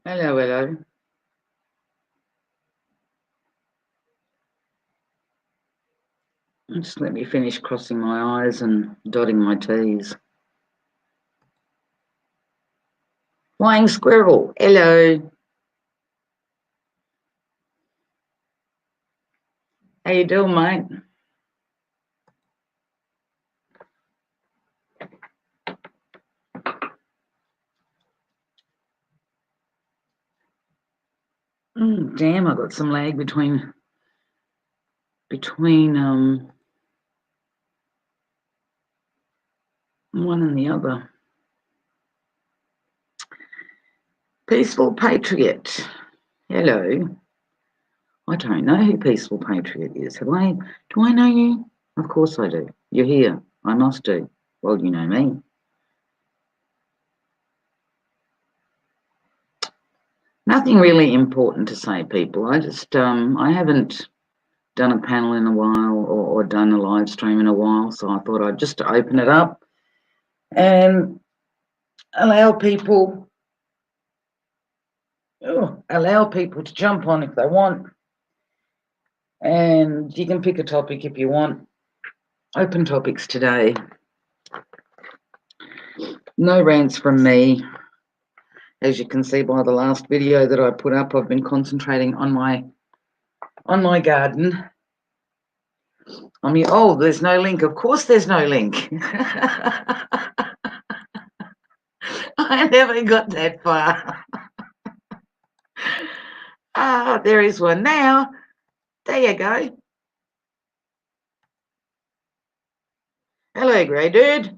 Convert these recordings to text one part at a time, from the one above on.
Hello, hello. Just let me finish crossing my I's and dotting my T's. Flying squirrel, hello. How you doing, mate? Damn, I got some lag between one and the other. Peaceful Patriot, hello. I don't know who Peaceful Patriot is. Do I know you? Of course I do. You're here. I must do. Well, you know me. Nothing really important to say, people. I just I haven't done a panel in a while or done a live stream in a while, so I thought I'd just open it up and allow people to jump on if they want, and you can pick a topic if you want. Open topics today. No rants from me. As you can see by the last video that I put up, I've been concentrating on my garden. Oh, there's no link. Of course there's no link. I never got that far. There is one now. There you go. Hello, grey dude.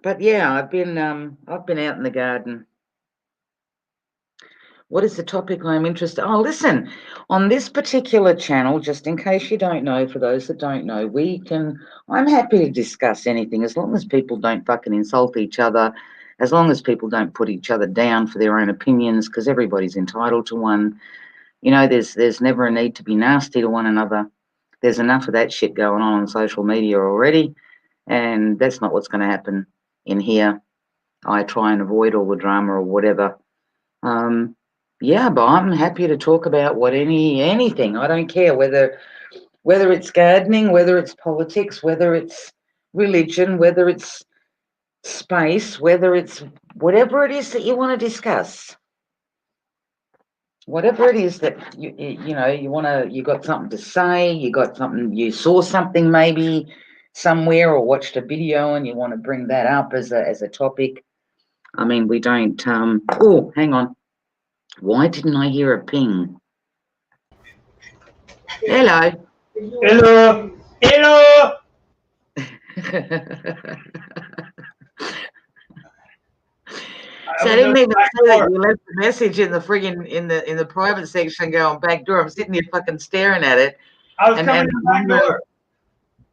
But yeah, I've been out in the garden. What is the topic I'm interested? Oh, listen, on this particular channel, just in case you don't know, for those that don't know, I'm happy to discuss anything as long as people don't fucking insult each other, as long as people don't put each other down for their own opinions, because everybody's entitled to one. You know, there's never a need to be nasty to one another. There's enough of that shit going on social media already, and that's not what's going to happen in here. I try and avoid all the drama or whatever. Yeah, but I'm happy to talk about anything. I don't care whether it's gardening, whether it's politics, whether it's religion, whether it's space, whether it's whatever it is that you want to discuss. Whatever it is that you got something to say, you saw something maybe somewhere or watched a video and you want to bring that up as a topic. I mean, we don't. Oh, hang on. Why didn't I hear a ping? Hello. Hello. Hello. So I didn't even see that you left a message in the friggin' in the private section going back door. I'm sitting here fucking staring at it. I was coming in the back door.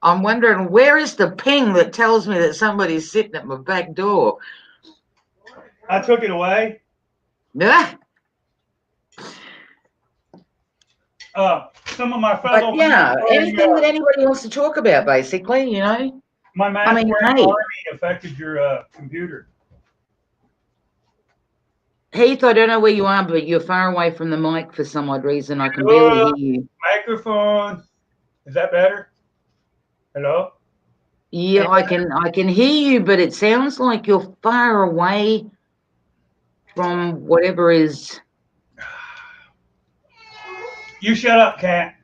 I'm wondering where is the ping that tells me that somebody's sitting at my back door? I took it away. Yeah. Some of my fellow. Anything that anybody wants to talk about, basically, you know. My mask wearing affected your computer. Heath, I don't know where you are, but you're far away from the mic for some odd reason. I can barely hear you. Microphone. Is that better? Hello? Yeah, I can hear you, but it sounds like you're far away from whatever is. You shut up, cat.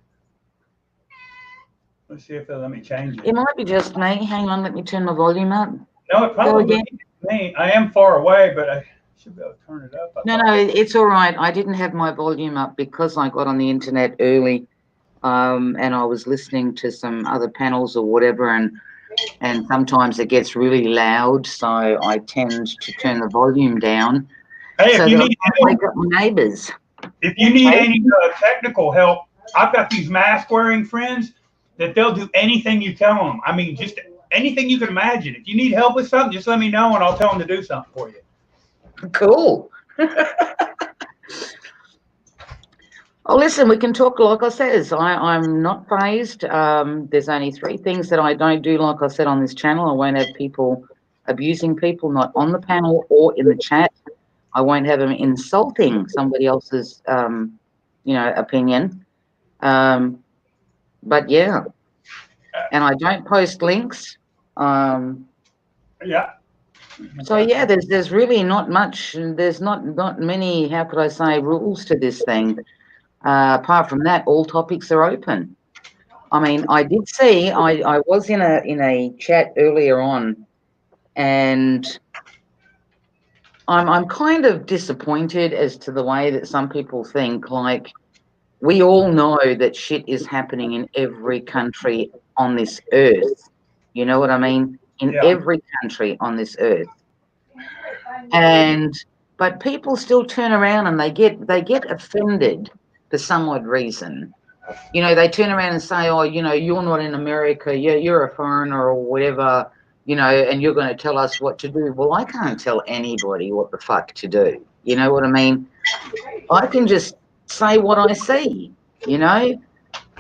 Let's see if they'll let me change it. It might be just me. Hang on, let me turn my volume up. No, it probably is me. I am far away, but I should be able to turn it up. No, it's all right. I didn't have my volume up because I got on the internet early, and I was listening to some other panels or whatever, and sometimes it gets really loud, so I tend to turn the volume down. Hey, if you need help, wake up my neighbours. If you need any technical help, I've got these mask-wearing friends that they'll do anything you tell them. I mean, just anything you can imagine. If you need help with something, just let me know, and I'll tell them to do something for you. Cool. Oh, listen, we can talk, like I said, I'm not phased. There's only three things that I don't do, like I said, on this channel. I won't have people abusing people, not on the panel or in the chat. I won't have them insulting somebody else's, opinion. But yeah, and I don't post links. Yeah. So yeah, there's really not much. There's not many. How could I say rules to this thing? Apart from that, all topics are open. I mean, I did see. I was in a chat earlier on, and I'm kind of disappointed as to the way that some people think. Like, we all know that shit is happening in every country on this earth. You know what I mean? In Yeah. every country on this earth. And but people still turn around and they get offended for some odd reason. You know, they turn around and say, "Oh, you're not in America. You're a foreigner or whatever. And you're going to tell us what to do." Well, I can't tell anybody what the fuck to do. You know what I mean? I can just say what I see. You know,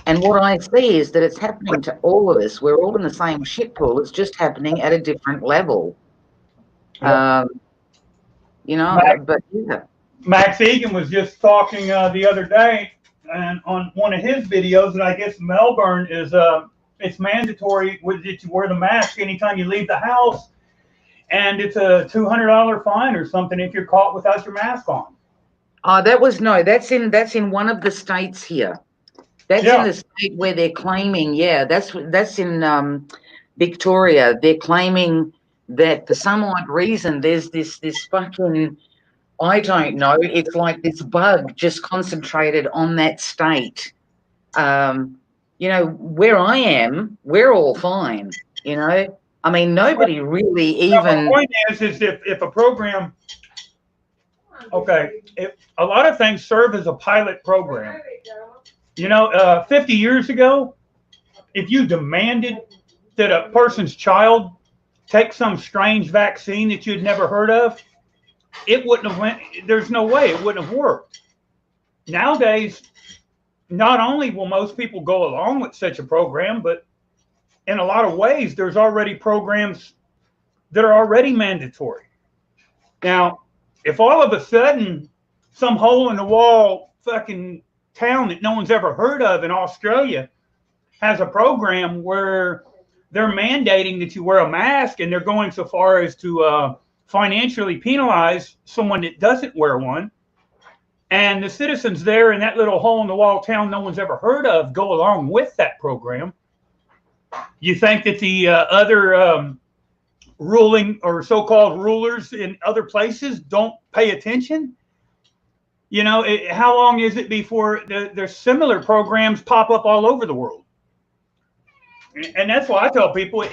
and what I see is that it's happening to all of us. We're all in the same shit pool. It's just happening at a different level. Yep. Um, Max, but yeah. Max Egan was just talking the other day, and on one of his videos, and I guess Melbourne is it's mandatory that you wear the mask anytime you leave the house, and it's a $200 fine or something if you're caught without your mask on. Oh, that's in one of the states here. That's in Yeah. the state where they're claiming, yeah, that's in Victoria. They're claiming that for some odd reason there's this fucking, I don't know, it's like this bug just concentrated on that state. Where I am, we're all fine, you know. I mean, nobody really My even. point is if a program, okay, if a lot of things serve as a pilot program. 50 years ago, if you demanded that a person's child take some strange vaccine that you'd never heard of, it wouldn't have went. There's no way it wouldn't have worked. Nowadays, not only will most people go along with such a program, but in a lot of ways, there's already programs that are already mandatory. Now, if all of a sudden some hole in the wall fucking town that no one's ever heard of in Australia has a program where they're mandating that you wear a mask, and they're going so far as to financially penalize someone that doesn't wear one, and the citizens there in that little hole in the wall town no one's ever heard of go along with that program, you think that the other ruling or so-called rulers in other places don't pay attention? How long is it before there's similar programs pop up all over the world? And that's why I tell people,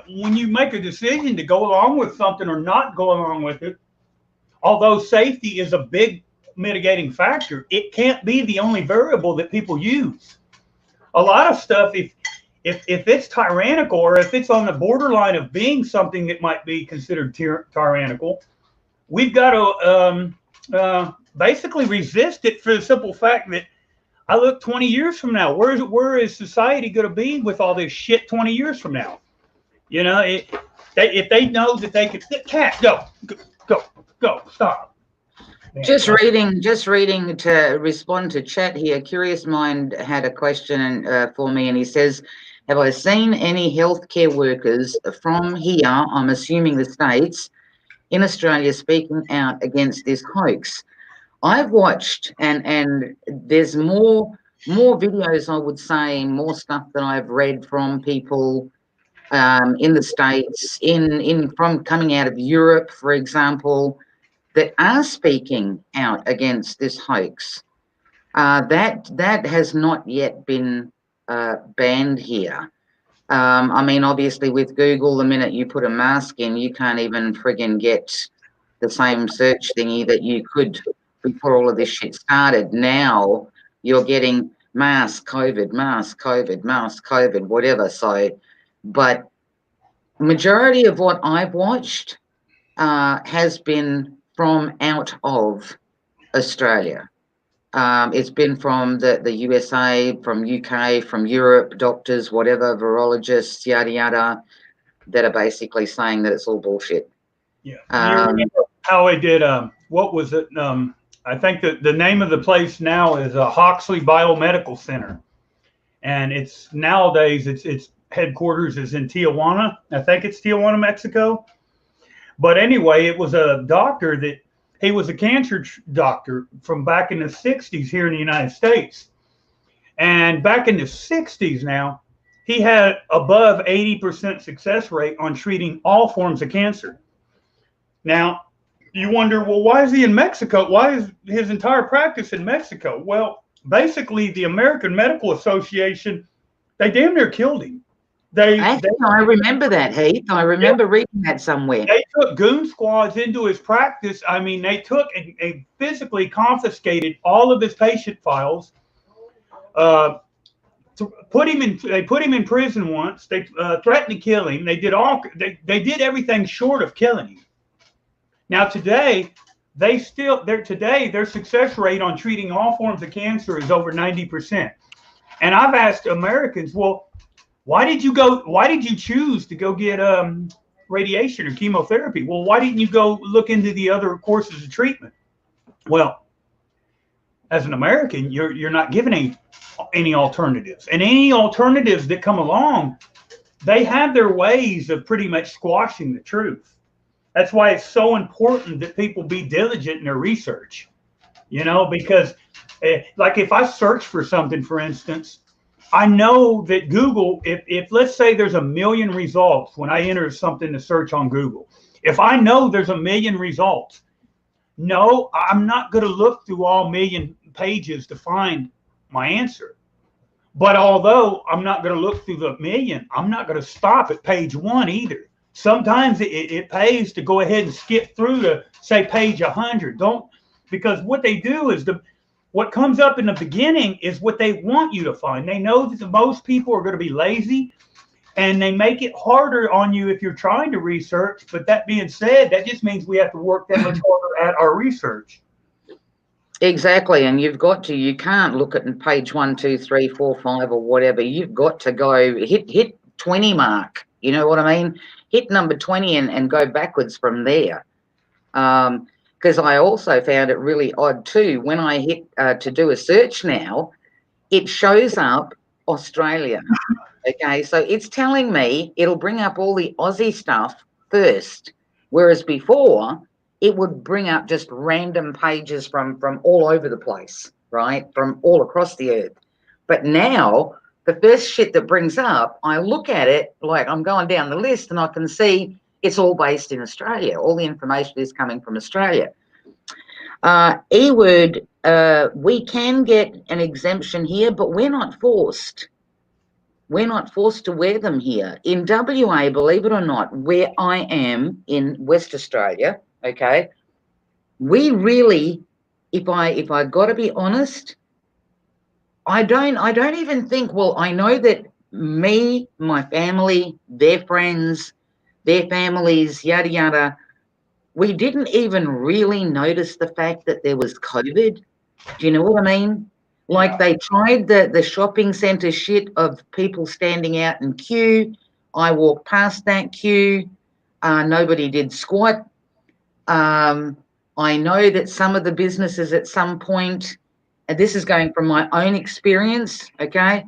when you make a decision to go along with something or not go along with it, although safety is a big mitigating factor, it can't be the only variable that people use. A lot of stuff, if it's tyrannical, or if it's on the borderline of being something that might be considered tyrannical, we've got to basically resist it, for the simple fact that I look 20 years from now, where is society going to be with all this shit 20 years from now? If they know that they could, cat, go, stop. Just reading to respond to chat here. Curious Mind had a question for me, and he says, "Have I seen any healthcare workers from here, I'm assuming the States, in Australia, speaking out against this hoax?" I've watched, and there's more videos, I would say, more stuff that I've read from people in the States, from coming out of Europe, for example, that are speaking out against this hoax. That has not yet been banned here. I mean, obviously, with Google, the minute you put a mask in, you can't even friggin' get the same search thingy that you could before all of this shit started. Now you're getting mask COVID, mask COVID, mask COVID, whatever. So, but majority of what I've watched has been from out of Australia. It's been from the USA, from UK, from Europe, doctors, whatever, virologists, yada yada, that are basically saying that it's all bullshit. Yeah. You remember how I did? What was it? I think that the name of the place now is Hoxley Biomedical Center, and it's nowadays its headquarters is in Tijuana. I think it's Tijuana, Mexico. But anyway, it was a doctor that he was a cancer doctor from back in the 60s here in the United States. And back in the 60s now, he had above 80% success rate on treating all forms of cancer. Now, you wonder, well, why is he in Mexico? Why is his entire practice in Mexico? Well, basically, the American Medical Association, they damn near killed him. I remember that, Heath. I remember reading that somewhere. They took goon squads into his practice. I mean, they took and physically confiscated all of his patient files. They put him in prison once. They threatened to kill him. They did everything short of killing him. Now today, their success rate on treating all forms of cancer is over 90%. And I've asked Americans, well, why did you choose to go get radiation or chemotherapy? Well, why didn't you go look into the other courses of treatment? Well, as an American, you're not given any alternatives. And any alternatives that come along, they have their ways of pretty much squashing the truth. That's why it's so important that people be diligent in their research, because like if I search for something, for instance, I know that Google, if let's say there's 1 million results when I enter something to search on Google, if I know there's 1 million results, no, I'm not going to look through all 1 million pages to find my answer. But although I'm not going to look through the 1 million, I'm not going to stop at page 1 either. Sometimes it pays to go ahead and skip through to say page 100. Because what they do is what comes up in the beginning is what they want you to find. They know that most people are going to be lazy, and they make it harder on you if you're trying to research. But that being said, that just means we have to work that much harder at our research. Exactly, and you can't look at page 1, 2, 3, 4, 5 or whatever. You've got to go hit 20 mark. You know what I mean? Hit number 20 and go backwards from there. Because I also found it really odd too. When I hit to do a search now, it shows up Australia. Okay, so it's telling me it'll bring up all the Aussie stuff first, whereas before it would bring up just random pages from all over the place, right? From all across the earth. But now the first shit that brings up, I look at it like I'm going down the list and I can see it's all based in Australia. All the information is coming from Australia. E-word, we can get an exemption here, but we're not forced. We're not forced to wear them here. In WA, believe it or not, where I am in West Australia, okay, we really, if I got to be honest, I don't even think, well, I know that me, my family, their friends, their families, yada, yada, we didn't even really notice the fact that there was COVID. Do you know what I mean? Like they tried the shopping centre shit of people standing out in queue. I walked past that queue. Nobody did squat. I know that some of the businesses at some point, and this is going from my own experience, okay?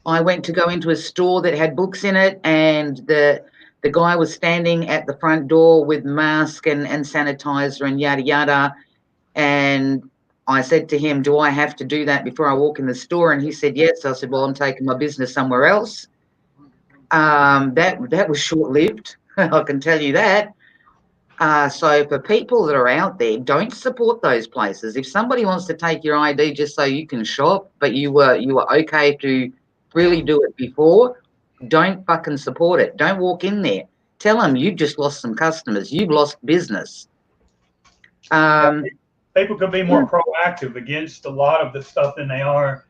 I went to go into a store that had books in it, and the guy was standing at the front door with mask and sanitizer and yada yada. And I said to him, do I have to do that before I walk in the store? And he said, yes. I said, well, I'm taking my business somewhere else. That was short-lived, I can tell you that. So for people that are out there, don't support those places. If somebody wants to take your ID just so you can shop, but you were okay to really do it before, don't fucking support it. Don't walk in there. Tell them you've just lost some customers. You've lost business. People could be more proactive against a lot of the stuff than they are.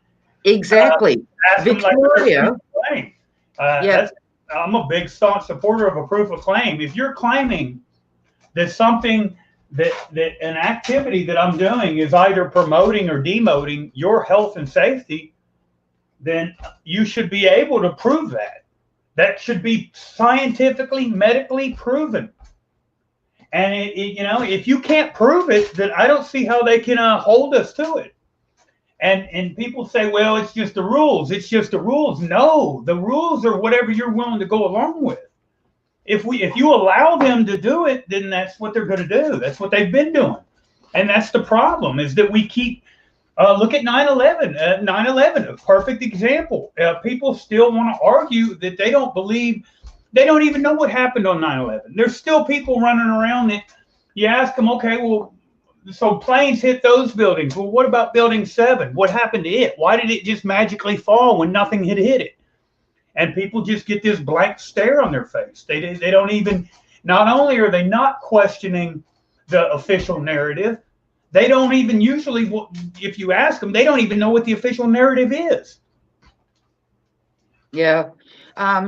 Exactly. Victoria. I'm a big staunch supporter of a proof of claim. If you're claiming that something that an activity that I'm doing is either promoting or demoting your health and safety, then you should be able to prove that. That should be scientifically, medically proven. And if you can't prove it, then I don't see how they can hold us to it. And people say, well, it's just the rules. It's just the rules. No, the rules are whatever you're willing to go along with. If you allow them to do it, then that's what they're going to do. That's what they've been doing. And that's the problem, is that we keep look at 9/11. 9/11, a perfect example. People still want to argue that they don't believe, they don't even know what happened on 9/11. There's still people running around that you ask them, okay, well, so planes hit those buildings. Well, what about Building 7? What happened to it? Why did it just magically fall when nothing had hit it? And people just get this blank stare on their face. They don't even, not only are they not questioning the official narrative, they don't even usually, if you ask them, they don't even know what the official narrative is. Yeah.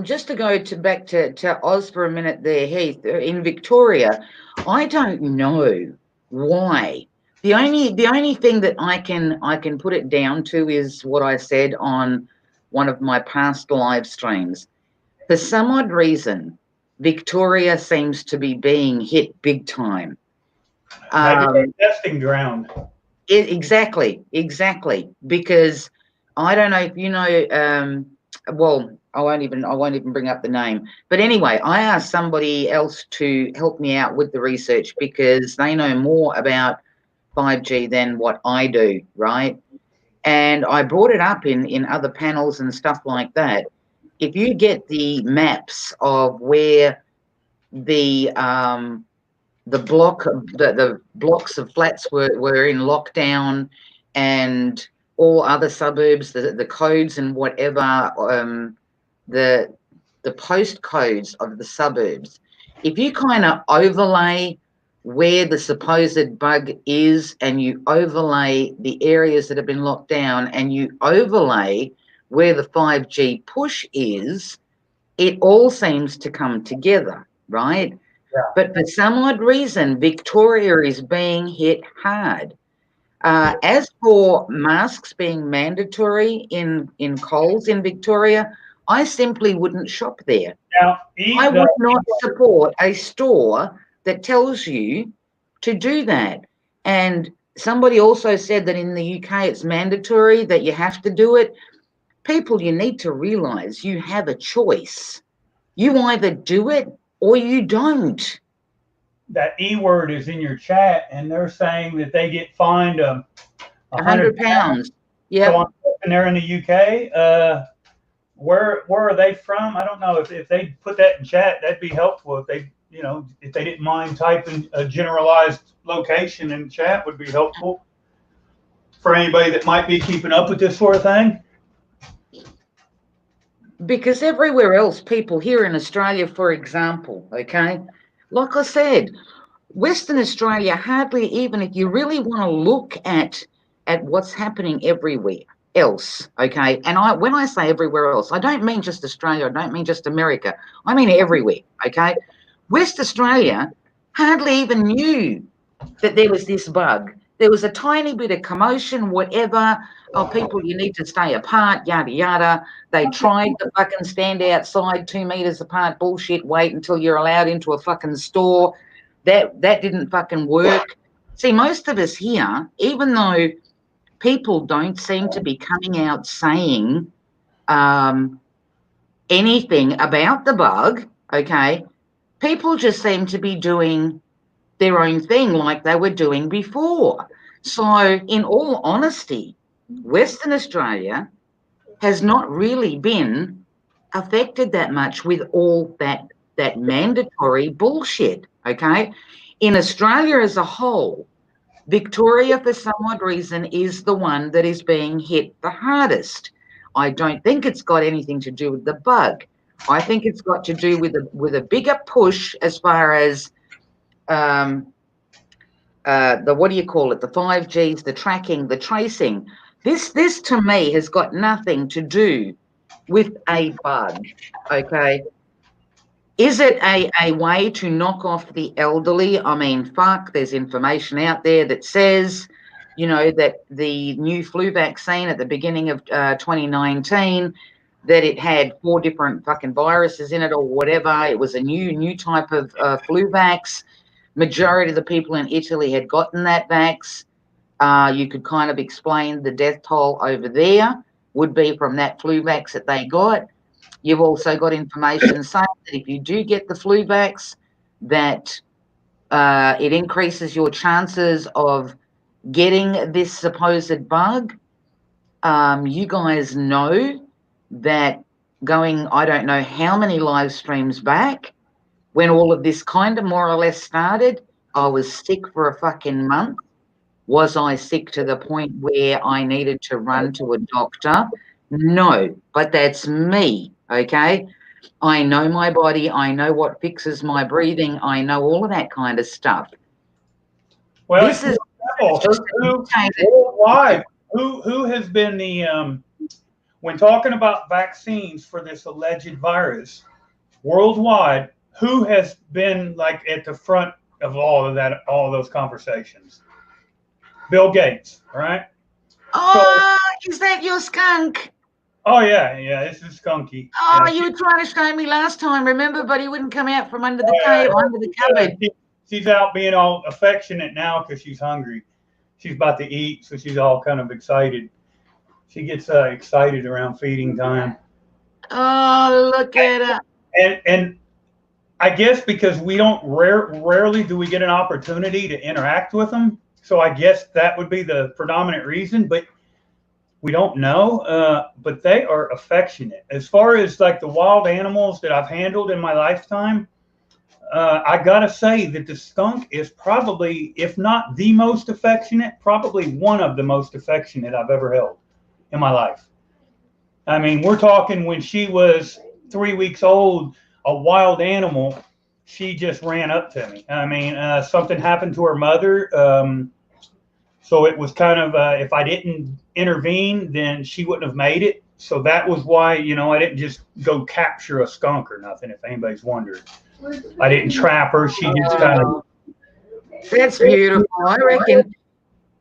Just to go back to Oz for a minute there, Heath, in Victoria, I don't know why. The only thing that I can put it down to is what I said on one of my past live streams. For some odd reason, Victoria seems to be being hit big time. Maybe a testing ground. Exactly, because I don't know if you know. Well, I won't even bring up the name. But anyway, I asked somebody else to help me out with the research because they know more about 5G than what I do, right? And I brought it up in other panels and stuff like that. If you get the maps of where the blocks of flats were in lockdown, and all other suburbs, the codes and whatever, the postcodes of the suburbs, if you kind of overlay where the supposed bug is and you overlay the areas that have been locked down and you overlay where the 5G push is, it all seems to come together, right? Yeah. But for some odd reason, Victoria is being hit hard. As for masks being mandatory in Coles in Victoria, I simply wouldn't shop there. Now, I would not support a store that tells you to do that. And somebody also said that in the UK it's mandatory, that you have to do it. People, you need to realise you have a choice. You either do it or you don't. That E word is in your chat, and they're saying that they get fined £100. Yeah. So and they're in the UK. Where are they from? I don't know. If they put that in chat, that'd be helpful. If they, if they didn't mind typing a generalized location in chat, would be helpful for anybody that might be keeping up with this sort of thing. Because everywhere else, people here in Australia, for example, okay, like I said, Western Australia hardly even, if you really want to look at what's happening everywhere else, okay, and when I say everywhere else, I don't mean just Australia, I don't mean just America, I mean everywhere, okay. West Australia hardly even knew that there was this bug. There was a tiny bit of commotion, whatever. Oh, people, you need to stay apart, yada, yada. They tried to fucking stand outside 2 meters apart, bullshit, wait until you're allowed into a fucking store. That didn't fucking work. See, most of us here, even though people don't seem to be coming out saying anything about the bug, okay, people just seem to be doing their own thing like they were doing before. So in all honesty, Western Australia has not really been affected that much with all that mandatory bullshit, okay? In Australia as a whole, Victoria, for some odd reason, is the one that is being hit the hardest. I don't think it's got anything to do with the bug. I think it's got to do with a bigger push as far as the, what do you call it, the 5Gs, the tracking, the tracing. This to me has got nothing to do with a bug, okay? Is it a way to knock off the elderly? I mean, fuck, there's information out there that says, that the new flu vaccine at the beginning of 2019, that it had 4 different fucking viruses in it or whatever. It was a new type of flu vax. Majority of the people in Italy had gotten that vax. You could kind of explain the death toll over there would be from that flu vax that they got. You've also got information saying that if you do get the flu vax, that it increases your chances of getting this supposed bug. You guys know that going, I don't know how many live streams back, when all of this kind of more or less started, I was sick for a fucking month. Was I sick to the point where I needed to run to a doctor? No, but that's me, okay? I know my body. I know what fixes my breathing. I know all of that kind of stuff. Well, This is worldwide. Who has been the when talking about vaccines for this alleged virus worldwide? Who has been like at the front of all of those conversations? Bill Gates, right? Oh, is that your skunk? Oh yeah, this is Skunky. Oh, Yeah. you were trying to show me last time, remember? But he wouldn't come out from under the table, under the cupboard. She's out being all affectionate now because she's hungry. She's about to eat, so she's all kind of excited. She gets excited around feeding time. Oh, look at her. And I guess because we don't rarely do we get an opportunity to interact with them, so I guess that would be the predominant reason. But we don't know. But they are affectionate. As far as like the wild animals that I've handled in my lifetime, I gotta say that the skunk is probably, if not the most affectionate, probably one of the most affectionate I've ever held in my life. I mean, we're talking when she was 3 weeks old, a wild animal, she just ran up to me. I mean, something happened to her mother. So it was kind of, if I didn't intervene, then she wouldn't have made it. So that was why, I didn't just go capture a skunk or nothing, if anybody's wondering. I didn't trap her. She just kind of. That's beautiful. I reckon,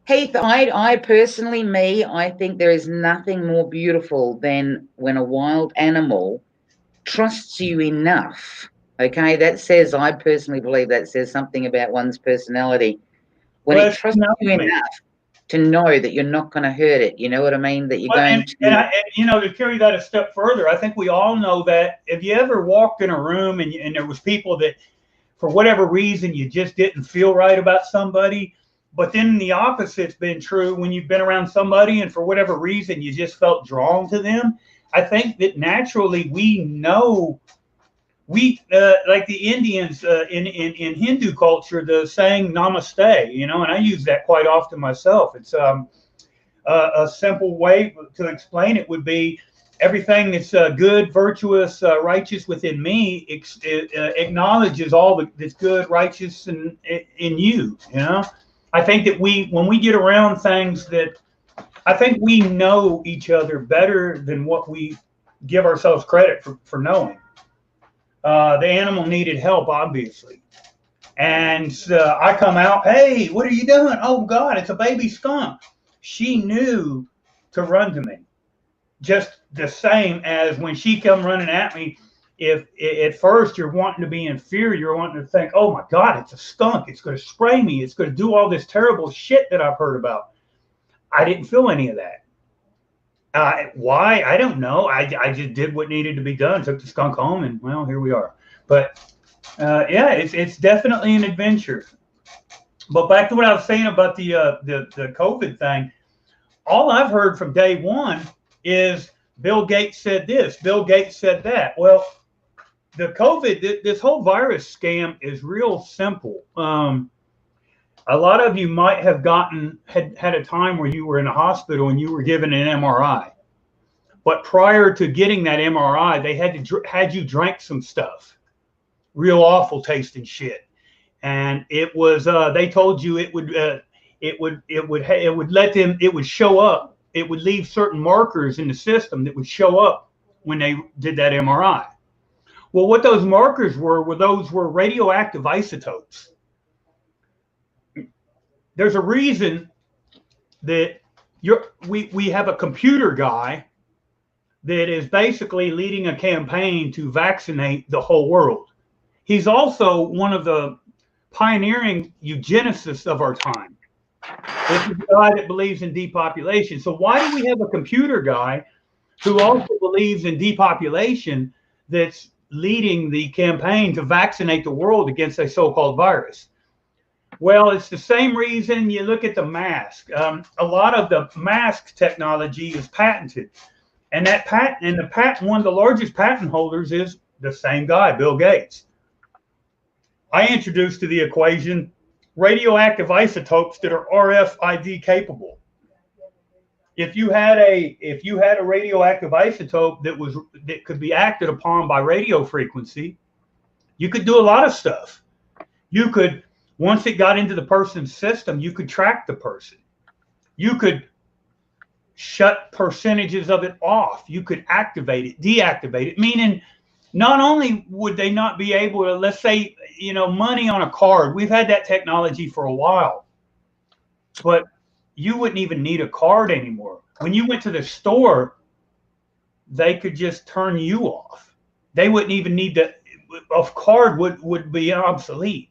Heath, I personally, I think there is nothing more beautiful than when a wild animal trusts you enough. Okay, I personally believe that says something about one's personality. When it trusts you enough to know that you're not going to hurt it, you know what I mean? That you're going to. And to carry that a step further, I think we all know that if you ever walked in a room and there was people that, for whatever reason, you just didn't feel right about somebody, but then the opposite's been true when you've been around somebody and for whatever reason you just felt drawn to them. I think that naturally we know. Like the Indians in Hindu culture, the saying "Namaste," and I use that quite often myself. It's a simple way to explain it would be everything that's good, virtuous, righteous within me acknowledges all that's good, righteous, and in you. I think that when we get around things I think we know each other better than what we give ourselves credit for knowing. The animal needed help, obviously. And I come out, hey, what are you doing? Oh, God, it's a baby skunk. She knew to run to me. Just the same as when she come running at me, if at first you're wanting to be in fear, you're wanting to think, oh, my God, it's a skunk. It's going to spray me. It's going to do all this terrible shit that I've heard about. I didn't feel any of that. Why? I don't know. I just did what needed to be done. Took the skunk home, and well, here we are. But yeah, it's definitely an adventure. But back to what I was saying about the COVID thing. All I've heard from day one is Bill Gates said this, Bill Gates said that. Well, the COVID, this whole virus scam is real simple. A lot of you might have had a time where you were in a hospital and you were given an MRI. But prior to getting that MRI, they had you drink some stuff, real awful tasting shit, and it was they told you it would show up. It would leave certain markers in the system that would show up when they did that MRI. Well, what those markers were radioactive isotopes. There's a reason that we have a computer guy that is basically leading a campaign to vaccinate the whole world. He's also one of the pioneering eugenicists of our time. This is a guy that believes in depopulation. So why do we have a computer guy who also believes in depopulation that's leading the campaign to vaccinate the world against a so-called virus? Well, it's the same reason you look at the mask. A lot of the mask technology is patented. And one of the largest patent holders is the same guy, Bill Gates. I introduced to the equation radioactive isotopes that are RFID capable. If you had a radioactive isotope that could be acted upon by radio frequency, you could do a lot of stuff. You could, once it got into the person's system, you could track the person. You could shut percentages of it off. You could activate it, deactivate it, meaning not only would they not be able to, let's say, money on a card. We've had that technology for a while, but you wouldn't even need a card anymore. When you went to the store, they could just turn you off. They wouldn't even need a card would be obsolete.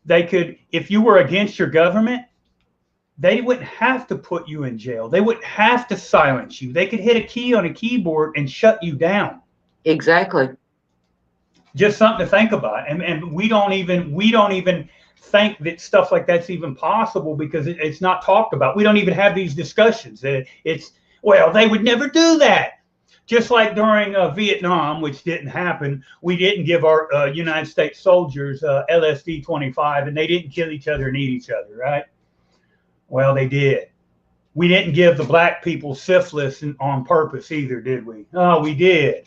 They could, if you were against your government, they wouldn't have to put you in jail. They wouldn't have to silence you. They could hit a key on a keyboard and shut you down. Exactly. Just something to think about. And we don't even think that stuff like that's even possible because it's not talked about. We don't even have these discussions. Well, they would never do that. Just like during Vietnam, which didn't happen, we didn't give our United States soldiers LSD-25, and they didn't kill each other and eat each other, right? Well, they did. We didn't give the black people syphilis on purpose either, did we? Oh, we did.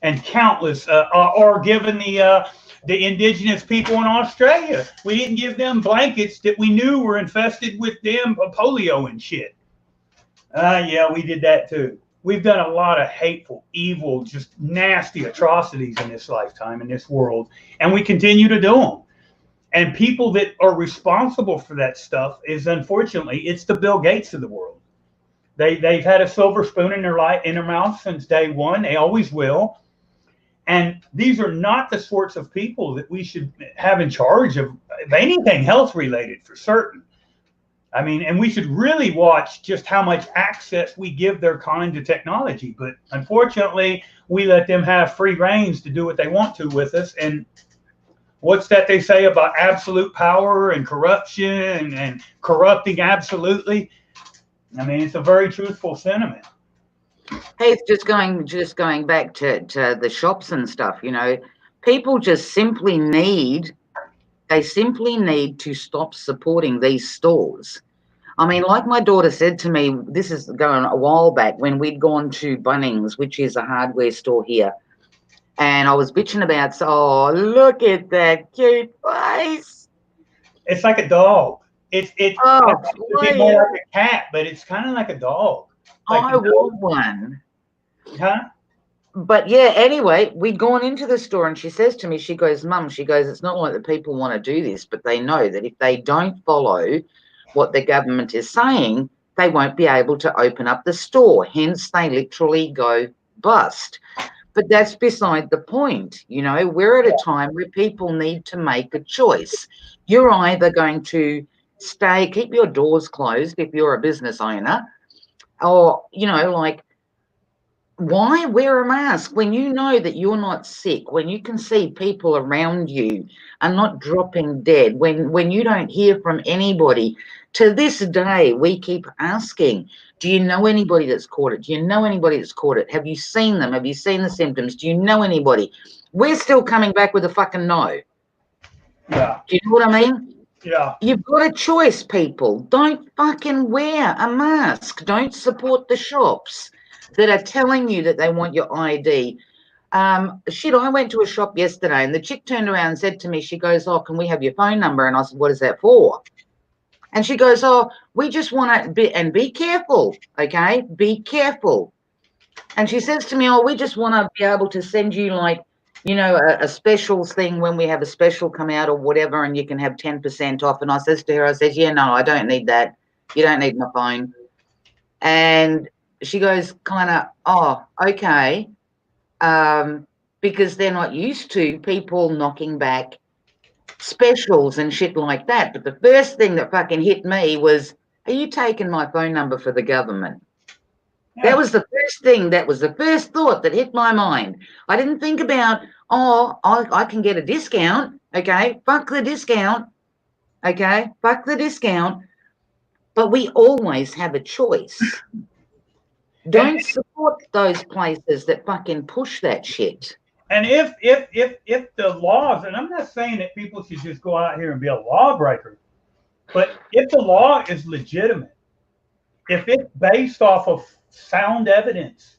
And countless, or given the indigenous people in Australia, we didn't give them blankets that we knew were infested with damn polio and shit. Yeah, we did that too. We've done a lot of hateful, evil, just nasty atrocities in this lifetime, in this world, and we continue to do them. And people that are responsible for that stuff is, unfortunately, it's the Bill Gates of the world. They've had a silver spoon in their mouth since day one. They always will. And these are not the sorts of people that we should have in charge of anything health related, for certain. I mean, and we should really watch just how much access we give their kind to technology. But unfortunately, we let them have free reins to do what they want to with us. And what's that they say about absolute power and corruption and corrupting absolutely? I mean, it's a very truthful sentiment. Hey, it's just going back to the shops and stuff, people just simply need to stop supporting these stores. I mean, like my daughter said to me, this is going a while back, when we'd gone to Bunnings, which is a hardware store here. And I was bitching about, oh, look at that cute face. It's like a dog. It's more like a cat, but it's kind of like a dog. Like I want one. Huh? But yeah, anyway, we'd gone into the store and she says to me, she goes, Mum, it's not like the people want to do this, but they know that if they don't follow what the government is saying, they won't be able to open up the store. Hence, they literally go bust. But that's beside the point. We're at a time where people need to make a choice. You're either going to keep your doors closed if you're a business owner, or, why wear a mask when you know that you're not sick, when you can see people around you are not dropping dead, when you don't hear from anybody? To this day, we keep asking, do you know anybody that's caught it? Do you know anybody that's caught it? Have you seen them? Have you seen the symptoms? Do you know anybody? We're still coming back with a fucking no. Yeah. Do you know what I mean? Yeah. You've got a choice, people. Don't fucking wear a mask. Don't support the shops that are telling you that they want your ID. I went to a shop yesterday and the chick turned around and said to me, she goes, oh, can we have your phone number? And I said, what is that for? And she goes, oh, we just want to be careful, okay? Be careful. And she says to me, oh, we just want to be able to send you like, you know, a specials thing when we have a special come out or whatever, and you can have 10% off. And I says to her, I says, yeah, no, I don't need that. You don't need my phone. And she goes kind of, oh, okay. Because they're not used to people knocking back specials and shit like that. But the first thing that fucking hit me was, are you taking my phone number for the government? Yeah. That was the first thing. That was the first thought that hit my mind. I didn't think about, oh, I can get a discount. Okay, fuck the discount. Okay, fuck the discount. But we always have a choice. Don't support those places that fucking push that shit. And if the laws, and I'm not saying that people should just go out here and be a lawbreaker, but if the law is legitimate, if it's based off of sound evidence,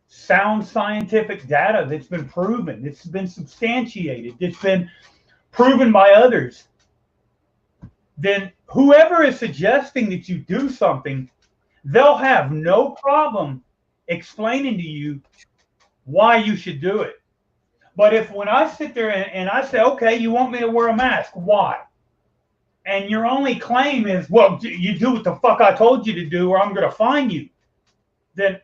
sound scientific data that's been proven, it's been substantiated, it's been proven by others, then whoever is suggesting that you do something, they'll have no problem explaining to you why you should do it. But if when I sit there and I say, okay, you want me to wear a mask, why? And your only claim is, well, you do what the fuck I told you to do, or I'm going to fine you. Then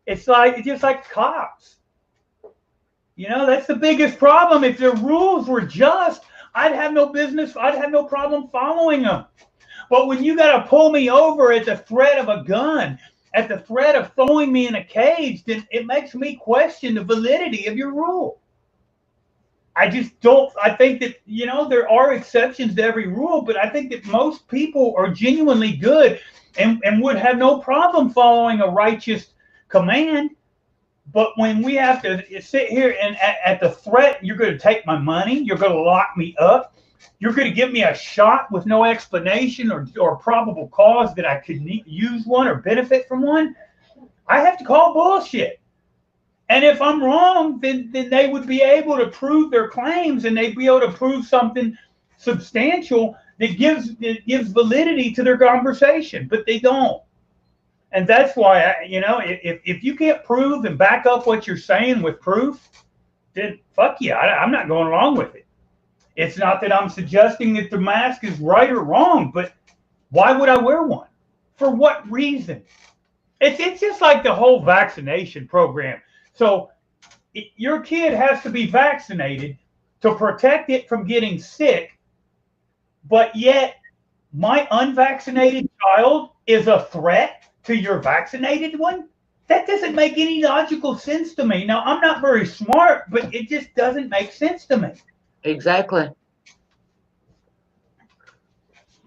it's just like cops. You know, that's the biggest problem. If the rules were just, I'd have no problem following them. But when you got to pull me over at the threat of a gun, at the threat of throwing me in a cage, then it makes me question the validity of your rule. I just don't. I think that, you know, there are exceptions to every rule, but I think that most people are genuinely good and would have no problem following a righteous command. But when we have to sit here and at the threat, you're going to take my money, you're going to lock me up, you're going to give me a shot with no explanation or probable cause that I could use one or benefit from one, I have to call bullshit. And if I'm wrong, then they would be able to prove their claims, and they'd be able to prove something substantial that gives validity to their conversation. But they don't. And that's why, if you can't prove and back up what you're saying with proof, then fuck you. I'm not going along with it. It's not that I'm suggesting that the mask is right or wrong, but why would I wear one? For what reason? It's just like the whole vaccination program. So your kid has to be vaccinated to protect it from getting sick, but yet my unvaccinated child is a threat to your vaccinated one? That doesn't make any logical sense to me. Now, I'm not very smart, but it just doesn't make sense to me. Exactly.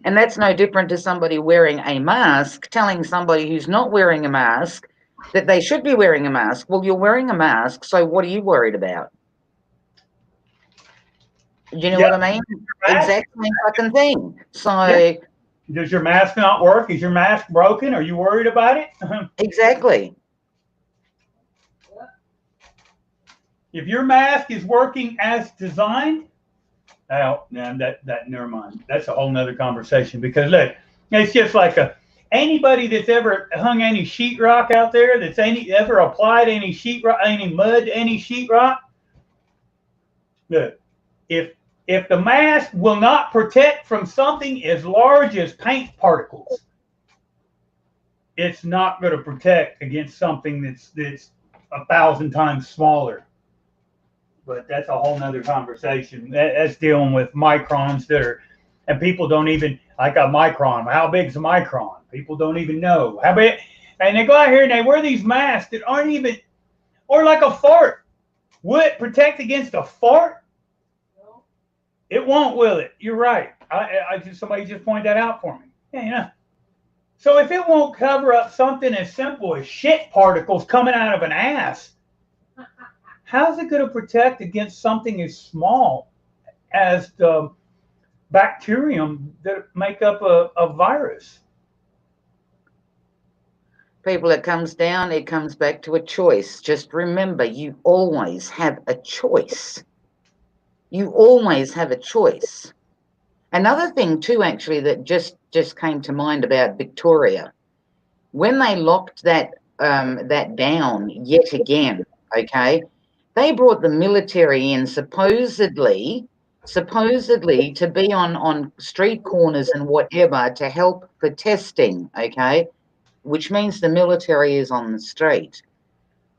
And that's no different to somebody wearing a mask, telling somebody who's not wearing a mask that they should be wearing a mask. Well, you're wearing a mask, so what are you worried about? Do you know what I mean? Exactly fucking thing. So does your mask not work? Is your mask broken? Are you worried about it? Exactly. If your mask is working as designed, that never mind. That's a whole nother conversation, because look, it's just like anybody that's ever hung any sheetrock out there, that's ever applied any sheetrock, any mud to any sheetrock. Look, if the mask will not protect from something as large as paint particles, it's not going to protect against something that's 1,000 times smaller. But that's a whole nother conversation. That's dealing with microns and people don't even, like a micron. How big is a micron? People don't even know how big. And they go out here and they wear these masks that aren't even, or like a fart. Will it protect against a fart? No. It won't, will it? You're right. Somebody just pointed that out for me. Yeah. So if it won't cover up something as simple as shit particles coming out of an ass, how's it going to protect against something as small as the bacterium that make up a virus? People, it comes back to a choice. Just remember, you always have a choice. You always have a choice. Another thing too, actually, that just came to mind about Victoria, when they locked that that down yet again. Okay, they brought the military in supposedly to be on street corners and whatever to help for testing. Okay, which means the military is on the street.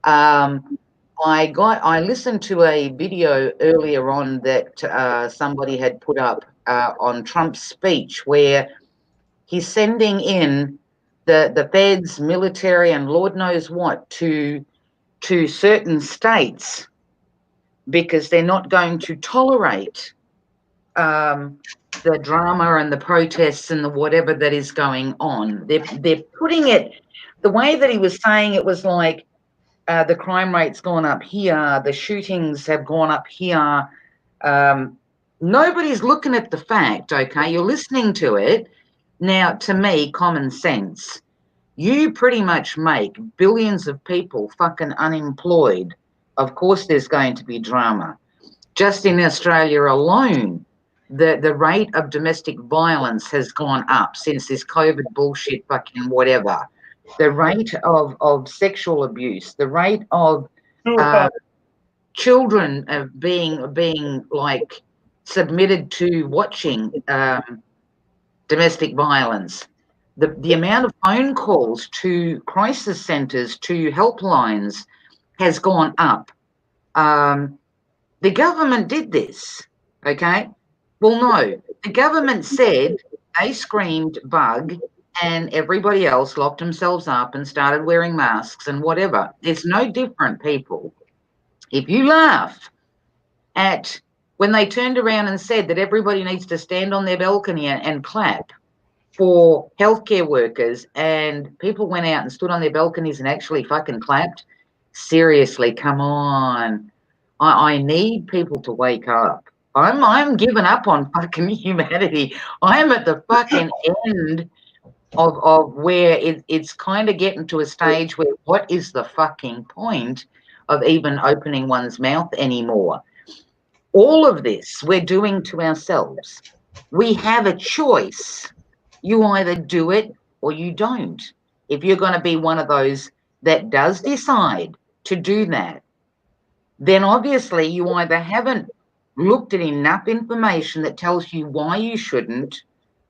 Um, I listened to a video earlier on that somebody had put up on Trump's speech where he's sending in the feds, military, and Lord knows what to certain states because they're not going to tolerate the drama and the protests and the whatever that is going on. They're putting it the way that he was saying it was like the crime rate's gone up here, the shootings have gone up here. Nobody's looking at the fact, okay? You're listening to it. Now, to me, common sense. You pretty much make billions of people fucking unemployed. Of course, there's going to be drama. Just in Australia alone, the rate of domestic violence has gone up since this COVID bullshit fucking whatever. The rate of sexual abuse, the rate of children being like submitted to watching domestic violence. The amount of phone calls to crisis centres, to helplines, has gone up. The government did this, okay? Well, no. The government said they screamed bug and everybody else locked themselves up and started wearing masks and whatever. It's no different, people. If you laugh at when they turned around and said that everybody needs to stand on their balcony and clap for healthcare workers, and people went out and stood on their balconies and actually fucking clapped, seriously, come on. I need people to wake up. I'm giving up on fucking humanity. I'm at the fucking end of where it's kind of getting to a stage where what is the fucking point of even opening one's mouth anymore? All of this we're doing to ourselves. We have a choice. You either do it or you don't. If you're going to be one of those that does decide to do that, then obviously you either haven't looked at enough information that tells you why you shouldn't,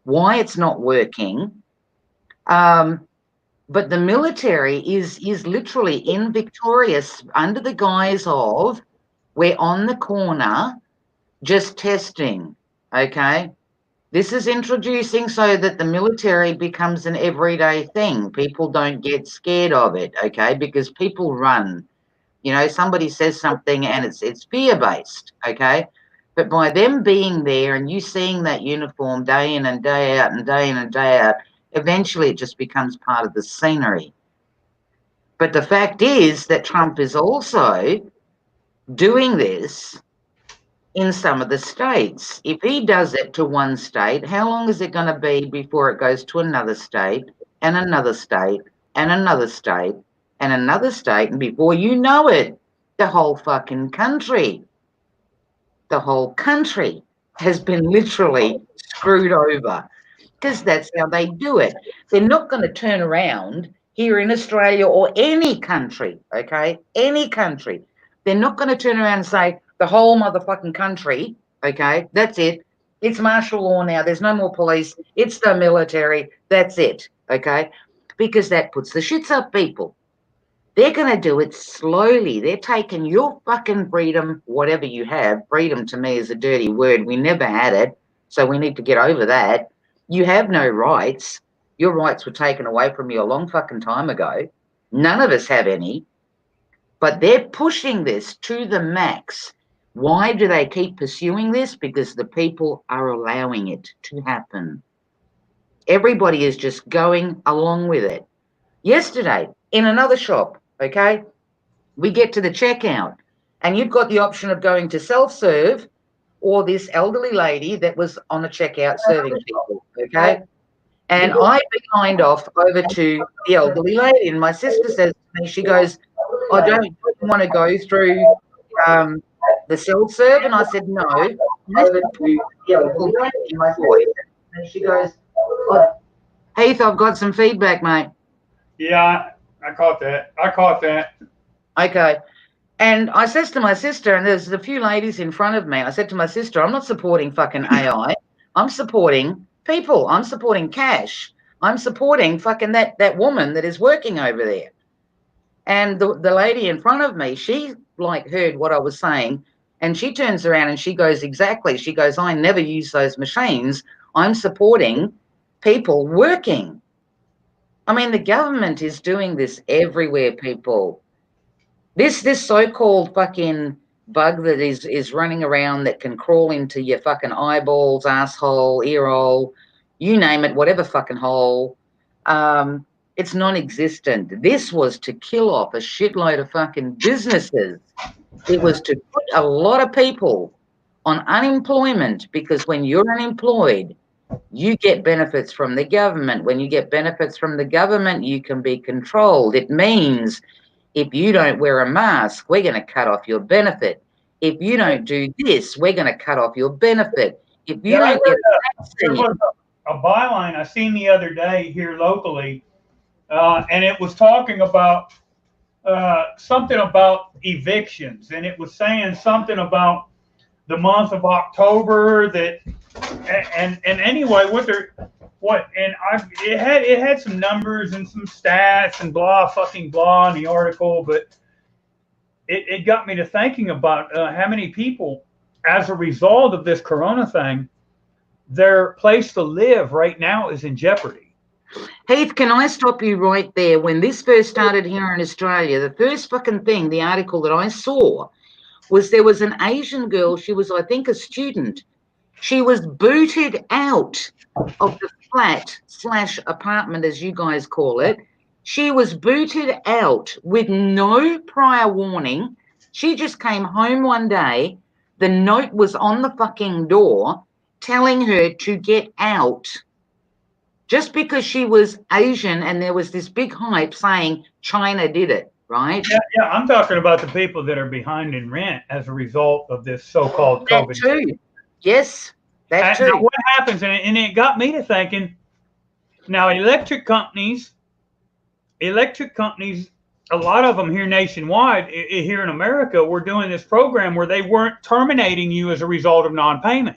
why it's not working. But the military is literally in Victoria under the guise of we're on the corner just testing, okay? This is introducing so that the military becomes an everyday thing. People don't get scared of it, okay? Because people run. You know, somebody says something and it's fear-based, okay? But by them being there and you seeing that uniform day in and day out and day in and day out, eventually it just becomes part of the scenery. But the fact is that Trump is also doing this in some of the states. If he does it to one state, how long is it going to be before it goes to another state and another state and another state and another state? And before you know it, the whole fucking country, has been literally screwed over, because that's how they do it. They're not going to turn around here in Australia or any country, okay? Any country. They're not going to turn around and say, the whole motherfucking country, okay, that's it. It's martial law now. There's no more police. It's the military. That's it, okay? Because that puts the shits up people. They're going to do it slowly. They're taking your fucking freedom, whatever you have. Freedom to me is a dirty word. We never had it, so we need to get over that. You have no rights. Your rights were taken away from you a long fucking time ago. None of us have any. But they're pushing this to the max. Why do they keep pursuing this? Because the people are allowing it to happen. Everybody is just going along with it. Yesterday, in another shop, okay, we get to the checkout and you've got the option of going to self-serve or this elderly lady that was on the checkout serving people, okay? And I behind off over to the elderly lady, and my sister says to me, she goes, I don't want to go through the self-serve. And I said, no. I said, the elderly lady in my voice. And she goes, oh, Heath, I've got some feedback, mate. Yeah, I caught that. I caught that. Okay. And I says to my sister, and there's a few ladies in front of me, I said to my sister, I'm not supporting fucking AI. I'm supporting people. I'm supporting cash. I'm supporting fucking that woman that is working over there. And the lady in front of me, she like heard what I was saying, and she turns around and she goes, exactly. She goes, I never use those machines. I'm supporting people working. I mean, the government is doing this everywhere, people. This so-called fucking bug that is running around that can crawl into your fucking eyeballs, asshole, ear hole, you name it, whatever fucking hole. It's non-existent. This was to kill off a shitload of fucking businesses. It was to put a lot of people on unemployment, because when you're unemployed, you get benefits from the government. When you get benefits from the government, you can be controlled. It means if you don't wear a mask, we're going to cut off your benefit. If you don't do this, we're going to cut off your benefit. If you don't get a there vaccine. was a byline I seen the other day here locally, and it was talking about something about evictions, and it was saying something about the month of October that, and anyway, it had some numbers and some stats and blah fucking blah in the article, but it got me to thinking about how many people, as a result of this corona thing, their place to live right now is in jeopardy. Heath, can I stop you right there? When this first started here in Australia, the first fucking thing, the article that I saw, was there was an Asian girl. She was, I think, a student. She was booted out of the flat/apartment, as you guys call it. She was booted out with no prior warning. She just came home one day. The note was on the fucking door telling her to get out, just because she was Asian, and there was this big hype saying China did it, right? Yeah, I'm talking about the people that are behind in rent as a result of this so-called That COVID. too. Yes, that too. Now what happens, and it got me to thinking, now electric companies, a lot of them here nationwide, here in America, were doing this program where they weren't terminating you as a result of non-payment.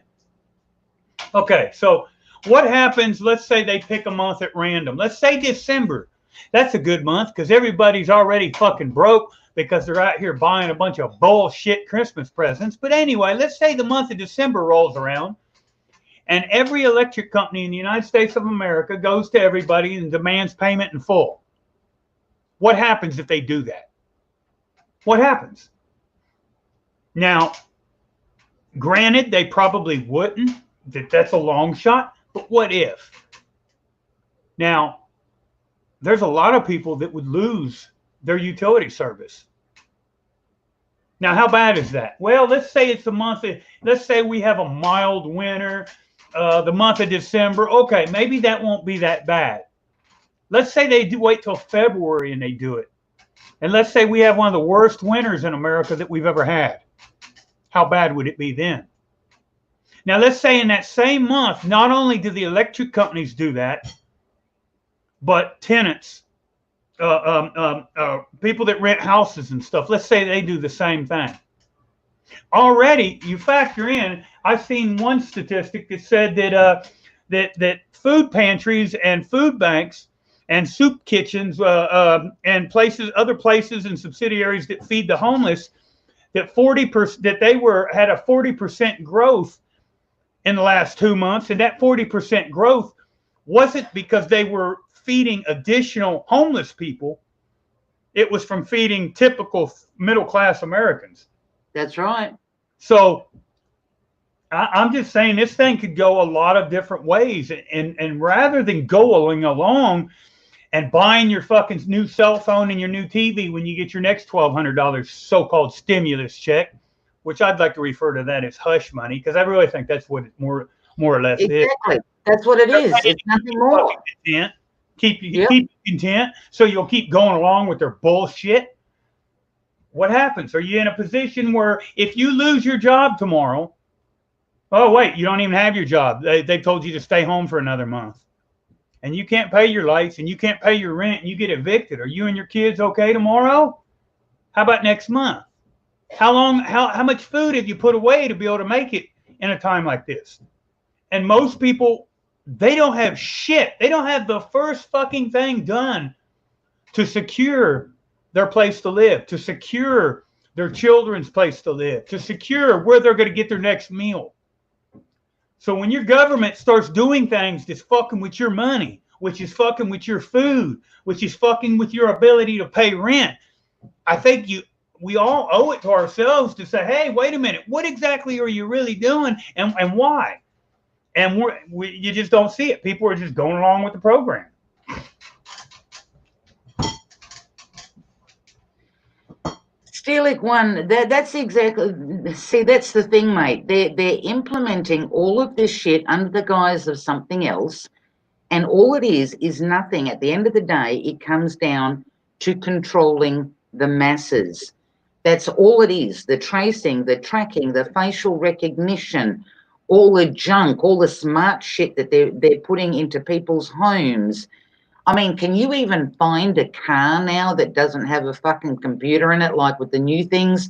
Okay, so what happens, let's say they pick a month at random. Let's say December. That's a good month because everybody's already fucking broke because they're out here buying a bunch of bullshit Christmas presents. But anyway, let's say the month of December rolls around and every electric company in the United States of America goes to everybody and demands payment in full. What happens if they do that? What happens? Now, granted, they probably wouldn't. That's a long shot. But what if? Now, there's a lot of people that would lose their utility service. Now, how bad is that? Well, let's say it's a month. Let's say we have a mild winter, the month of December. Okay, maybe that won't be that bad. Let's say they do wait till February and they do it. And let's say we have one of the worst winters in America that we've ever had. How bad would it be then? Now, let's say in that same month, not only do the electric companies do that, but tenants, people that rent houses and stuff, let's say they do the same thing. Already, you factor in, I've seen one statistic that said that that food pantries and food banks and soup kitchens and other places and subsidiaries that feed the homeless, that 40% that they had a 40% growth in the last 2 months, and that 40% growth wasn't because they were feeding additional homeless people. It was from feeding typical middle-class Americans. That's right. So I'm just saying this thing could go a lot of different ways. And rather than going along and buying your fucking new cell phone and your new TV when you get your next $1,200 so-called stimulus check, which I'd like to refer to that as hush money, because I really think that's what it more or less is. Exactly. That's what it is. It's nothing more. Keep you content, so you'll keep going along with their bullshit. What happens? Are you in a position where if you lose your job tomorrow, oh wait, you don't even have your job. They told you to stay home for another month. and you can't pay your lights and you can't pay your rent and you get evicted, are you and your kids okay tomorrow? How about next month? How much food have you put away to be able to make it in a time like this? And most people, they don't have shit. They don't have the first fucking thing done to secure their place to live, to secure their children's place to live, to secure where they're going to get their next meal. So when your government starts doing things that's fucking with your money, which is fucking with your food, which is fucking with your ability to pay rent, I think we all owe it to ourselves to say, hey, wait a minute, what exactly are you really doing, and why? And you just don't see it. People are just going along with the program. Steelic one, that's exactly, see, that's the thing, mate. They're implementing all of this shit under the guise of something else, and all it is nothing. At the end of the day, it comes down to controlling the masses. That's all it is. The tracing, the tracking, the facial recognition, all the junk, all the smart shit that they're putting into people's homes. I mean, can you even find a car now that doesn't have a fucking computer in it, like with the new things?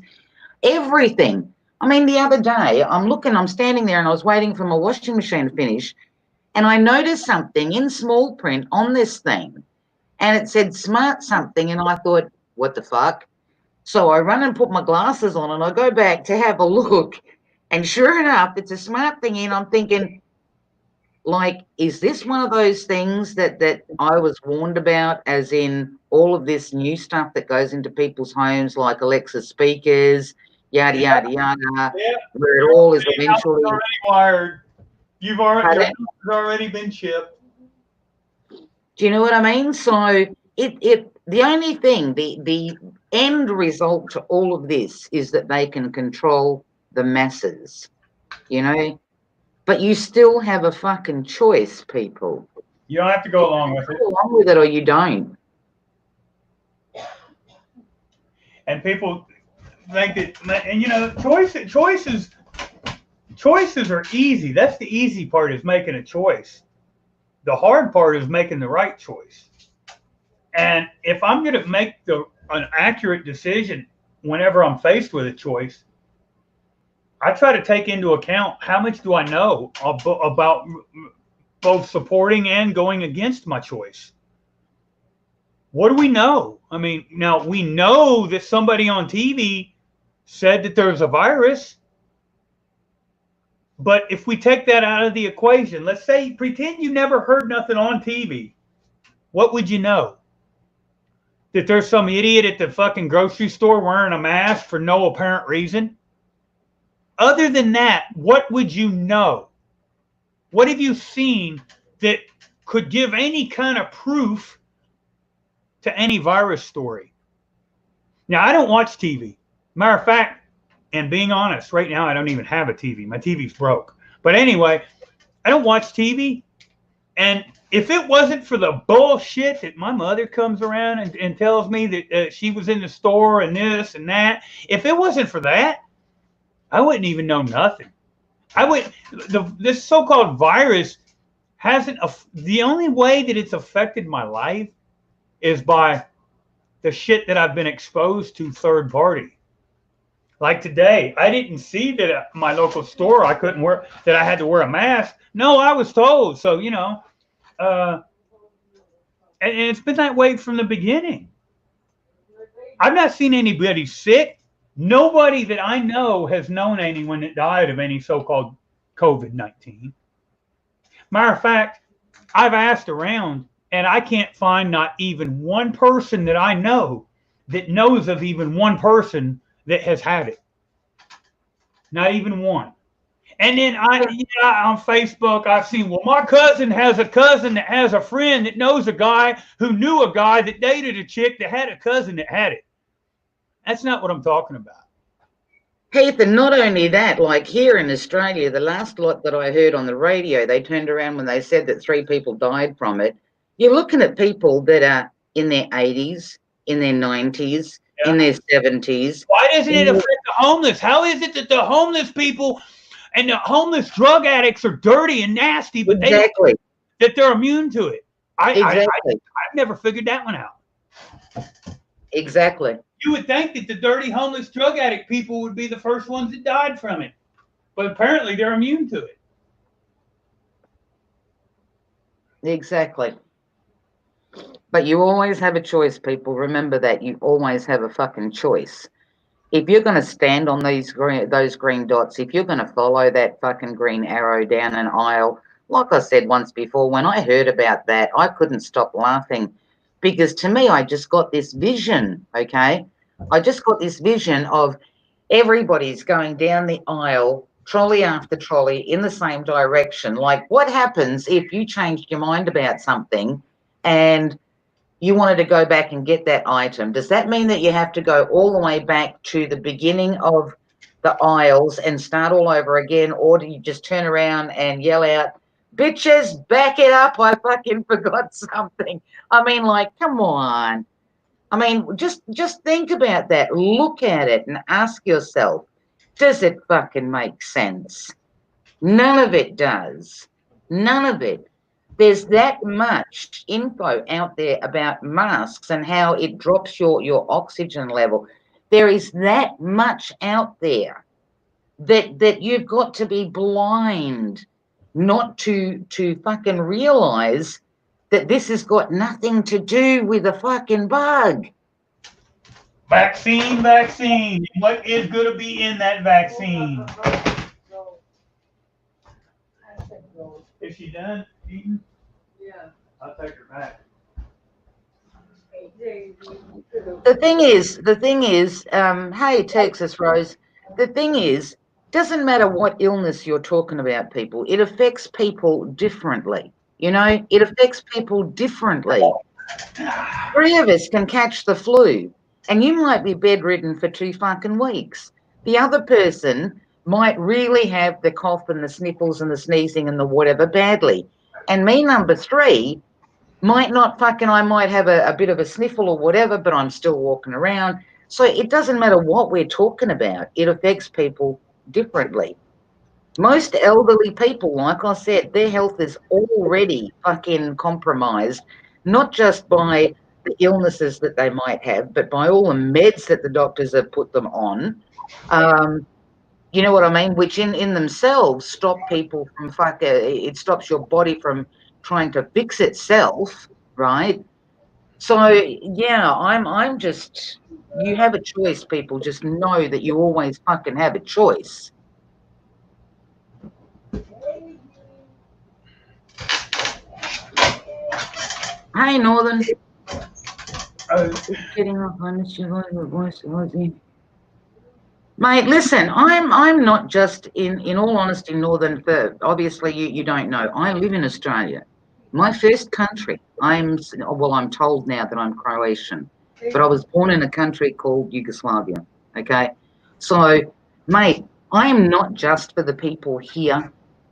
Everything. I mean, the other day, I'm standing there and I was waiting for my washing machine to finish, and I noticed something in small print on this thing, and it said smart something, and I thought, what the fuck? So I run and put my glasses on, and I go back to have a look, and sure enough, it's a smart thing, and I'm thinking, like, is this one of those things that I was warned about, as in all of this new stuff that goes into people's homes, like Alexa speakers, yada, yada, yada, where it all is eventually already wired. Your house has already been shipped. Do you know what I mean? So the only thing, the end result to all of this is that they can control the masses, you know? But you still have a fucking choice, people. You don't have to go along with it. Go along with it or you don't. And people think that, and you know, choices are easy. That's the easy part, is making a choice. The hard part is making the right choice. And if I'm going to make an accurate decision whenever I'm faced with a choice, I try to take into account how much do I know about both supporting and going against my choice. What do we know? I mean, now we know that somebody on TV said that there's a virus. But if we take that out of the equation, let's say, pretend you never heard nothing on TV. What would you know? That there's some idiot at the fucking grocery store wearing a mask for no apparent reason? Other than that, what would you know? What have you seen that could give any kind of proof to any virus story? Now, I don't watch TV. Matter of fact, and being honest, right now I don't even have a TV. My TV's broke. But anyway, I don't watch TV. And if it wasn't for the bullshit that my mother comes around and tells me that she was in the store and this and that, if it wasn't for that, I wouldn't even know nothing. This so-called virus the only way that it's affected my life is by the shit that I've been exposed to third party. Like today, I didn't see that at my local store that I had to wear a mask. No, I was told. So, you know, and it's been that way from the beginning. I've not seen anybody sick. Nobody that I know has known anyone that died of any so-called COVID-19. Matter of fact, I've asked around, and I can't find not even one person that I know that knows of even one person that has had it. Not even one. And then on Facebook, I've seen, well, my cousin has a cousin that has a friend that knows a guy who knew a guy that dated a chick that had a cousin that had it. That's not what I'm talking about. Heath, and not only that, like here in Australia, the last lot that I heard on the radio, they turned around when they said that 3 people died from it. You're looking at people that are in their 80s, in their 90s, in their 70s. Why doesn't it affect the homeless? How is it that the homeless people and the homeless drug addicts are dirty and nasty, but that they're immune to it? Exactly. I've never figured that one out. Exactly. You would think that the dirty, homeless, drug addict people would be the first ones that died from it, but apparently they're immune to it. Exactly. But you always have a choice, people. Remember that you always have a fucking choice. If you're going to stand on those green dots, if you're going to follow that fucking green arrow down an aisle, like I said once before, when I heard about that, I couldn't stop laughing because to me, I just got this vision, okay? I just got this vision of everybody's going down the aisle, trolley after trolley, in the same direction. Like, what happens if you changed your mind about something and you wanted to go back and get that item? Does that mean that you have to go all the way back to the beginning of the aisles and start all over again? Or do you just turn around and yell out, bitches, back it up, I fucking forgot something? I mean, like, come on. I mean, just think about that. Look at it and ask yourself, does it fucking make sense? None of it does. None of it. There's that much info out there about masks and how it drops your oxygen level. There is that much out there that you've got to be blind not to fucking realize that this has got nothing to do with a fucking bug. Vaccine, vaccine. What is going to be in that vaccine? Is she done eating? Yeah. I'll take her back. The thing is, hey, Texas Rose, the thing is, doesn't matter what illness you're talking about, people, it affects people differently. You know, it affects people differently. 3 of us can catch the flu, and you might be bedridden for 2 fucking weeks. The other person might really have the cough and the sniffles and the sneezing and the whatever badly. And me, number 3, might not fucking, I might have a bit of a sniffle or whatever, but I'm still walking around. So it doesn't matter what we're talking about. It affects people differently. Most elderly people, like I said, their health is already fucking compromised, not just by the illnesses that they might have, but by all the meds that the doctors have put them on. You know what I mean? Which in themselves stop people from it stops your body from trying to fix itself, right? So yeah, I'm just, you have a choice, people. Just know that you always fucking have a choice. Hey, Northern. Getting up, I miss your voice, Ozzy. Mate, listen, I'm not just in all honesty, Northern. Obviously, you don't know. I live in Australia. My first country. I'm told now that I'm Croatian, but I was born in a country called Yugoslavia. Okay, so mate, I am not just for the people here.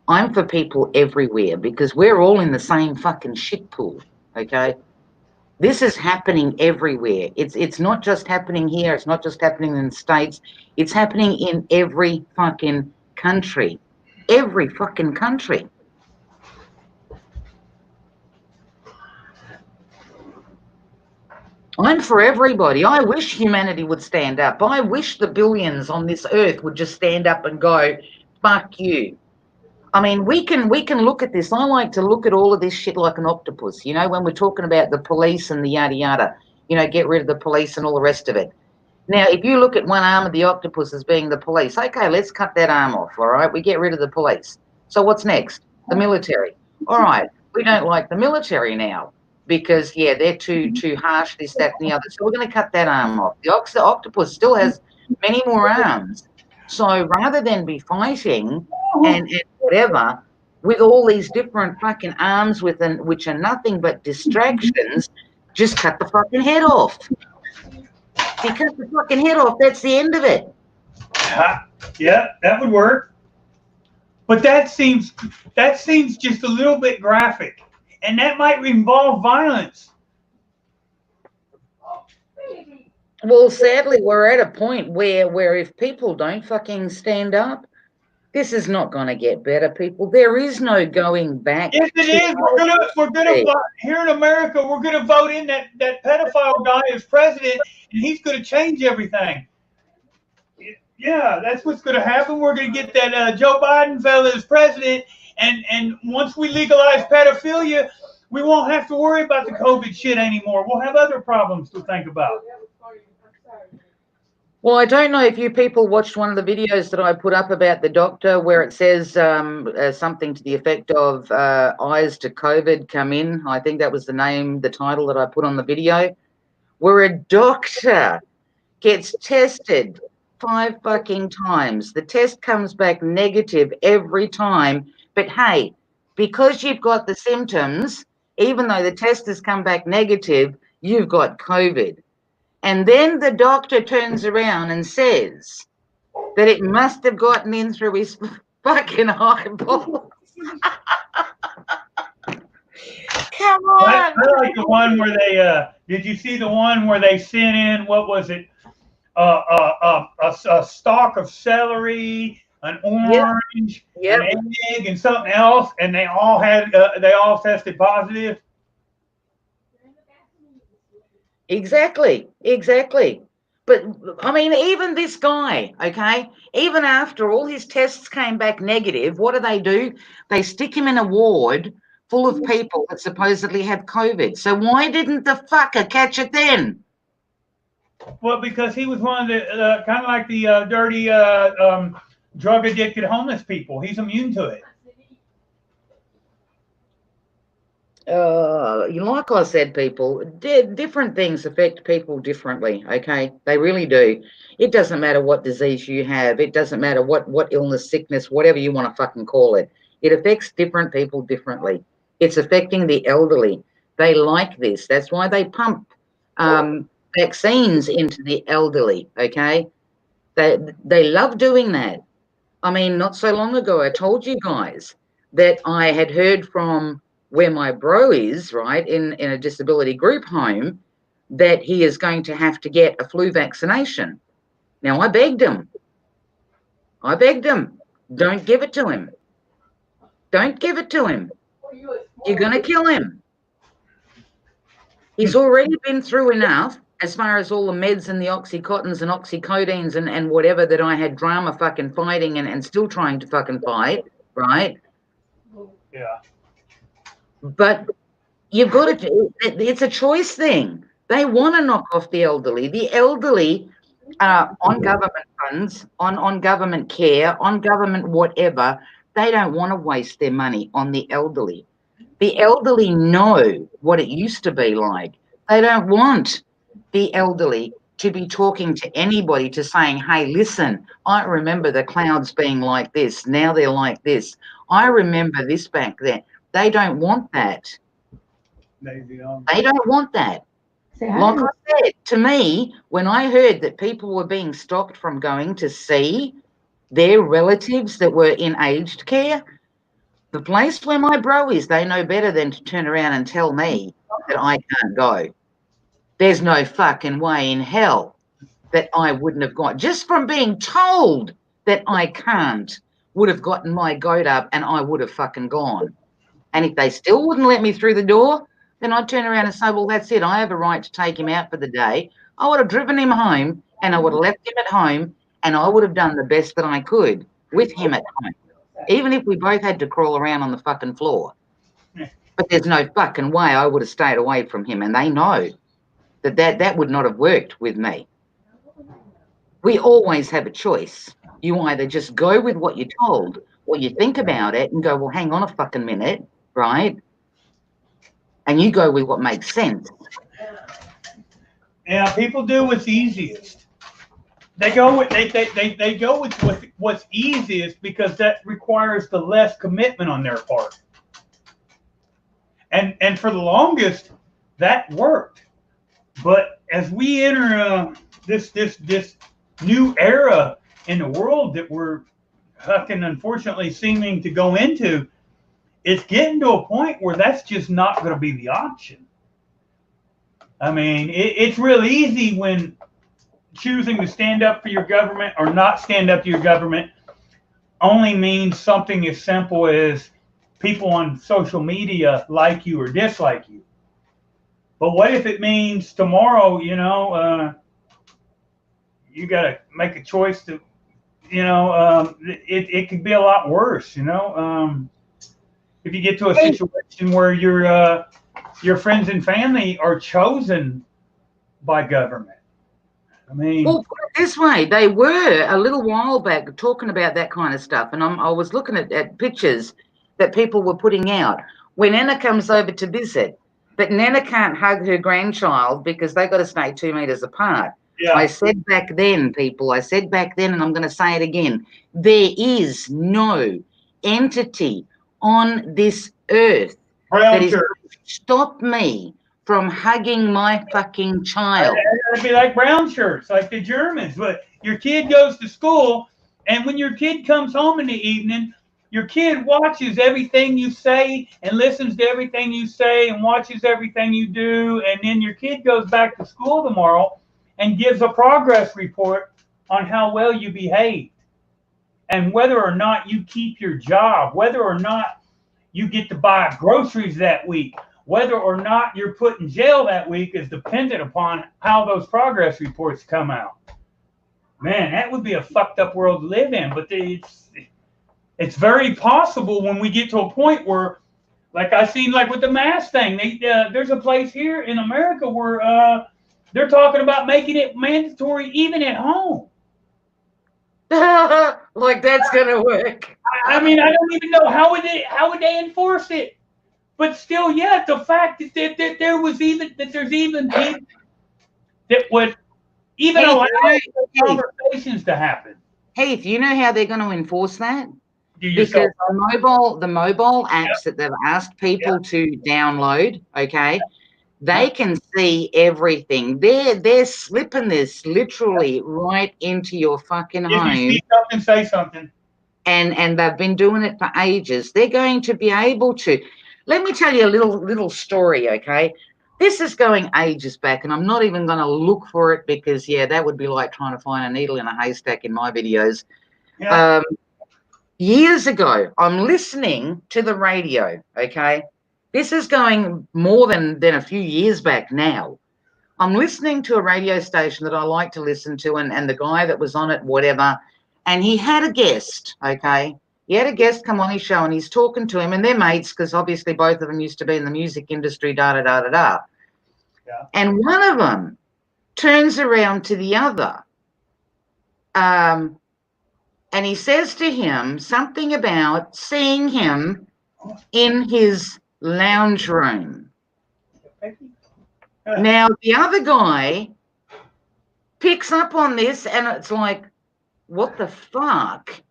I'm for people everywhere because we're all in the same fucking shit pool. Okay. This is happening everywhere. It's not just happening here. It's not just happening in the States. It's happening in every fucking country. Every fucking country. I'm for everybody. I wish humanity would stand up. I wish the billions on this earth would just stand up and go, fuck you. I mean, we can look at this. I like to look at all of this shit like an octopus, you know, when we're talking about the police and the yada yada, you know, get rid of the police and all the rest of it. Now, if you look at one arm of the octopus as being the police, okay, let's cut that arm off, all right? We get rid of the police. So what's next? The military. All right, we don't like the military now because, yeah, they're too harsh, this, that, and the other. So we're going to cut that arm off. The octopus still has many more arms. So rather than be fighting and whatever, with all these different fucking arms which are nothing but distractions, just cut the fucking head off. If you cut the fucking head off, that's the end of it. Yeah, that would work. But that seems just a little bit graphic, and that might involve violence. Well, sadly, we're at a point where if people don't fucking stand up, This is not going to get better, people. There is no going back. Yes, it is. We're gonna vote here in America. We're gonna vote in that pedophile guy as president, and he's gonna change everything. Yeah, that's what's gonna happen. We're gonna get that Joe Biden fella as president, and once we legalize pedophilia, we won't have to worry about the COVID shit anymore. We'll have other problems to think about. Well, I don't know if you people watched one of the videos that I put up about the doctor where it says something to the effect of eyes to COVID come in. I think that was the title that I put on the video, where a doctor gets tested 5 fucking times. The test comes back negative every time. But hey, because you've got the symptoms, even though the test has come back negative, you've got COVID. And then the doctor turns around and says that it must have gotten in through his fucking eyeball. Come on. I like the one where they, did you see the one where they sent in, what was it? A stalk of celery, an orange, Yep. an egg, and something else, and they all tested positive. Exactly. But I mean, even this guy, okay, even after all his tests came back negative, what do? They stick him in a ward full of people that supposedly have COVID. So why didn't the fucker catch it then? Well, because he was one of the kind of like the dirty drug addicted homeless people. He's immune to it. Like I said, people, different things affect people differently, okay? They really do. It doesn't matter what disease you have. It doesn't matter what illness, sickness, whatever you want to fucking call it. It affects different people differently. It's affecting the elderly. They like this. That's why they pump vaccines into the elderly, okay? They love doing that. I mean, not so long ago, I told you guys that I had heard from where my bro is, right, in a disability group home, that he is going to have to get a flu vaccination. Now, I begged him. Don't give it to him. Don't give it to him. You're going to kill him. He's already been through enough as far as all the meds and the Oxycontins and Oxycodines and whatever that I had drama fucking fighting and still trying to fucking fight, right? Yeah. But you've got to, it's a choice thing. They want to knock off the elderly. The elderly are on government funds, on government care, on government whatever. They don't want to waste their money on the elderly. The elderly know what it used to be like. They don't want the elderly to be talking to anybody to saying, hey, listen, I remember the clouds being like this. Now they're like this. I remember this back then. They don't want that. They don't want that. Like I said, to me, when I heard that people were being stopped from going to see their relatives that were in aged care, the place where my bro is, they know better than to turn around and tell me that I can't go. There's no fucking way in hell that I wouldn't have gone. Just from being told that I can't would have gotten my goat up and I would have fucking gone. And if they still wouldn't let me through the door, then I'd turn around and say, well, that's it. I have a right to take him out for the day. I would have driven him home and I would have left him at home and I would have done the best that I could with him at home, even if we both had to crawl around on the fucking floor. But there's no fucking way I would have stayed away from him, and they know that would not have worked with me. We always have a choice. You either just go with what you're told or you think about it and go, well, hang on a fucking minute, right? And you go with what makes sense. Yeah, people do what's easiest. They go with they go with what's easiest because that requires the less commitment on their part. And for the longest, that worked. But as we enter this new era in the world that we're fucking unfortunately seeming to go into, it's getting to a point where that's just not going to be the option. I mean, it's real easy when choosing to stand up for your government or not stand up to your government only means something as simple as people on social media like you or dislike you. But what if it means tomorrow, you got to make a choice to, it could be a lot worse, if you get to a situation where your friends and family are chosen by government. I mean, well, put it this way, they were a little while back talking about that kind of stuff, and I was looking at pictures that people were putting out when Anna comes over to visit, but Nana can't hug her grandchild because they got to stay 2 meters apart. yeah. I said back then, people, I said back then, and I'm going to say it again, there is no entity on this earth that is going to stop me from hugging my fucking child. It'd be like brown shirts, like the Germans. But your kid goes to school, and when your kid comes home in the evening, your kid watches everything you say and listens to everything you say and watches everything you do. And then your kid goes back to school tomorrow and gives a progress report on how well you behaved and whether or not you keep your job, whether or not you get to buy groceries that week, whether or not you're put in jail that week is dependent upon how those progress reports come out. Man, that would be a fucked up world to live in. But it's very possible when we get to a point where, like I seen, like with the mask thing, there's a place here in America where they're talking about making it mandatory even at home. Like that's gonna work. I mean, I don't even know how would they enforce it. But still, yeah, the fact that there's even people that would even allow conversations to happen. Heath, you know how they're going to enforce that? Because the mobile apps that they've asked people to download, okay, they can see everything. They're slipping this literally right into your fucking home. If you see something, say something. And they've been doing it for ages. They're going to be able to. Let me tell you a little story, okay? This is going ages back, and I'm not even going to look for it because, that would be like trying to find a needle in a haystack in my videos. Yeah. Years ago, I'm listening to the radio, okay? This is going more than a few years back now. I'm listening to a radio station that I like to listen to, and the guy that was on it, whatever, and he had a guest, okay? He had a guest come on his show, and he's talking to him, and they're mates because obviously both of them used to be in the music industry, da-da-da-da-da. Yeah. And one of them turns around to the other, and he says to him something about seeing him in his lounge room. Now, the other guy picks up on this, and it's like, what the fuck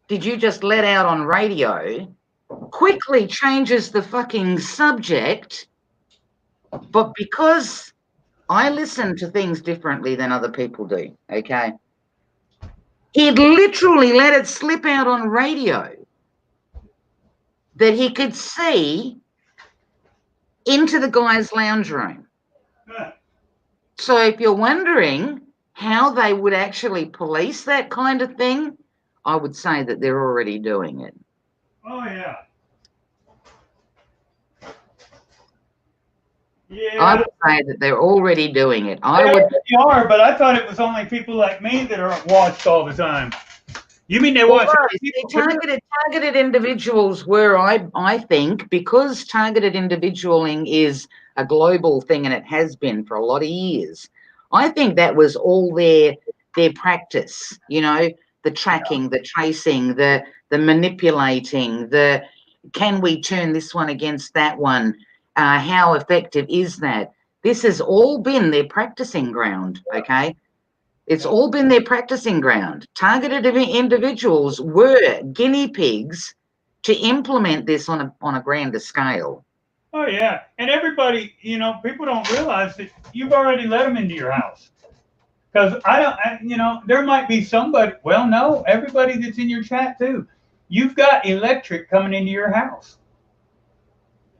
did you just let out on radio? Quickly changes the fucking subject, but because I listen to things differently than other people do, okay? He'd literally let it slip out on radio that he could see into the guy's lounge room. So if you're wondering how they would actually police that kind of thing, I would say that they're already doing it. Oh, yeah. Yeah. I would say that they're already doing it. They are, but I thought it was only people like me that are watched all the time. You mean they watch? Targeted individuals were, I think, because targeted individualing is a global thing and it has been for a lot of years. I think that was all their practice, the tracking, the tracing, the manipulating, can we turn this one against that one? How effective is that? This has all been their practicing ground, okay? It's all been their practicing ground. Targeted individuals were guinea pigs to implement this on a grander scale. Oh, yeah. And everybody, people don't realize that you've already let them into your house. Because there might be somebody, well, no, everybody that's in your chat too. You've got electric coming into your house.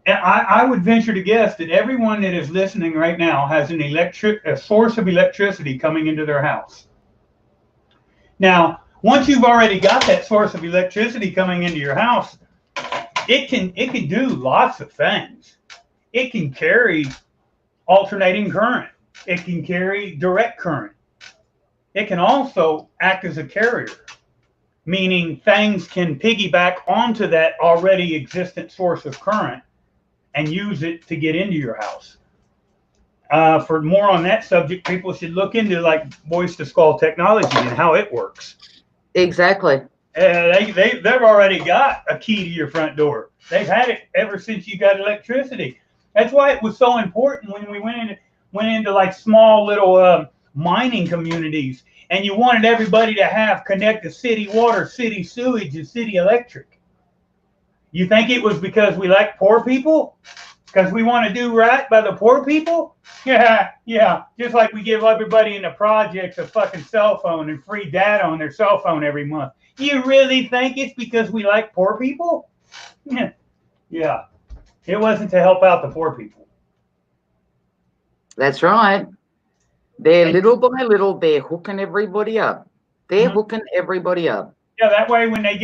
And I would venture to guess that everyone that is listening right now has a source of electricity coming into their house. Now, once you've already got that source of electricity coming into your house, it can do lots of things. It can carry alternating current. It can carry direct current. It can also act as a carrier, meaning things can piggyback onto that already existent source of current and use it to get into your house. For more on that subject, people should look into like voice to skull technology and how it works. Exactly. They've already got a key to your front door. They've had it ever since you got electricity. That's why it was so important when we went into like small little mining communities, and you wanted everybody to have connect to city water, city sewage, and city electric. You think it was because we like poor people? Because we want to do right by the poor people? Yeah. Just like we give everybody in the projects a fucking cell phone and free data on their cell phone every month. You really think it's because we like poor people? Yeah. It wasn't to help out the poor people. That's right. They're little by little, they're hooking everybody up. They're hooking everybody up. Yeah, that way when they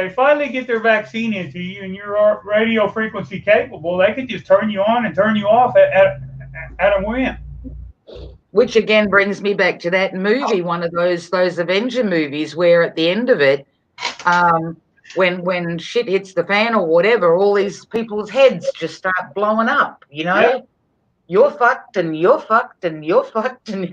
finally get their vaccine into you and you're radio frequency capable, they can just turn you on and turn you off at a whim. Which again brings me back to that movie, one of those Avenger movies, where at the end of it, when shit hits the fan or whatever, all these people's heads just start blowing up. You know, Yep. You're fucked and you're fucked and you're fucked, and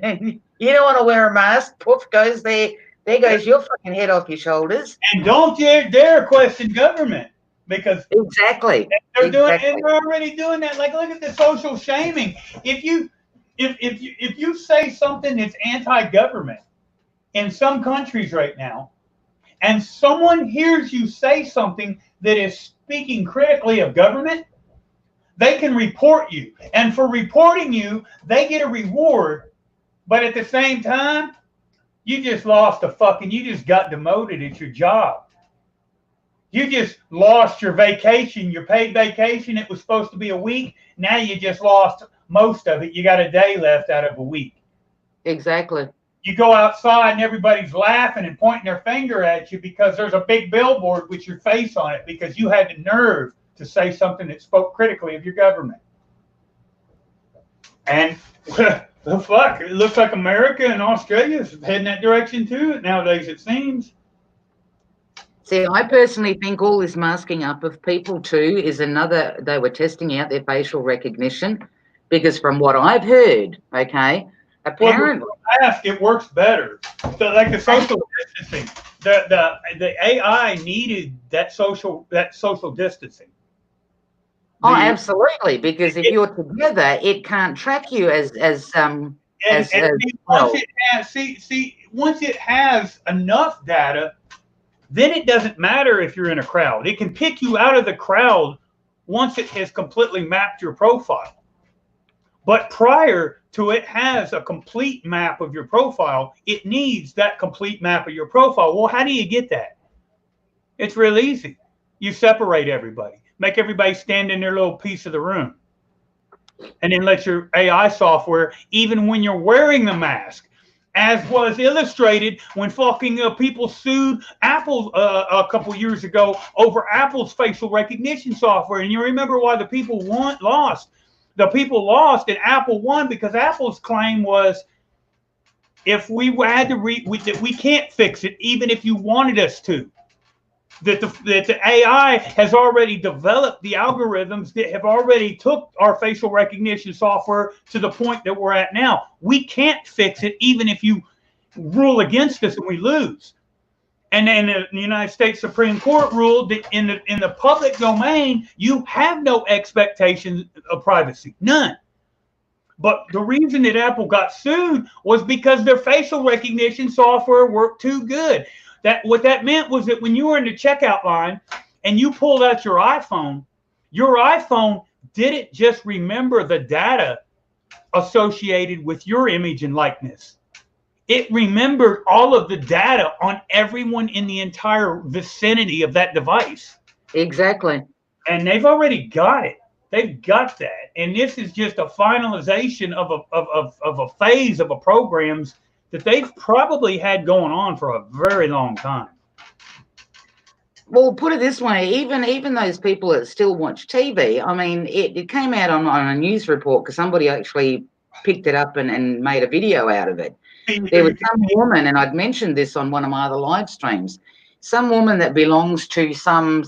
you don't want to wear a mask. Poof goes there. There goes your fucking head off your shoulders. And don't dare question government, because exactly they're doing, and they're already doing that. Like, look at the social shaming. If you say something that's anti-government in some countries right now, and someone hears you say something that is speaking critically of government, they can report you, and for reporting you, they get a reward. But at the same time, you just you just got demoted at your job. You just lost your vacation, your paid vacation. It was supposed to be a week. Now you just lost most of it. You got a day left out of a week. Exactly. You go outside and everybody's laughing and pointing their finger at you because there's a big billboard with your face on it because you had the nerve to say something that spoke critically of your government. And the fuck, it looks like America and Australia is heading that direction too nowadays, it seems. See, I personally think all this masking up of people too is they were testing out their facial recognition, because from what I've heard, okay, apparently it works better. So like the social distancing, the AI needed that social distancing. Absolutely, because if you're together, it can't track you as once it has enough data, then it doesn't matter if you're in a crowd. It can pick you out of the crowd once it has completely mapped your profile. But prior to it has a complete map of your profile, it needs that complete map of your profile. Well, how do you get that? It's real easy. You separate everybody. Make everybody stand in their little piece of the room. And then let your AI software, even when you're wearing the mask, as was illustrated when fucking people sued Apple a couple years ago over Apple's facial recognition software. And you remember why the people lost. The people lost and Apple won because Apple's claim was, if we had to that we can't fix it, even if you wanted us to. That the AI has already developed the algorithms that have already took our facial recognition software to the point that we're at now. We can't fix it even if you rule against us and we lose. And then the United States Supreme Court ruled that in the public domain, you have no expectation of privacy, none. But the reason that Apple got sued was because their facial recognition software worked too good. What that meant was that when you were in the checkout line and you pulled out your iPhone didn't just remember the data associated with your image and likeness. It remembered all of the data on everyone in the entire vicinity of that device. Exactly. And they've already got it. They've got that. And this is just a finalization of a phase of a programs that they've probably had going on for a very long time. Well, put it this way, even those people that still watch TV, I mean, it came out on a news report because somebody actually picked it up and made a video out of it. There was some woman, and I'd mentioned this on one of my other live streams, some woman that belongs to some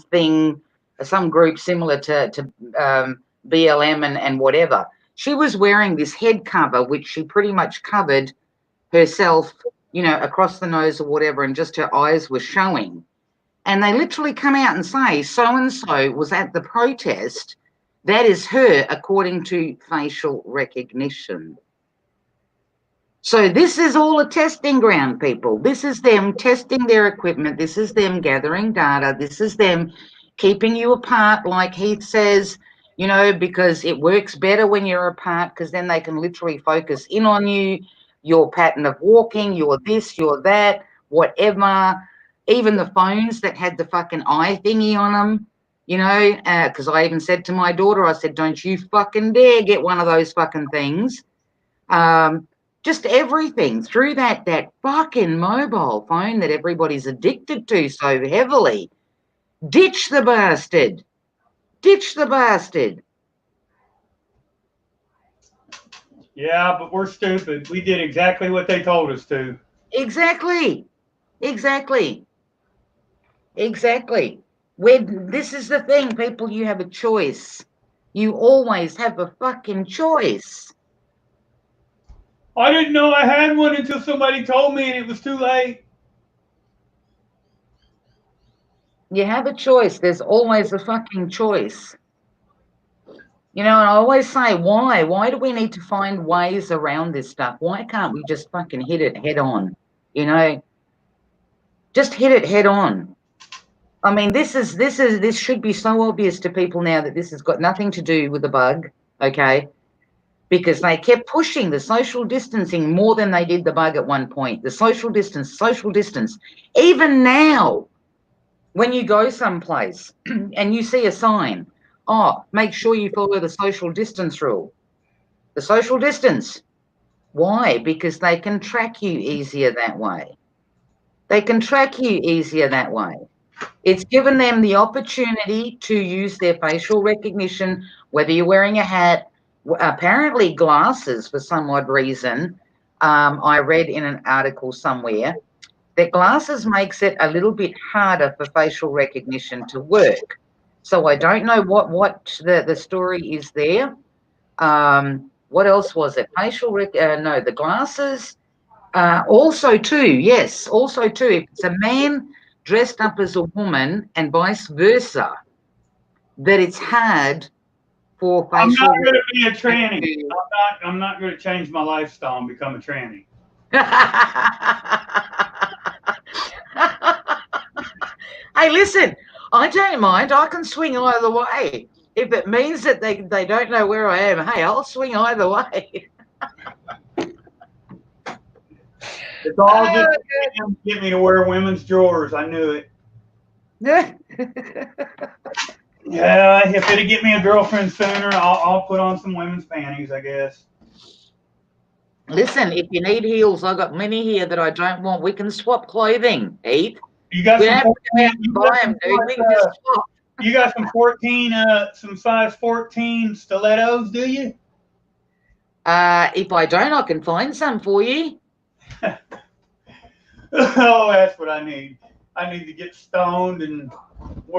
group similar to BLM and whatever. She was wearing this head cover, which she pretty much covered herself, you know, across the nose or whatever, and just her eyes were showing. And they literally come out and say, so-and-so was at the protest. That is her, according to facial recognition. So this is all a testing ground, people. This is them testing their equipment. This is them gathering data. This is them keeping you apart, like Heath says, you know, because it works better when you're apart, because then they can literally focus in on you, your pattern of walking, your this, your that, whatever. Even the phones that had the fucking eye thingy on them, you know, because I even said to my daughter, I said, don't you fucking dare get one of those fucking things. Just everything through that fucking mobile phone that everybody's addicted to so heavily. Ditch the bastard. Ditch the bastard. Yeah, but we're stupid. We did exactly what they told us to. Exactly. This is the thing, people, you have a choice. You always have a fucking choice. I didn't know I had one until somebody told me and it was too late. You have a choice. There's always a fucking choice. You know, and I always say, why? Why do we need to find ways around this stuff? Why can't we just fucking hit it head on? You know, just hit it head on. I mean, this should be so obvious to people now that this has got nothing to do with the bug, okay? Because they kept pushing the social distancing more than they did the bug at one point. The social distance. Even now, when you go someplace and you see a sign, oh, make sure you follow the social distance rule. The social distance. Why? Because they can track you easier that way. It's given them the opportunity to use their facial recognition, whether you're wearing a hat, apparently glasses for some odd reason. I read in an article somewhere that glasses makes it a little bit harder for facial recognition to work. So I don't know what the story is there. What else was it? The glasses. Also too, if it's a man dressed up as a woman and vice versa, that it's hard for facial. I'm not going to be a tranny. I'm not going to change my lifestyle and become a tranny. Hey, listen, I don't mind. I can swing either way. If it means that they don't know where I am, hey, I'll swing either way. It's all just to get me to wear women's drawers. I knew it. Yeah, if it'd get me a girlfriend sooner, I'll put on some women's panties, I guess. Listen, if you need heels, I've got many here that I don't want. We can swap clothing, Heath. You got You got some 14, some size 14 stilettos, do you? If I don't, I can find some for you. Oh, that's what I need. I need to get stoned and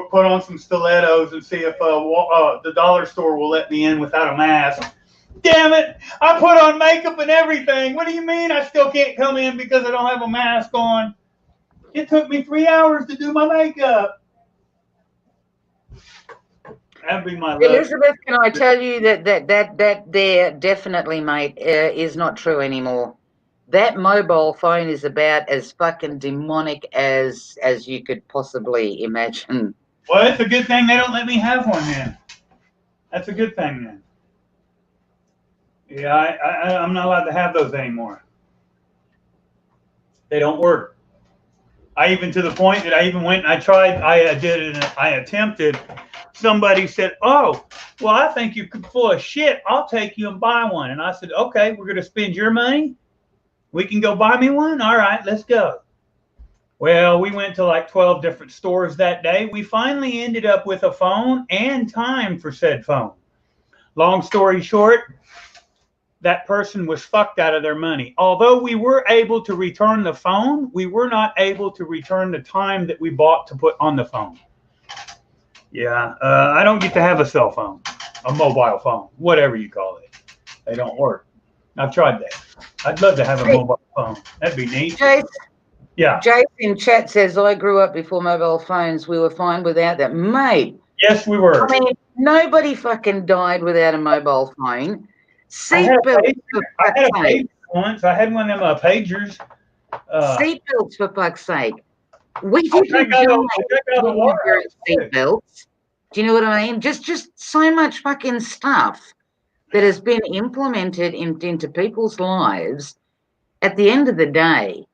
put on some stilettos and see if the dollar store will let me in without a mask. Damn it! I put on makeup and everything. What do you mean I still can't come in because I don't have a mask on? It took me 3 hours to do my makeup. That'd be my Elizabeth, can I tell you that there definitely, mate, is not true anymore. That mobile phone is about as fucking demonic as you could possibly imagine. Well, it's a good thing they don't let me have one then. That's a good thing then. Yeah, I'm not allowed to have those anymore. They don't work. To the point that I even went and I tried, I attempted. Somebody said, oh, well, I think you're full of shit. I'll take you and buy one. And I said, okay, we're going to spend your money? We can go buy me one? All right, let's go. Well, we went to like 12 different stores that day. We finally ended up with a phone and time for said phone. Long story short, that person was fucked out of their money. Although we were able to return the phone, we were not able to return the time that we bought to put on the phone. Yeah, I don't get to have a cell phone, a mobile phone, whatever you call it. They don't work. I've tried that. I'd love to have a mobile phone. That'd be neat. Jace, Yeah. Jace in chat says, I grew up before mobile phones. We were fine without that. Mate. Yes, we were. I mean, nobody fucking died without a mobile phone. Seatbelts, for fuck's sake. Once. I had one of them pagers. Seatbelts, for fuck's sake. We didn't die with seatbelts. Do you know what I mean? Just so much fucking stuff that has been implemented into people's lives. At the end of the day,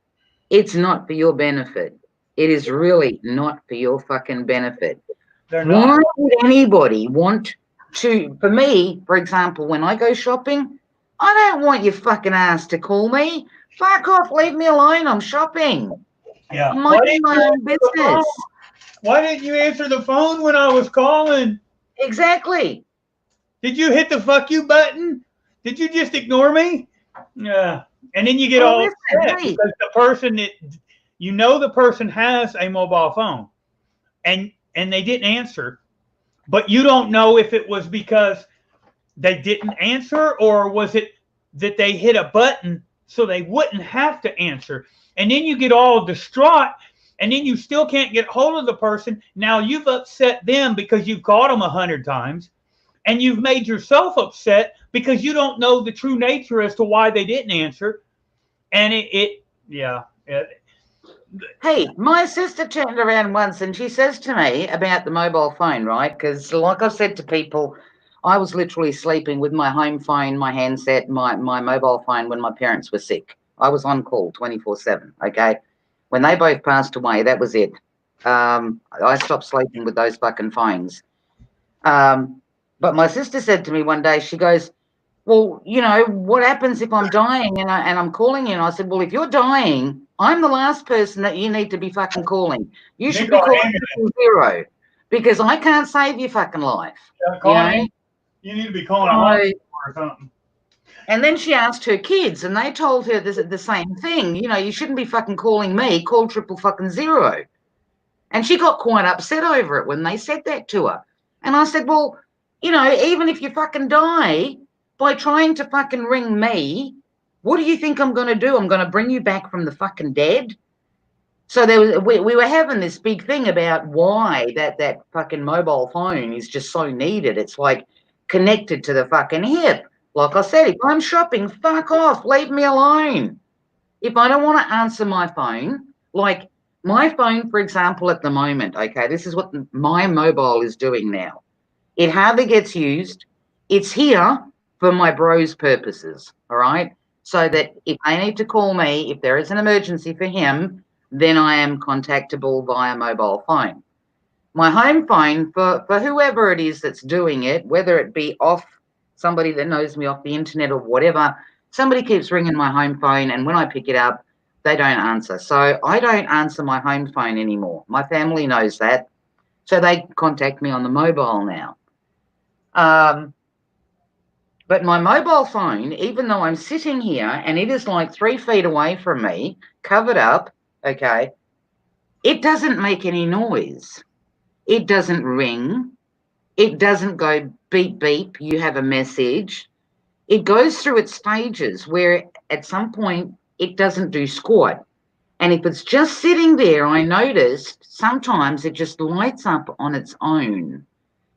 it's not for your benefit. It is really not for your fucking benefit. Why would anybody want to, for me, for example, when I go shopping, I don't want your fucking ass to call me. Fuck off, leave me alone, I'm shopping. Yeah. I'm minding my own business. Why didn't you answer the phone when I was calling? Exactly. Did you hit the fuck you button? Did you just ignore me? Yeah. And then you get all upset because the person that the person has a mobile phone and they didn't answer, but you don't know if it was because they didn't answer or was it that they hit a button so they wouldn't have to answer. And then you get all distraught and then you still can't get hold of the person. Now you've upset them because you've called them 100 times and you've made yourself upset because you don't know the true nature as to why they didn't answer. And Hey, my sister turned around once and she says to me about the mobile phone, right? Because like I've said to people, I was literally sleeping with my home phone, my handset, my mobile phone when my parents were sick. I was on call 24/7, okay? When they both passed away, that was it. I stopped sleeping with those fucking phones. But my sister said to me one day, she goes, well, you know, what happens if I'm dying and I'm calling you? And I said, well, if you're dying, I'm the last person that you need to be fucking calling. You should be calling 0 because I can't save your fucking life. You need to be calling a hospital or something. And then she asked her kids and they told her the same thing. You know, you shouldn't be fucking calling me, call 000. And she got quite upset over it when they said that to her. And I said, well, you know, even if you fucking die by trying to fucking ring me, what do you think I'm going to do? I'm going to bring you back from the fucking dead? So we were having this big thing about why that fucking mobile phone is just so needed. It's like connected to the fucking hip. Like I said, if I'm shopping, fuck off, leave me alone. If I don't want to answer my phone, like my phone, for example, at the moment, okay, this is what my mobile is doing now. It hardly gets used. It's here for my bro's purposes, all right? So that if they need to call me, if there is an emergency for him, then I am contactable via mobile phone. My home phone, for whoever it is that's doing it, whether it be off somebody that knows me off the internet or whatever, somebody keeps ringing my home phone, and when I pick it up, they don't answer. So I don't answer my home phone anymore. My family knows that. So they contact me on the mobile now. But my mobile phone, even though I'm sitting here and it is like 3 feet away from me, covered up, okay, it doesn't make any noise. It doesn't ring. It doesn't go beep, beep, you have a message. It goes through its stages where at some point it doesn't do squat. And if it's just sitting there, I noticed sometimes it just lights up on its own.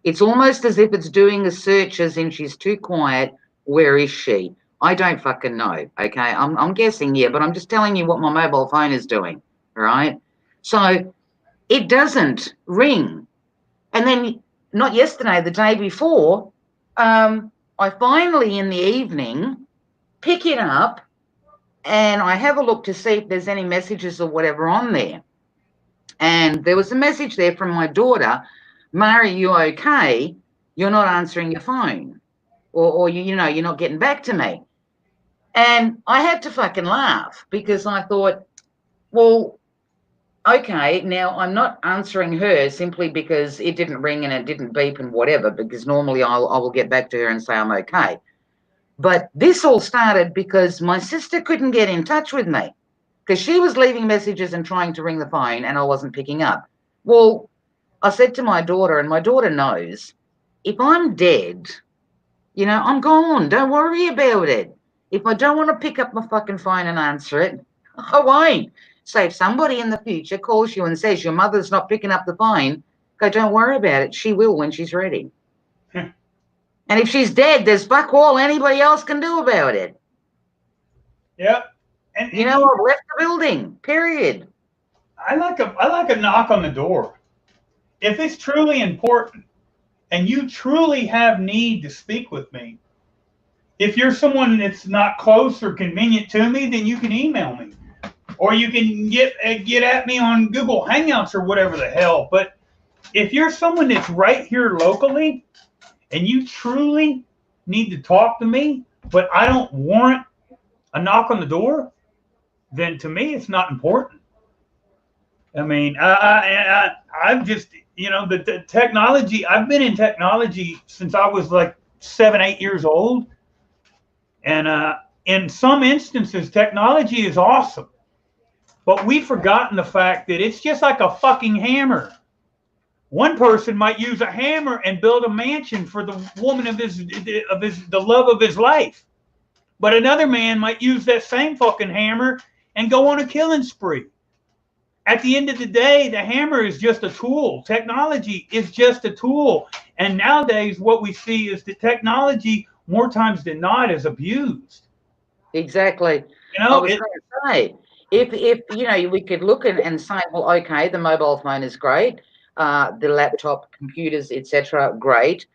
It's almost as if it's doing a search as in she's too quiet. Where is she? I don't fucking know, okay? I'm guessing here, but I'm just telling you what my mobile phone is doing, all right? So it doesn't ring. And then not yesterday, the day before, I finally in the evening pick it up and I have a look to see if there's any messages or whatever on there. And there was a message there from my daughter, Mari, you okay? You're not answering your phone. Or you know, you're not getting back to me. And I had to fucking laugh because I thought, well, okay, now I'm not answering her simply because it didn't ring and it didn't beep and whatever, because normally I will get back to her and say I'm okay. But this all started because my sister couldn't get in touch with me because she was leaving messages and trying to ring the phone and I wasn't picking up. Well, I said to my daughter, and my daughter knows, if I'm dead, I'm gone. Don't worry about it. If I don't want to pick up my fucking phone and answer it, I won't. So if somebody in the future calls you and says your mother's not picking up the phone, go, don't worry about it. She will when she's ready. And if she's dead, there's fuck all anybody else can do about it. Yep. And I've left the building, period. I like a knock on the door. If it's truly important and you truly have need to speak with me, if you're someone that's not close or convenient to me, then you can email me. Or you can get at me on Google Hangouts or whatever the hell. But if you're someone that's right here locally and you truly need to talk to me, but I don't warrant a knock on the door, then to me it's not important. I mean, I've just, the technology, I've been in technology since I was like 7, 8 years old. And in some instances, technology is awesome. But we've forgotten the fact that it's just like a fucking hammer. One person might use a hammer and build a mansion for the woman of the love of his life. But another man might use that same fucking hammer and go on a killing spree. At the end of the day, the hammer is just a tool. Technology is just a tool. And nowadays, what we see is that technology, more times than not, is abused. Exactly. I was going to say, if we could look and say, well, okay, the mobile phone is great, the laptop, computers, etc., great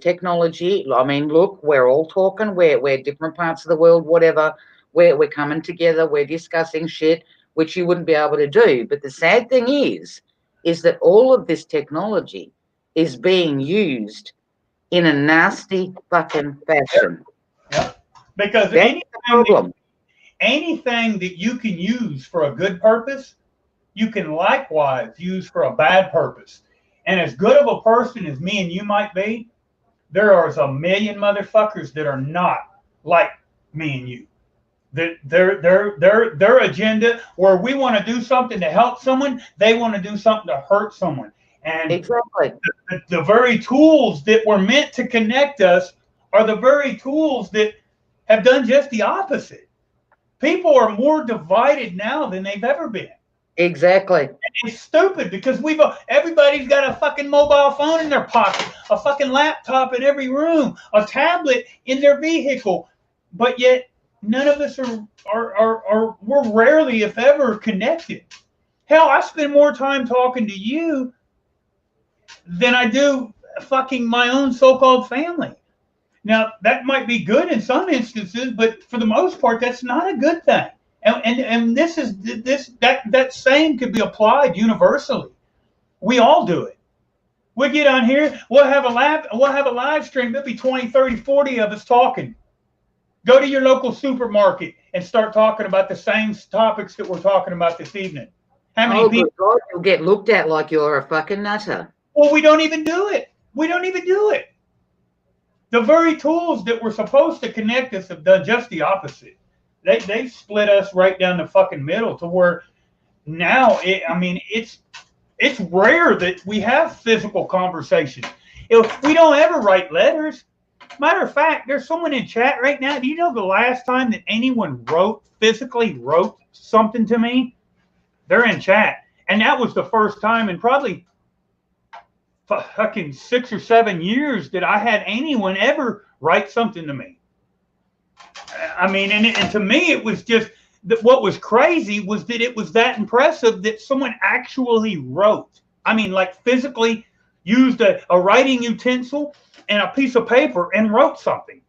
technology. I mean, look, we're all talking, we're different parts of the world, whatever, we're coming together, we're discussing shit, which you wouldn't be able to do. But the sad thing is that all of this technology is being used in a nasty fucking fashion. Yep. Because anything that you can use for a good purpose, you can likewise use for a bad purpose. And as good of a person as me and you might be, there are a million motherfuckers that are not like me and you. Their agenda, where we want to do something to help someone, they want to do something to hurt someone. And exactly, the very tools that were meant to connect us are the very tools that have done just the opposite. People are more divided now than they've ever been. Exactly. And it's stupid because everybody's got a fucking mobile phone in their pocket, a fucking laptop in every room, a tablet in their vehicle, but yet none of us we're rarely, if ever, connected. Hell, I spend more time talking to you than I do fucking my own so-called family. Now, that might be good in some instances, but for the most part, that's not a good thing. And that same could be applied universally. We all do it. We get on here, we'll have a live stream, there'll be 20, 30, 40 of us talking. Go to your local supermarket and start talking about the same topics that we're talking about this evening. How many people? Good God, you'll get looked at like you're a fucking nutter. Well, we don't even do it. The very tools that were supposed to connect us have done just the opposite. They split us right down the fucking middle to where now, it's rare that we have physical conversations. We don't ever write letters. Matter of fact, there's someone in chat right now. Do you know the last time that anyone physically wrote something to me? They're in chat. And that was the first time in probably fucking 6 or 7 years that I had anyone ever write something to me. I mean, and to me, it was just that what was crazy was that it was that impressive that someone actually wrote. I mean, like physically used a writing utensil and a piece of paper and wrote something.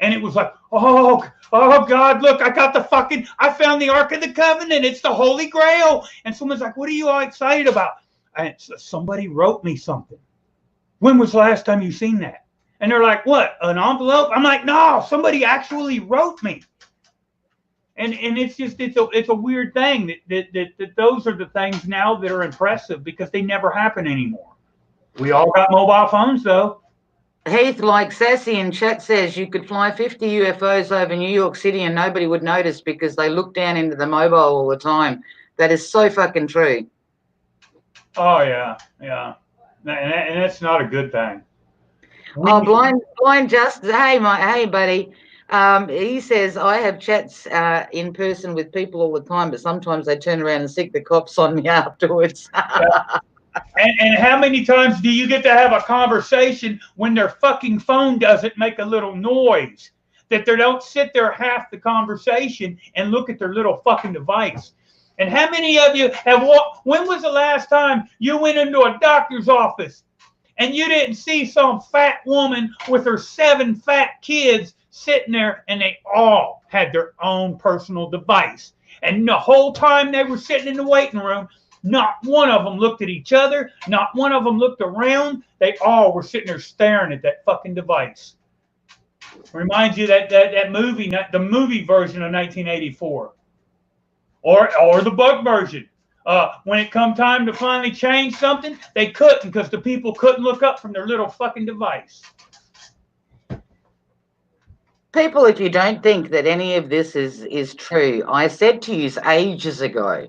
And it was like, oh God, look, I found the Ark of the Covenant. It's the Holy Grail. And someone's like, what are you all excited about? And somebody wrote me something. When was the last time you seen that? And they're like, what, an envelope? I'm like, no, somebody actually wrote me. And it's just it's a weird thing that those are the things now that are impressive because they never happen anymore. We all got mobile phones though. Heath, like Sassy in chat says, you could fly 50 UFOs over New York City and nobody would notice because they look down into the mobile all the time. That is so fucking true. Oh yeah, yeah, and that's not a good thing. Oh, blind Justice. Hey, buddy. He says I have chats in person with people all the time, but sometimes they turn around and stick the cops on me afterwards. And how many times do you get to have a conversation when their fucking phone doesn't make a little noise? That they don't sit there half the conversation and look at their little fucking device. And how many of you have walked? When was the last time you went into a doctor's office and you didn't see some fat woman with her 7 fat kids sitting there and they all had their own personal device? And the whole time they were sitting in the waiting room, not one of them looked at each other. Not one of them looked around. They all were sitting there staring at that fucking device. Reminds you that movie, the movie version of 1984, or the book version. When it come time to finally change something, they couldn't because the people couldn't look up from their little fucking device. People, if you don't think that any of this is true, I said to you ages ago,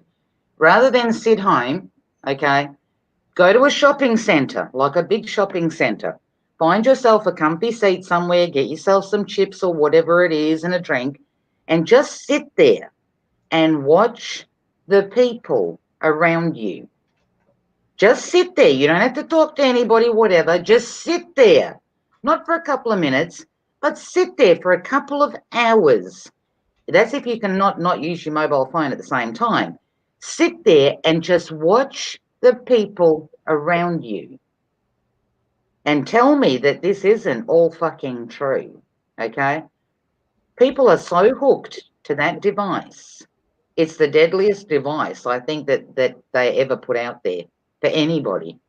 rather than sit home, okay, go to a shopping centre, like a big shopping centre. Find yourself a comfy seat somewhere, get yourself some chips or whatever it is and a drink, and just sit there and watch the people around you. Just sit there. You don't have to talk to anybody, whatever. Just sit there. Not for a couple of minutes, but sit there for a couple of hours. That's if you can not use your mobile phone at the same time. Sit there and just watch the people around you. And tell me that this isn't all fucking true, okay? People are so hooked to that device. It's the deadliest device, I think, that they ever put out there for anybody.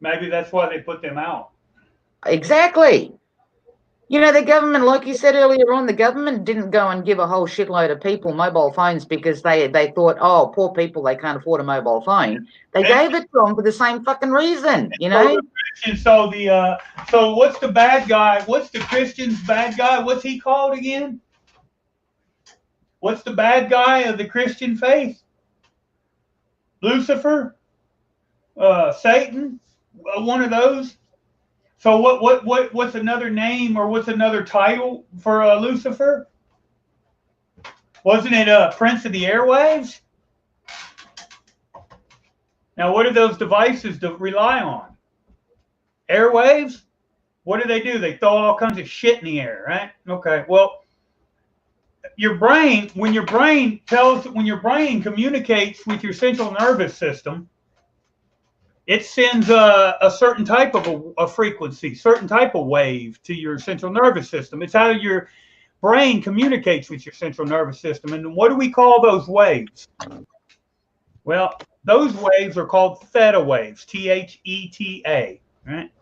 Maybe that's why they put them out. Exactly. You know, the government, like you said earlier on, the government didn't go and give a whole shitload of people mobile phones because they thought, oh, poor people, they can't afford a mobile phone. They gave it to them for the same fucking reason, you know? So what's the bad guy? What's the Christian's bad guy? What's he called again? What's the bad guy of the Christian faith? Lucifer? Satan? One of those? So what's another name or what's another title for Lucifer? Wasn't it Prince of the Airwaves? Now, what do those devices rely on? Airwaves? What do? They throw all kinds of shit in the air, right? Okay, well, your brain, when your brain communicates with your central nervous system, it sends a certain type of a frequency, certain type of wave to your central nervous system. It's how your brain communicates with your central nervous system. And what do we call those waves? Well, those waves are called theta waves, theta, right?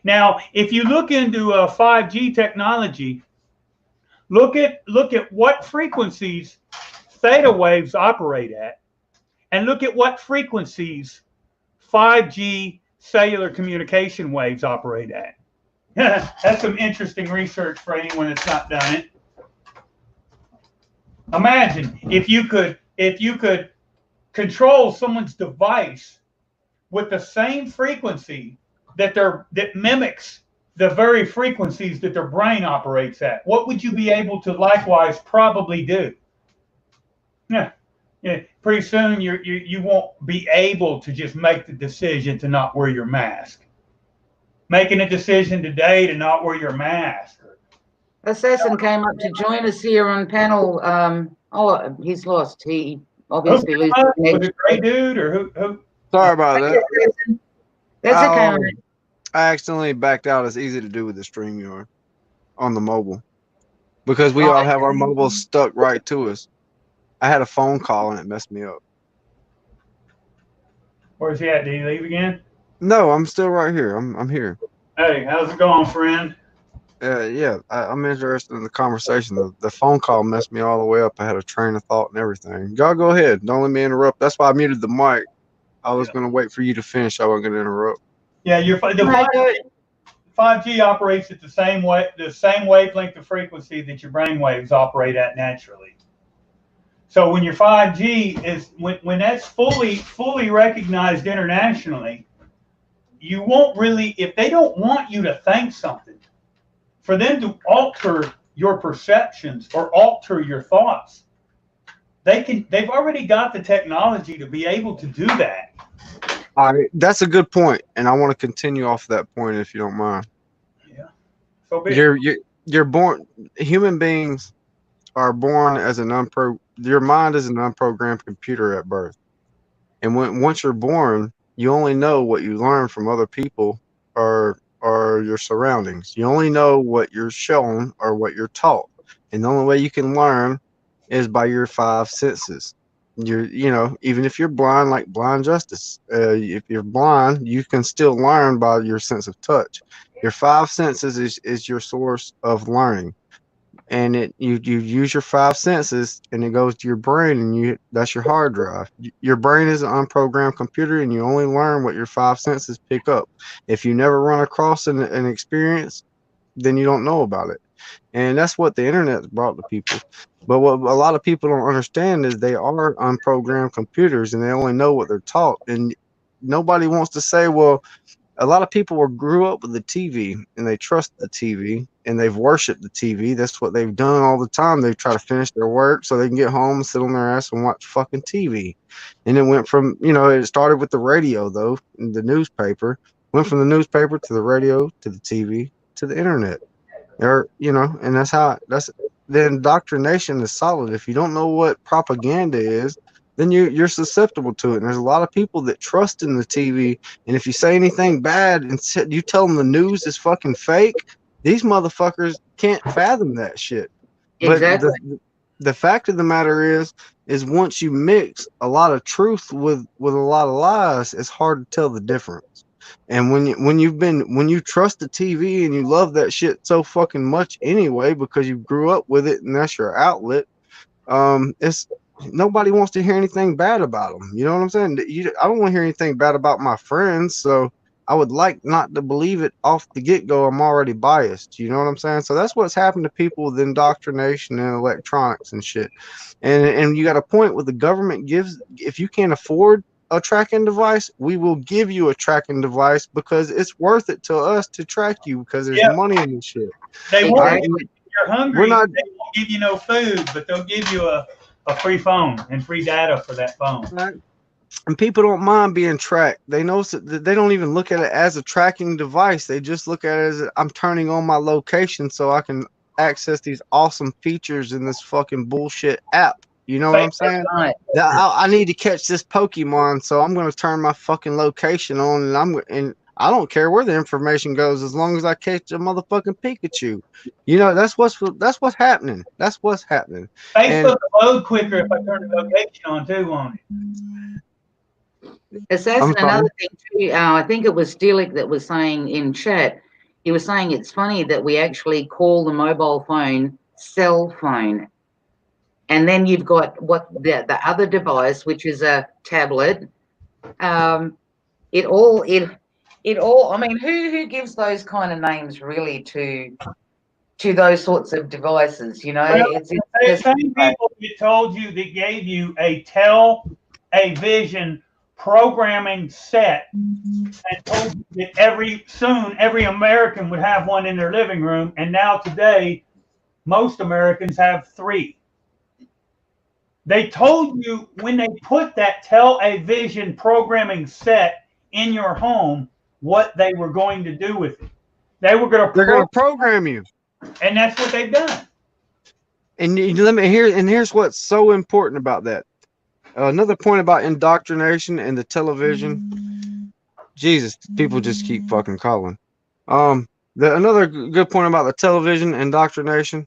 Now, if you look into 5G technology, look at what frequencies theta waves operate at, and look at what frequencies 5G cellular communication waves operate at. That's some interesting research for anyone that's not done it. Imagine if you could control someone's device with the same frequency that mimics the very frequencies that their brain operates at. What would you be able to likewise probably do? Yeah. Yeah, pretty soon you won't be able to just make the decision to not wear your mask. Making a decision today to not wear your mask. Assassin came up to join us here on panel. Oh, he's lost. He obviously loses was it Gray Dude or who? Sorry about that. That's okay. I accidentally backed out. It's easy to do with the StreamYard on the mobile because we all have our mobiles stuck right to us. I had a phone call and it messed me up. Where's he at? Did he leave again? No, I'm still right here. I'm here. Hey, how's it going, friend? Yeah, I'm interested in the conversation. The phone call messed me all the way up. I had a train of thought and everything. Y'all go ahead. Don't let me interrupt. That's why I muted the mic. I was Yeah. gonna wait for you to finish. I wasn't gonna interrupt. Yeah, No, go. 5G operates at the same wavelength of frequency that your brain waves operate at naturally. So when your 5G is when that's fully recognized internationally, you won't really, if they don't want you to think something, for them to alter your perceptions or alter your thoughts, they've already got the technology to be able to do that. All right, that's a good point, and I want to continue off that point if you don't mind. Yeah. So be it. You're born. Human beings are born as your mind is an unprogrammed computer at birth, and once you're born, you only know what you learn from other people or your surroundings. You only know what you're shown or what you're taught, and the only way you can learn is by your five senses. Even if you're blind, like blind justice, if you're blind, you can still learn by your sense of touch. Your five senses is your source of learning, and you use your five senses, and it goes to your brain, and that's your hard drive. Your brain is an unprogrammed computer, and you only learn what your five senses pick up. If you never run across an experience, then you don't know about it. And that's what the internet's brought to people. But what a lot of people don't understand is they are unprogrammed computers, and they only know what they're taught. And nobody wants to say, well, a lot of people grew up with the TV, and they trust the TV, and they've worshipped the TV. That's what they've done all the time. They try to finish their work so they can get home, sit on their ass, and watch fucking TV. And it went from, it started with the radio, though, and the newspaper. Went from the newspaper to the radio to the TV to the internet. And that's the indoctrination is solid. If you don't know what propaganda is, then you're susceptible to it. And there's a lot of people that trust in the TV, and if you say anything bad and you tell them the news is fucking fake, these motherfuckers can't fathom that shit. But Exactly. the fact of the matter is once you mix a lot of truth with a lot of lies, it's hard to tell the difference. And when you trust the TV and you love that shit so fucking much anyway because you grew up with it and that's your outlet, it's nobody wants to hear anything bad about them. You know what I'm saying? I don't want to hear anything bad about my friends, so I would like not to believe it off the get-go. I'm already biased. You know what I'm saying? So that's what's happened to people with indoctrination and electronics and shit. And you got a point where the government gives, if you can't afford a tracking device, we will give you a tracking device because it's worth it to us to track you because there's money in this shit. They won't. Exactly. If you're hungry, they won't give you no food, but they'll give you a free phone and free data for that phone. Right. And people don't mind being tracked. They know that they don't even look at it as a tracking device. They just look at it as I'm turning on my location so I can access these awesome features in this fucking bullshit app. You know what I'm saying? Right. I need to catch this Pokemon, so I'm going to turn my fucking location on, and I don't care where the information goes as long as I catch a motherfucking Pikachu. That's what's happening. That's what's happening. Facebook will load quicker if I turn the location on too, won't it? That's another thing too. I think it was Steelic that was saying in chat. He was saying it's funny that we actually call the mobile phone cell phone, and then you've got what the other device, which is a tablet. It all. I mean, who gives those kind of names really to those sorts of devices? Well, it's the same people that told you that gave you a television programming set and told you that every American would have one in their living room, and now today most Americans have 3. They told you when they put that television programming set in your home what they were going to do with it. They're going to program you, and that's what they've done. And here's what's so important about that. Another point about indoctrination and the television. Jesus, people just keep fucking calling. Another good point about the television indoctrination.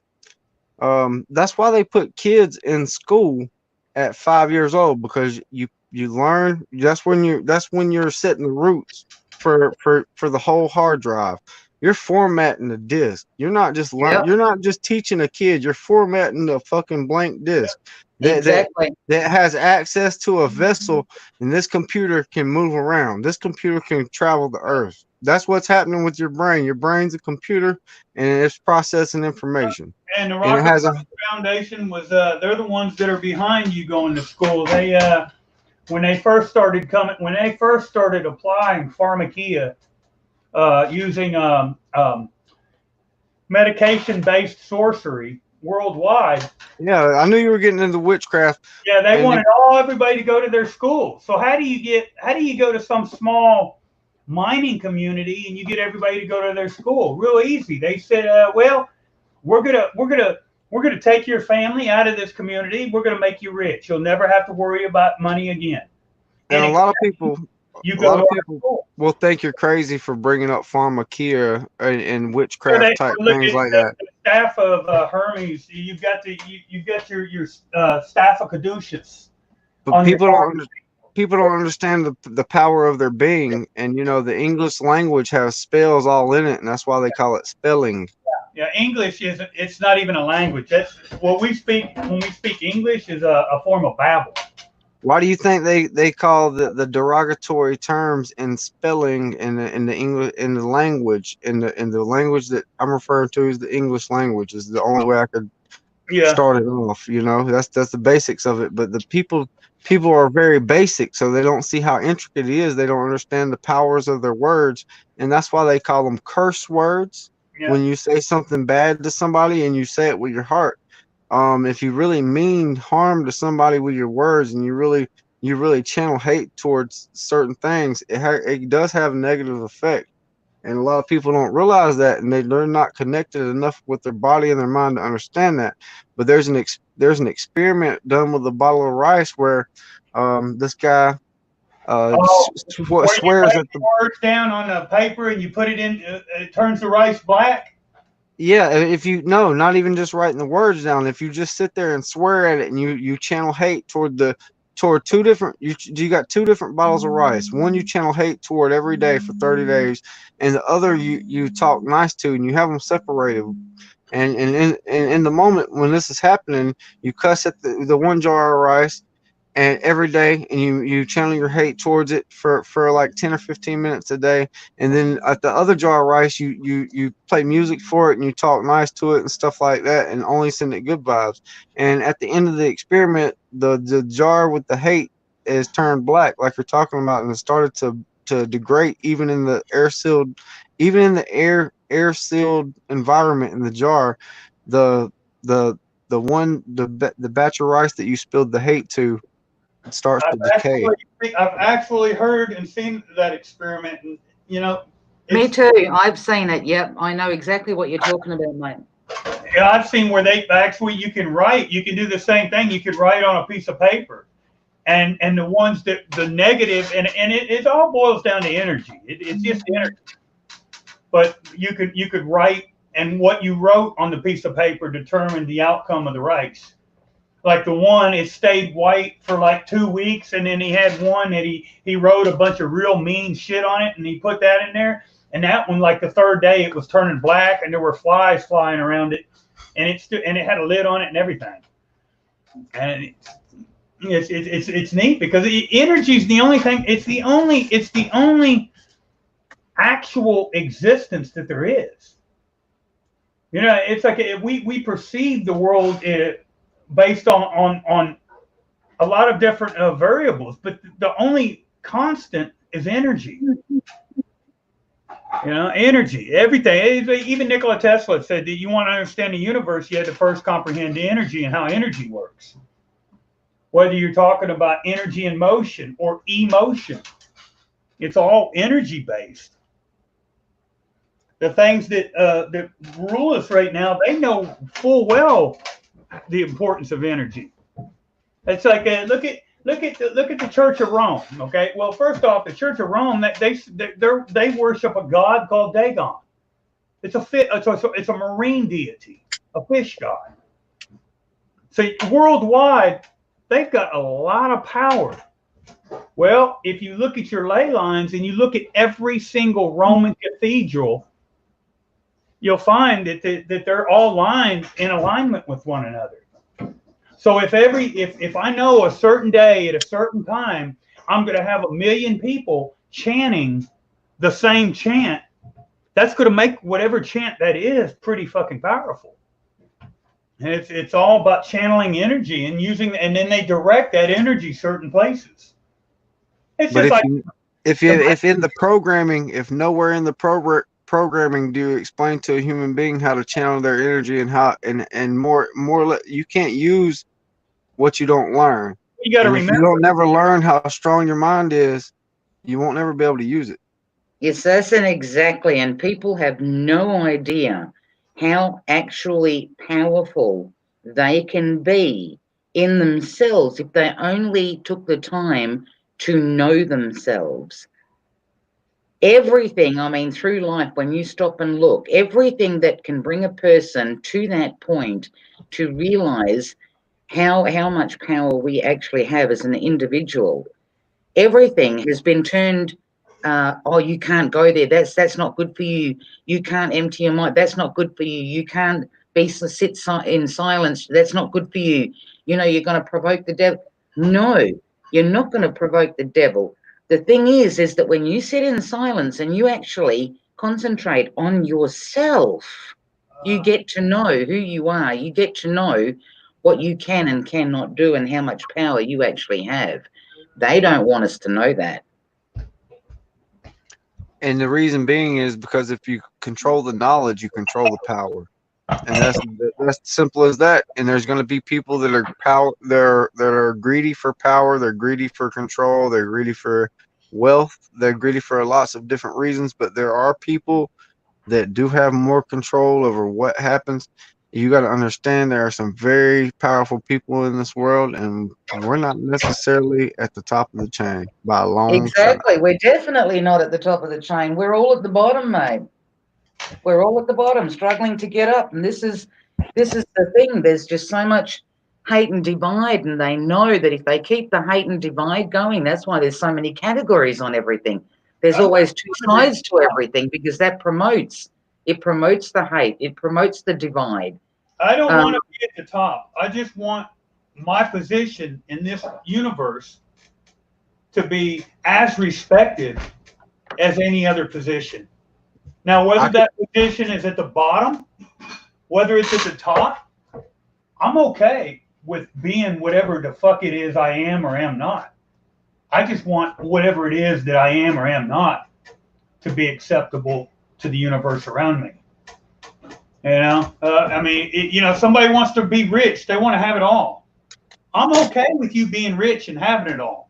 That's why they put kids in school at 5 years old, because you learn. That's when you're setting the roots for the whole hard drive. you're formatting the disk. You're not just Yep. you're not just teaching a kid. You're formatting a fucking blank disk Exactly. that has access to a vessel, and this computer can move around. This computer can travel the earth. That's what's happening with your brain. Your brain's a computer, and it's processing information. And the And it has a Rockefeller Foundation was they're the ones that are behind you going to school. They when they first started applying pharmakia using medication-based sorcery worldwide. yeah. I knew you were getting into witchcraft. Yeah, they And wanted everybody to go to their school. So how do you go to some small mining community and you get everybody to go to their school? Real easy. They said, well, we're gonna take your family out of this community. We're gonna make you rich. You'll never have to worry about money again. and a lot of people You a go lot to of our people school. will think you're crazy for bringing up pharmakia and So witchcraft type look things at like that. the staff of Hermes. You've got your staff of caduceus But on your farm. people don't understand the power of their being, and you know the English language has spells all in it, and that's why they call it spelling. Yeah, English isn't. It's not even a language. That's what we speak when we speak English is a form of babble. Why do you think they call the derogatory terms in spelling in the English in the language in the language that I'm referring to is the English language is the only way I could Yeah, start it off. You know, that's the basics of it. But the people are very basic, so they don't see how intricate it is. They don't understand the powers of their words, and that's why they call them curse words. yeah. When you say something bad to somebody and you say it with your heart, if you really mean harm to somebody with your words and you really channel hate towards certain things, it does have a negative effect. And a lot of people don't realize that, and they're not connected enough with their body and their mind to understand that. But there's an experiment done with a bottle of rice where this guy Oh, where you swears write at the the words down on the paper and you put it in, it turns the rice black. yeah. If you no, not even just writing the words down. If you just sit there and swear at it, and you channel hate toward two different you got two different bottles of rice. One you channel hate toward every day for 30 days, and the other you talk nice to, and you have them separated. And in the moment when this is happening, you cuss at the one jar of rice, and every day, and you channel your hate towards it for like 10 or 15 minutes a day, and then at the other jar of rice you play music for it and you talk nice to it and stuff like that, and only send it good vibes. And at the end of the experiment, the jar with the hate is turned black, like you're talking about, and it started to degrade even in the air sealed environment in the jar. The the the one the the batch of rice that you spilled the hate to, it starts to decay. I've actually heard and seen that experiment, and you know, Me it's too. I've seen it. Yep. I know exactly what you're talking about, mate. yeah, I've seen where they actually you can do the same thing. You could write on a piece of paper, and the ones that the negative, and it all boils down to energy. It's just energy. But you could write, and what you wrote on the piece of paper determined the outcome of the rice. Like the one, it stayed white for like 2 weeks, and then he had one that he wrote a bunch of real mean shit on it, and he put that in there. And that one, like the third day, it was turning black, and there were flies flying around it, and it had a lid on it and everything. And it's neat because energy is the only thing. It's the only actual existence that there is. You know, it's like we perceive the world based on a lot of different variables, but the only constant is energy. You know, energy, everything. Even Nikola Tesla said that you want to understand the universe, you had to first comprehend the energy and how energy works. Whether you're talking about energy in motion or emotion, it's all energy based. The things that rule us right now, they know full well the importance of energy. It's like look at the Church of Rome. Okay, well, first off, the Church of Rome they worship a god called Dagon. It's a marine deity, a fish god. So worldwide, they've got a lot of power. Well, if you look at your ley lines and you look at every single Roman cathedral, you'll find that they're all lined in alignment with one another. So if I know a certain day at a certain time, I'm going to have 1 million people chanting the same chant, that's going to make whatever chant that is pretty fucking powerful. And it's all about channeling energy and and then they direct that energy certain places. It's But just like if in the programming, if nowhere in the programming do you explain to a human being how to channel their energy and how and more you can't use what you don't learn. you got to And if you remember. don't never learn how strong your mind is, you won't never be able to use it. Yes, that's an exactly. And people have no idea how actually powerful they can be in themselves if they only took the time to know themselves. Everything, I mean, through life, when you stop and look, everything that can bring a person to that point to realize how much power we actually have as an individual, everything has been turned. Oh, you can't go there. That's not good for you. You can't empty your mind. That's not good for you. You can't sit in silence. That's not good for you. You know, you're going to provoke the devil. No, you're not going to provoke the devil. The thing is that when you sit in silence and you actually concentrate on yourself, you get to know who you are. You get to know what you can and cannot do and how much power you actually have. They don't want us to know that. And the reason being is because if you control the knowledge, you control the power. And that's simple as that. And there's going to be people that are that are greedy for power, they're greedy for control, they're greedy for wealth, they're greedy for lots of different reasons, but there are people that do have more control over what happens. You got to understand there are some very powerful people in this world, and we're not necessarily at the top of the chain by a long shot. Exactly. We're definitely not at the top of the chain. We're all at the bottom, mate. We're all at the bottom, struggling to get up. And this is the thing. There's just so much hate and divide, and they know that if they keep the hate and divide going, that's why there's so many categories on everything. There's always two sides to everything because it promotes the hate, it promotes the divide. I don't want to be at the top. I just want my position in this universe to be as respected as any other position. Now, whether that position is at the bottom, whether it's at the top, I'm okay with being whatever the fuck it is I am or am not. I just want whatever it is that I am or am not to be acceptable to the universe around me. You know, I mean, somebody wants to be rich. They want to have it all. I'm okay with you being rich and having it all,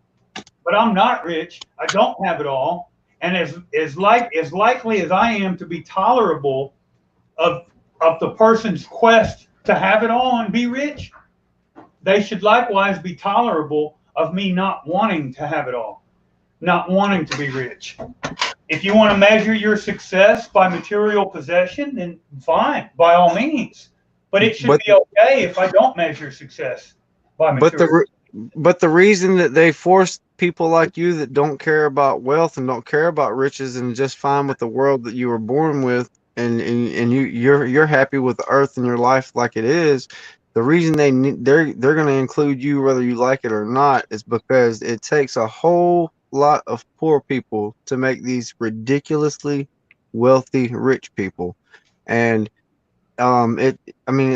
but I'm not rich. I don't have it all. And as likely as I am to be tolerable of the person's quest to have it all and be rich, they should likewise be tolerable of me not wanting to have it all, not wanting to be rich. If you want to measure your success by material possession, then fine, by all means. But it should be okay if I don't measure success by material. But the reason that they force people like you that don't care about wealth and don't care about riches and just fine with the world that you were born with, and you're happy with the earth and your life like it is, the reason they're going to include you whether you like it or not is because it takes a whole lot of poor people to make these ridiculously wealthy rich people. And it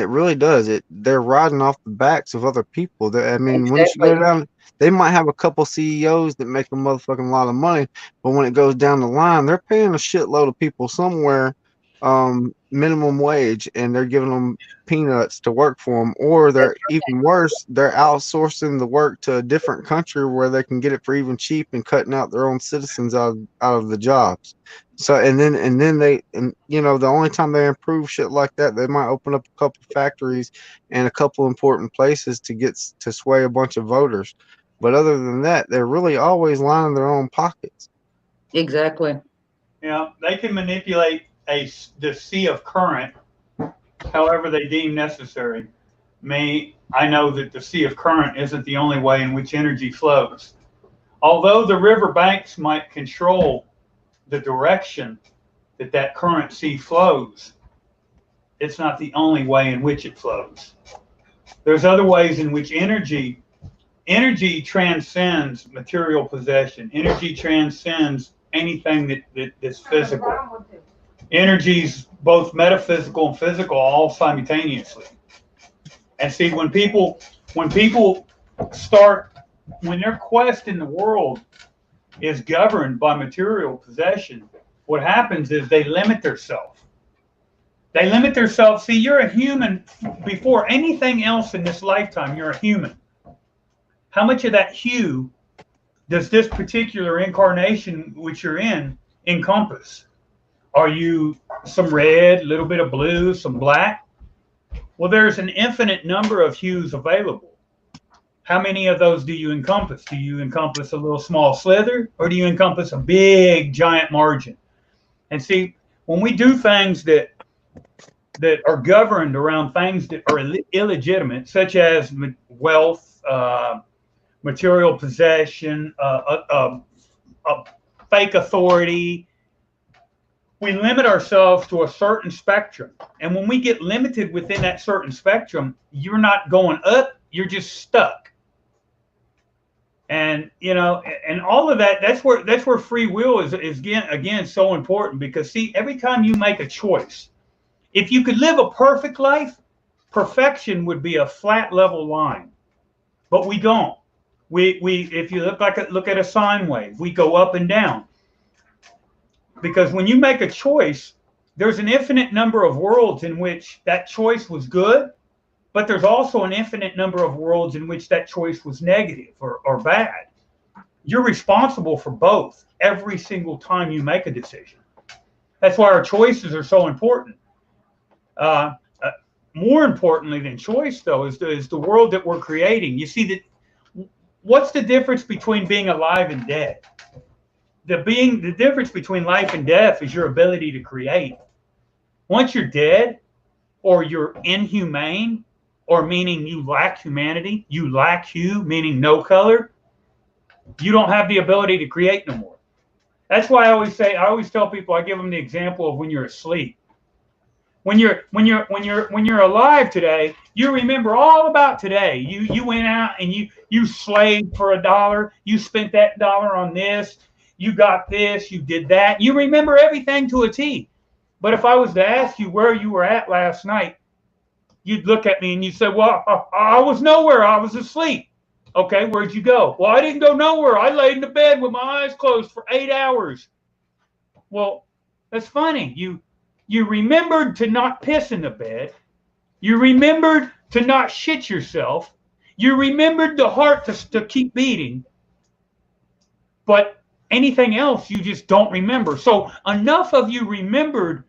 really does. They're riding off the backs of other people. Once you go down, they might have a couple CEOs that make a motherfucking lot of money, but when it goes down the line, they're paying a shitload of people somewhere minimum wage, and they're giving them peanuts to work for them, or they're even worse, they're outsourcing the work to a different country where they can get it for even cheap and cutting out their own citizens out of the jobs. So and then the only time they improve shit like that, they might open up a couple factories and a couple important places to sway a bunch of voters. But other than that, they're really always lining their own pockets. Exactly. Yeah, they can manipulate the sea of current however they deem necessary. I know that the sea of current isn't the only way in which energy flows. Although the river banks might control the direction that current sea flows, It's not the only way in which it flows. There's other ways in which energy transcends material possession. Energy transcends anything that's physical. Energy's both metaphysical and physical all simultaneously. And see, when people start, when their quest in the world is governed by material possession, what happens is they limit themselves. They limit themselves. See, you're a human before anything else in this lifetime. You're a human. How much of that hue does this particular incarnation which you're in encompass? Are you some red, a little bit of blue, some black? Well, there's an infinite number of hues available. How many of those do you encompass? Do you encompass a little small slither, or do you encompass a big, giant margin? And see, when we do things that are governed around things that are illegitimate, such as wealth, material possession, fake authority, we limit ourselves to a certain spectrum. And when we get limited within that certain spectrum, you're not going up, you're just stuck. And, you know, and all of that, that's where free will is again so important, because see, every time you make a choice, if you could live a perfect life, perfection would be a flat level line. But we don't. We if you look at a sine wave, we go up and down. Because when you make a choice, there's an infinite number of worlds in which that choice was good, but there's also an infinite number of worlds in which that choice was negative or bad. You're responsible for both every single time you make a decision. That's why our choices are so important. More importantly than choice, though, is the world that we're creating. You see, that what's the difference between being alive and dead? The difference between life and death is your ability to create. Once you're dead, or you're inhumane, or meaning you lack humanity, you lack hue, meaning no color, you don't have the ability to create no more. That's why I always tell people, I give them the example of when you're asleep. When you're alive today, you remember all about today. You went out and you slaved for $1. You spent that dollar on this. You got this. You did that. You remember everything to a T. But if I was to ask you where you were at last night, you'd look at me and you say, "Well, I was nowhere. I was asleep." Okay, where'd you go? Well, I didn't go nowhere. I laid in the bed with my eyes closed for 8 hours. Well, that's funny. You remembered to not piss in the bed. You remembered to not shit yourself. You remembered the heart to keep beating. But anything else you just don't remember. So enough of you remembered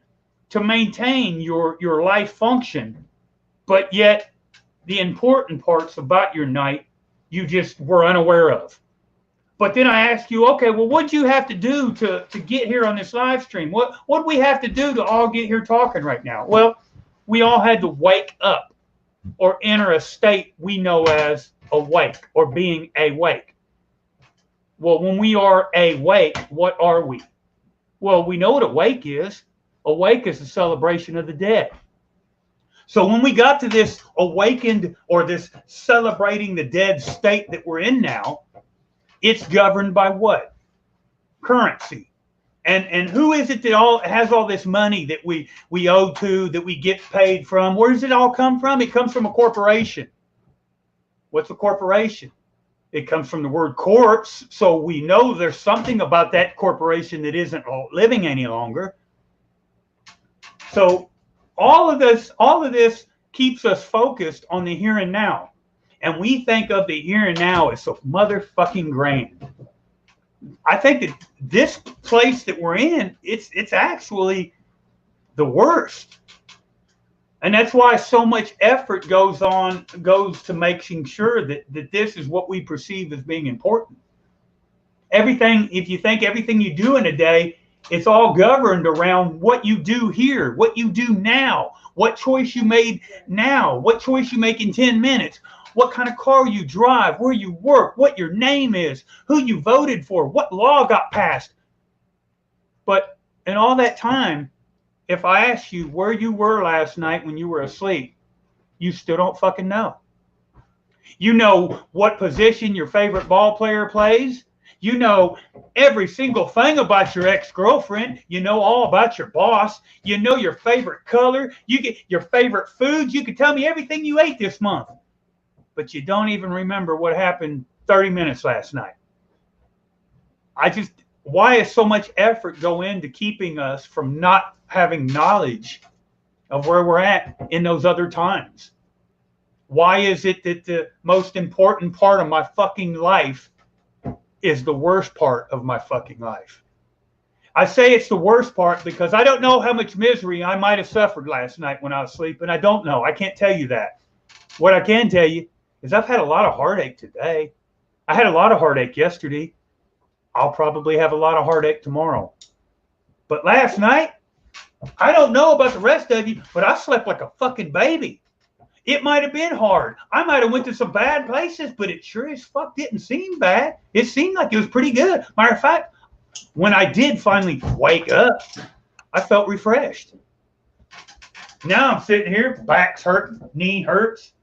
to maintain your life function, but yet the important parts about your night you just were unaware of. But then I ask you, okay, well, what'd you have to do to get here on this live stream? What'd we have to do to all get here talking right now? Well, we all had to wake up or enter a state we know as awake or being awake. Well, when we are awake, what are we? Well, we know what awake is. Awake is a celebration of the dead. So when we got to this awakened or this celebrating the dead state that we're in now, it's governed by what? Currency. And who is it that has all this money that we owe to, that we get paid from? Where does it all come from? It comes from a corporation. What's a corporation? It comes from the word corpse, so we know there's something about that corporation that isn't living any longer. So all of this keeps us focused on the here and now. And we think of the here and now as so motherfucking grand. I think that this place that we're in, it's actually the worst. And that's why so much effort goes to making sure that this is what we perceive as being important. Everything, if you think everything you do in a day, it's all governed around what you do here, what you do now, what choice you made now, what choice you make in 10 minutes, what kind of car you drive, where you work, what your name is, who you voted for, what law got passed. But in all that time, if I asked you where you were last night when you were asleep, you still don't fucking know. You know what position your favorite ball player plays. You know every single thing about your ex-girlfriend. You know all about your boss. You know your favorite color. You get your favorite foods. You can tell me everything you ate this month. But you don't even remember what happened 30 minutes last night. Why is so much effort go into keeping us from not having knowledge of where we're at in those other times? Why is it that the most important part of my fucking life is the worst part of my fucking life? I say it's the worst part because I don't know how much misery I might have suffered last night when I was sleeping. I don't know. I can't tell you that. What I can tell you is I've had a lot of heartache today. I had a lot of heartache yesterday. I'll probably have a lot of heartache tomorrow. But last night, I don't know about the rest of you, but I slept like a fucking baby. It might have been hard. I might have went to some bad places, but it sure as fuck didn't seem bad. It seemed like it was pretty good. Matter of fact, when I did finally wake up, I felt refreshed. Now I'm sitting here, back's hurting, knee hurts,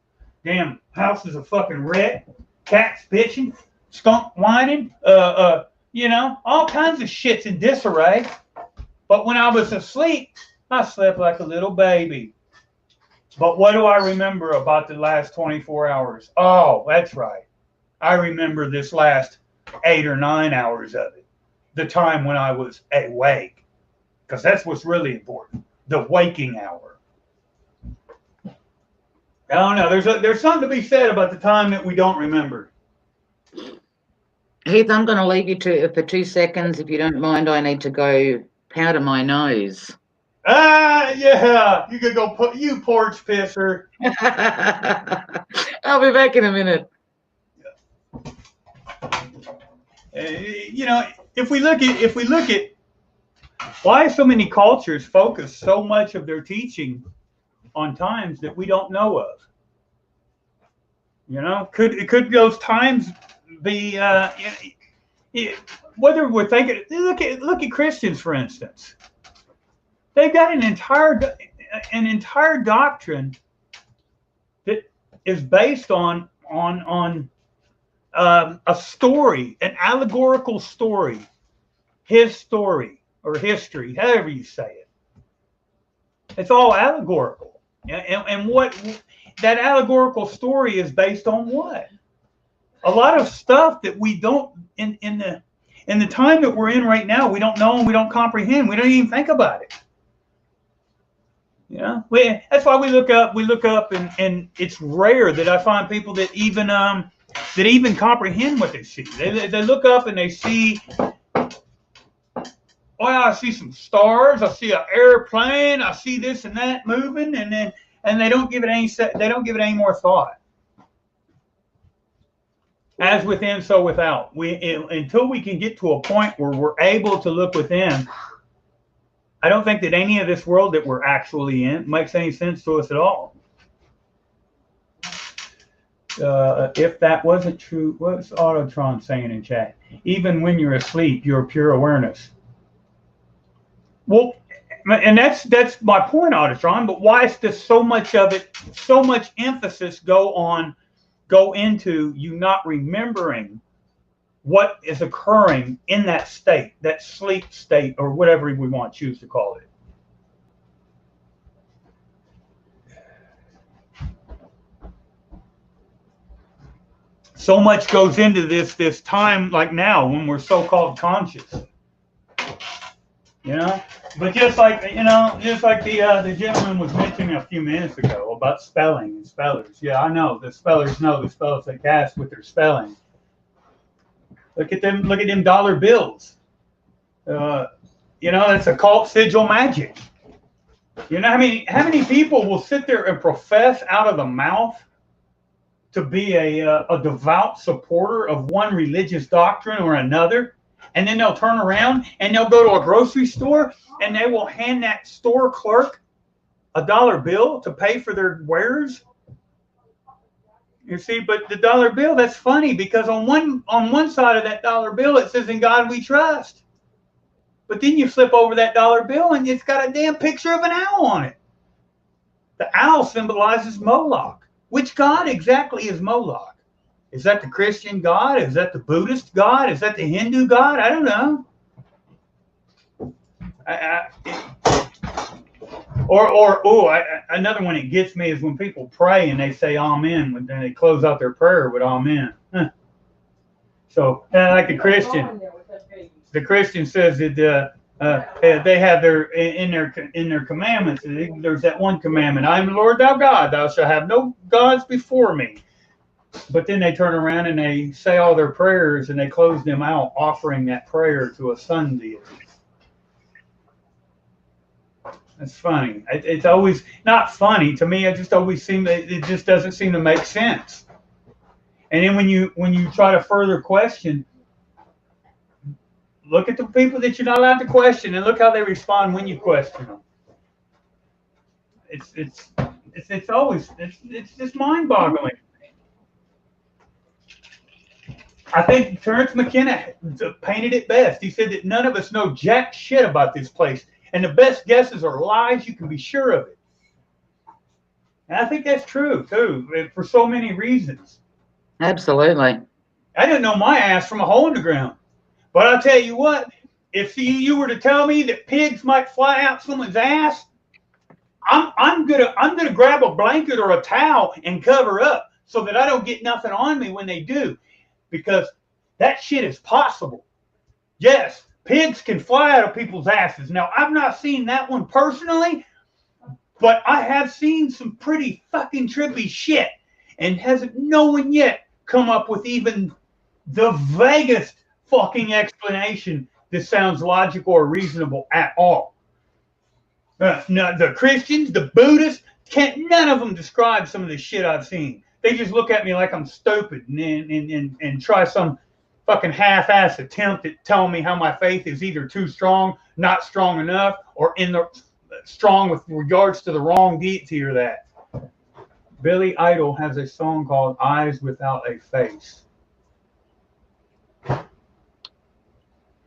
damn house is a fucking wreck, cats bitching, skunk whining, all kinds of shit's in disarray. But when I was asleep, I slept like a little baby. But what do I remember about the last 24 hours? Oh, that's right. I remember this last 8 or 9 hours of it. The time when I was awake. Because that's what's really important. The waking hour. I don't know. There's something to be said about the time that we don't remember. Heath, I'm going to leave you for 2 seconds. If you don't mind, I need to go powder my nose. Yeah. You could go you porch pisser. I'll be back in a minute. If we look at why so many cultures focus so much of their teaching on times that we don't know of. Could those times be whether we're thinking? Look at Christians, for instance. They've got an entire doctrine that is based on a story, an allegorical story, his story or history, however you say it. It's all allegorical, and what that allegorical story is based on what? A lot of stuff that we don't in the time that we're in right now, we don't know and we don't comprehend. We don't even think about it. That's why we look up, and it's rare that I find people that even comprehend what they see. They look up and they see, I see some stars, I see an airplane, I see this and that moving, and they don't give it any more thought. As within, so without. Until we can get to a point where we're able to look within, I don't think that any of this world that we're actually in makes any sense to us at all. If that wasn't true, what's Autotron saying in chat? Even when you're asleep, you're pure awareness. Well, and that's my point, Autotron. But why is this so much of it, so much emphasis go into you not remembering what is occurring in that state, that sleep state, or whatever we want to choose to call it? So much goes into this time, like now, when we're so-called conscious. But just like the gentleman was mentioning a few minutes ago about spelling and spellers. Yeah, I know the spellers they cast with their spelling. Look at them dollar bills. It's occult sigil magic. How many people will sit there and profess out of the mouth to be a devout supporter of one religious doctrine or another, and then they'll turn around and they'll go to a grocery store and they will hand that store clerk a dollar bill to pay for their wares? You see, but the dollar bill, that's funny because on one side of that dollar bill it says, "In God we trust." But then you flip over that dollar bill and it's got a damn picture of an owl on it. The owl symbolizes Moloch. Which god exactly is Moloch? Is that the Christian god? Is that the Buddhist god? Is that the Hindu god? I don't know. Another one that gets me is when people pray and they say amen, when they close out their prayer with amen. Huh. So, like the Christian says that they have in their commandments. There's that one commandment: "I am the Lord thy God; thou shalt have no gods before me." But then they turn around and they say all their prayers and they close them out, offering that prayer to a sun deity. That's funny. It's always not funny to me. It just doesn't seem to make sense. And then when you try to further question, look at the people that you're not allowed to question and look how they respond when you question them. It's just mind-boggling. I think Terrence McKenna painted it best. He said that none of us know jack shit about this place. And the best guesses are lies, you can be sure of it. And I think that's true, too, for so many reasons. Absolutely. I didn't know my ass from a hole in the ground. But I'll tell you what, if you were to tell me that pigs might fly out someone's ass, I'm gonna grab a blanket or a towel and cover up so that I don't get nothing on me when they do. Because that shit is possible. Yes, pigs can fly out of people's asses. Now, I've not seen that one personally, but I have seen some pretty fucking trippy shit. And hasn't no one yet come up with even the vaguest fucking explanation that sounds logical or reasonable at all. No, the Christians, the Buddhists, none of them describe some of the shit I've seen. They just look at me like I'm stupid and try some fucking half-ass attempt at telling me how my faith is either too strong, not strong enough, or strong with regards to the wrong deity or that. Billy Idol has a song called "Eyes Without a Face."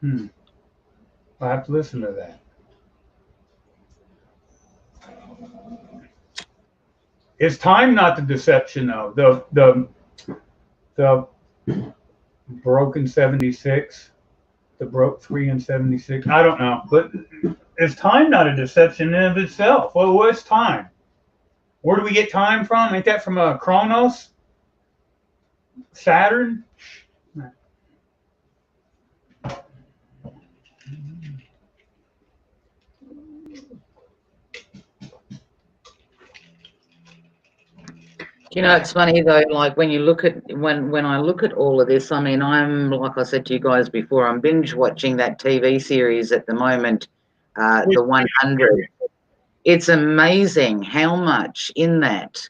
I have to listen to that. Is time not the deception, though? The broken 76, the broke 3 and 76. I don't know, but is time not a deception in of itself? Well, what's time? Where do we get time from? Ain't that from Chronos? Saturn? You know, it's funny though, like when you look at when I look at all of this, I mean, I'm, like I said to you guys before, I'm binge watching that TV series at the moment, the 100. It's amazing how much in that,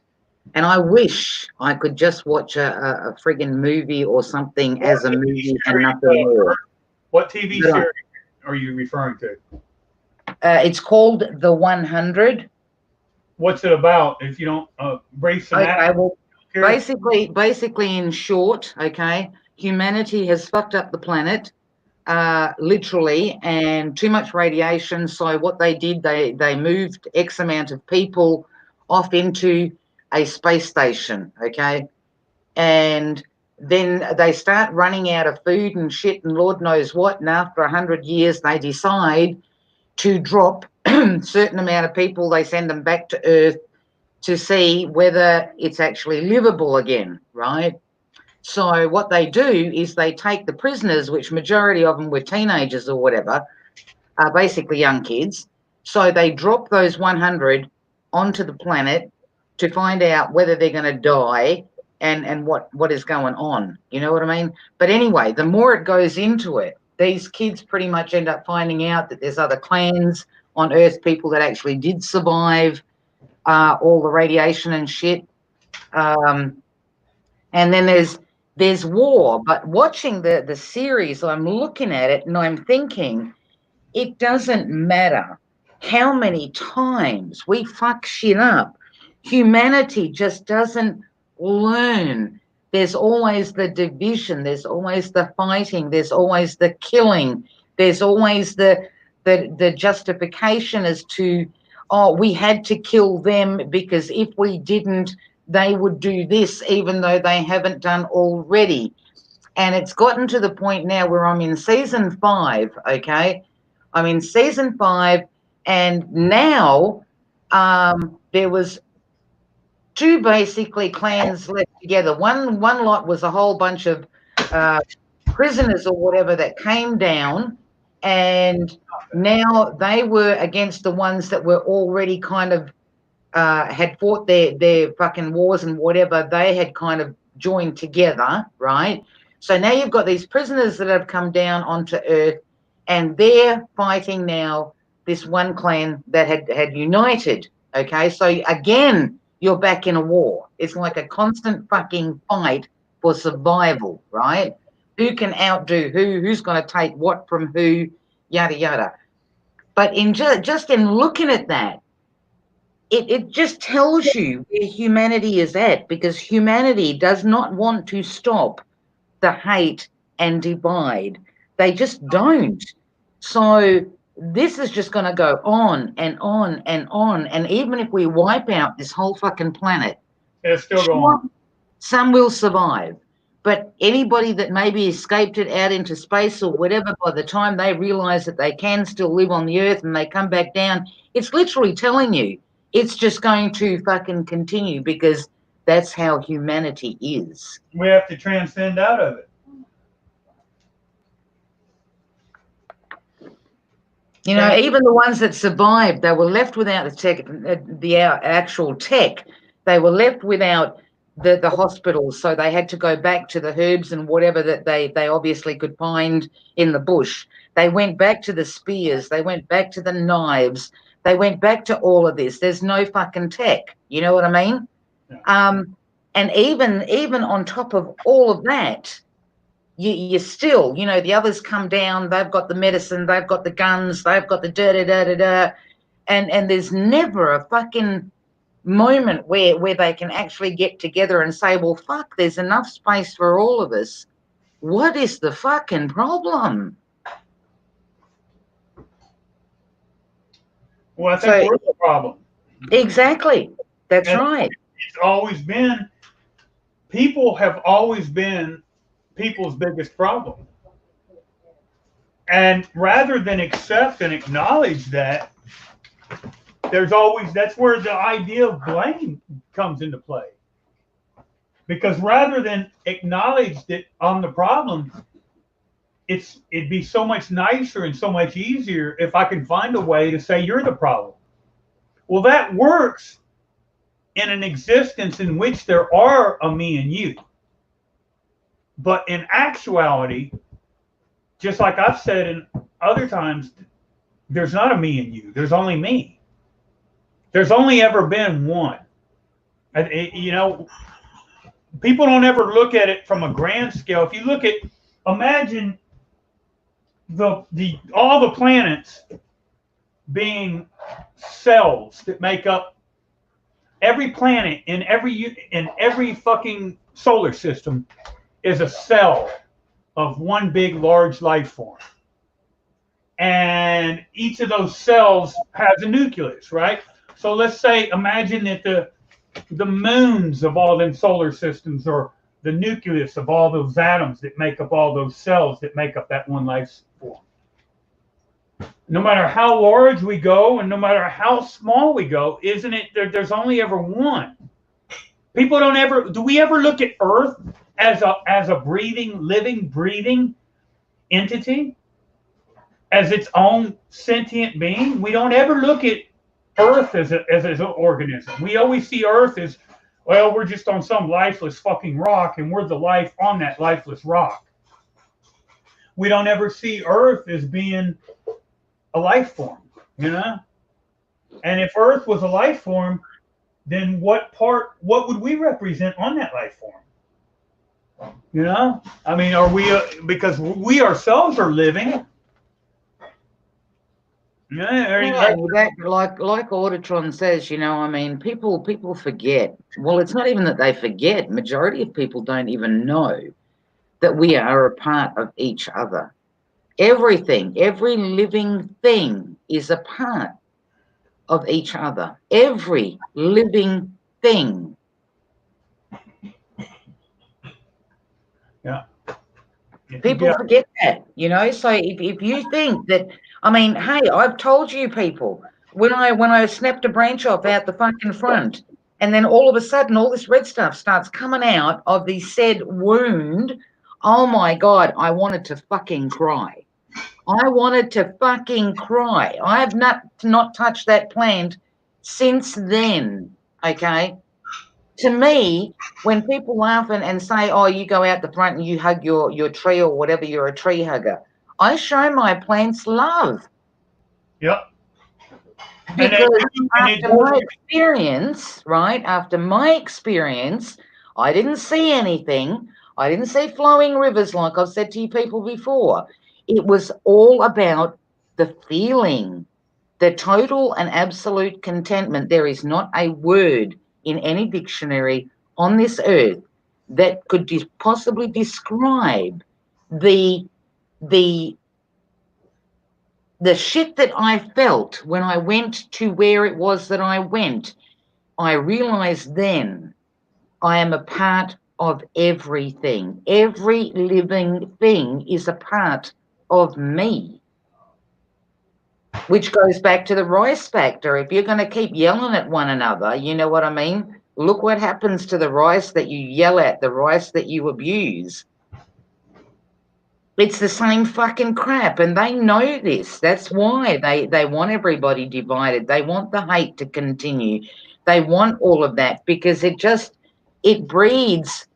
and I wish I could just watch a friggin' movie or something as a movie and nothing more. What TV series are you referring to? It's called The 100. What's it about? If you don't brief Okay, well, basically in short, okay, humanity has fucked up the planet, literally, and too much radiation. So what they did, they moved X amount of people off into a space station, okay, and then they start running out of food and shit and Lord knows what. And after 100 years, they decide to drop certain amount of people. They send them back to Earth to see whether it's actually livable again, right? So what they do is they take the prisoners, which majority of them were teenagers or whatever, basically young kids. So they drop those 100 onto the planet to find out whether they're going to die and what is going on. You know what I mean? But anyway, the more it goes into it, these kids pretty much end up finding out that there's other clans on Earth, people that actually did survive all the radiation and shit. And then there's war. But watching the series, I'm looking at it and I'm thinking, it doesn't matter how many times we fuck shit up. Humanity just doesn't learn. There's always the division. There's always the fighting. There's always the killing. There's always the the justification as to, oh, we had to kill them because if we didn't, they would do this, even though they haven't done already. And it's gotten to the point now where I'm in season 5, okay? I'm in season 5, and now there was 2 basically clans left together. One lot was a whole bunch of prisoners or whatever that came down, and now they were against the ones that were already kind of had fought their fucking wars and whatever. They had kind of joined together, right? So now you've got these prisoners that have come down onto Earth, and they're fighting now this one clan that had united. Okay, so again, you're back in a war. It's like a constant fucking fight for survival, right? Who can outdo who? Who's going to take what from who? Yada yada. But in just in looking at that, it just tells you where humanity is at, because humanity does not want to stop the hate and divide. They just don't. So this is just going to go on and on and on. And even if we wipe out this whole fucking planet, It's still going. some will survive. But anybody that maybe escaped it out into space or whatever, by the time they realize that they can still live on the Earth and they come back down, it's literally telling you it's just going to fucking continue, because that's how humanity is. We have to transcend out of it. You know, even the ones that survived, they were left without the tech, the actual tech. They were left without the hospitals, so they had to go back to the herbs and whatever that they obviously could find in the bush. They went back to the spears. They went back to the knives. They went back to all of this. There's no fucking tech. You know what I mean? Yeah. And even on top of all of that, you still, you know, the others come down, they've got the medicine, they've got the guns, they've got the da-da-da-da-da, and there's never a fucking moment where they can actually get together and say, well, fuck, there's enough space for all of us. What is the fucking problem? Well, I think we're the problem. Exactly. That's right. It's always been, people have always been people's biggest problem. And rather than accept and acknowledge that, there's always, that's where the idea of blame comes into play. Because rather than acknowledge that I'm the problem, it'd be so much nicer and so much easier if I can find a way to say you're the problem. Well, that works in an existence in which there are a me and you. But in actuality, just like I've said in other times, there's not a me and you. There's only me. There's only ever been one. You know, people don't ever look at it from a grand scale. If you look at, imagine all the planets being cells that make up every planet in every fucking solar system is a cell of one big large life form. And each of those cells has a nucleus, right? So let's say, imagine that the moons of all them solar systems are the nucleus of all those atoms that make up all those cells that make up that one life form. No matter how large we go and no matter how small we go, isn't it, there's only ever one. People don't ever, do we ever look at Earth as a living, breathing entity? As its own sentient being? We don't ever look at Earth as an organism. We always see Earth as, well, we're just on some lifeless fucking rock and we're the life on that lifeless rock. We don't ever see Earth as being a life form, you know? And if Earth was a life form, then what would we represent on that life form? You know? I mean, are we, because we ourselves are living. Yeah, like Auditron says, you know, I mean, people forget. Well, it's not even that they forget. Majority of people don't even know that we are a part of each other. Everything, every living thing is a part of each other. Every living thing. Yeah. People forget that, So if you think that, I mean, hey, I've told you people, when I snapped a branch off out the fucking front, and then all of a sudden all this red stuff starts coming out of the said wound, oh my God, I wanted to fucking cry. I wanted to fucking cry. I have not touched that plant since then, okay? To me, when people laugh and say, oh, you go out the front and you hug your tree or whatever, you're a tree hugger, I show my plants love. Yep. Because after my experience, right, after my experience, I didn't see anything. I didn't see flowing rivers like I've said to you people before. It was all about the feeling, the total and absolute contentment. There is not a word in any dictionary on this earth that could possibly describe the shit that I felt when I went to where it was that I went. I realized then I am a part of everything. Every living thing is a part of me. Which goes back to the rice factor. If you're going to keep yelling at one another, you know what I mean? Look what happens to the rice that you yell at, the rice that you abuse. It's the same fucking crap, and they know this. That's why they want everybody divided. They want the hate to continue. They want all of that because it breeds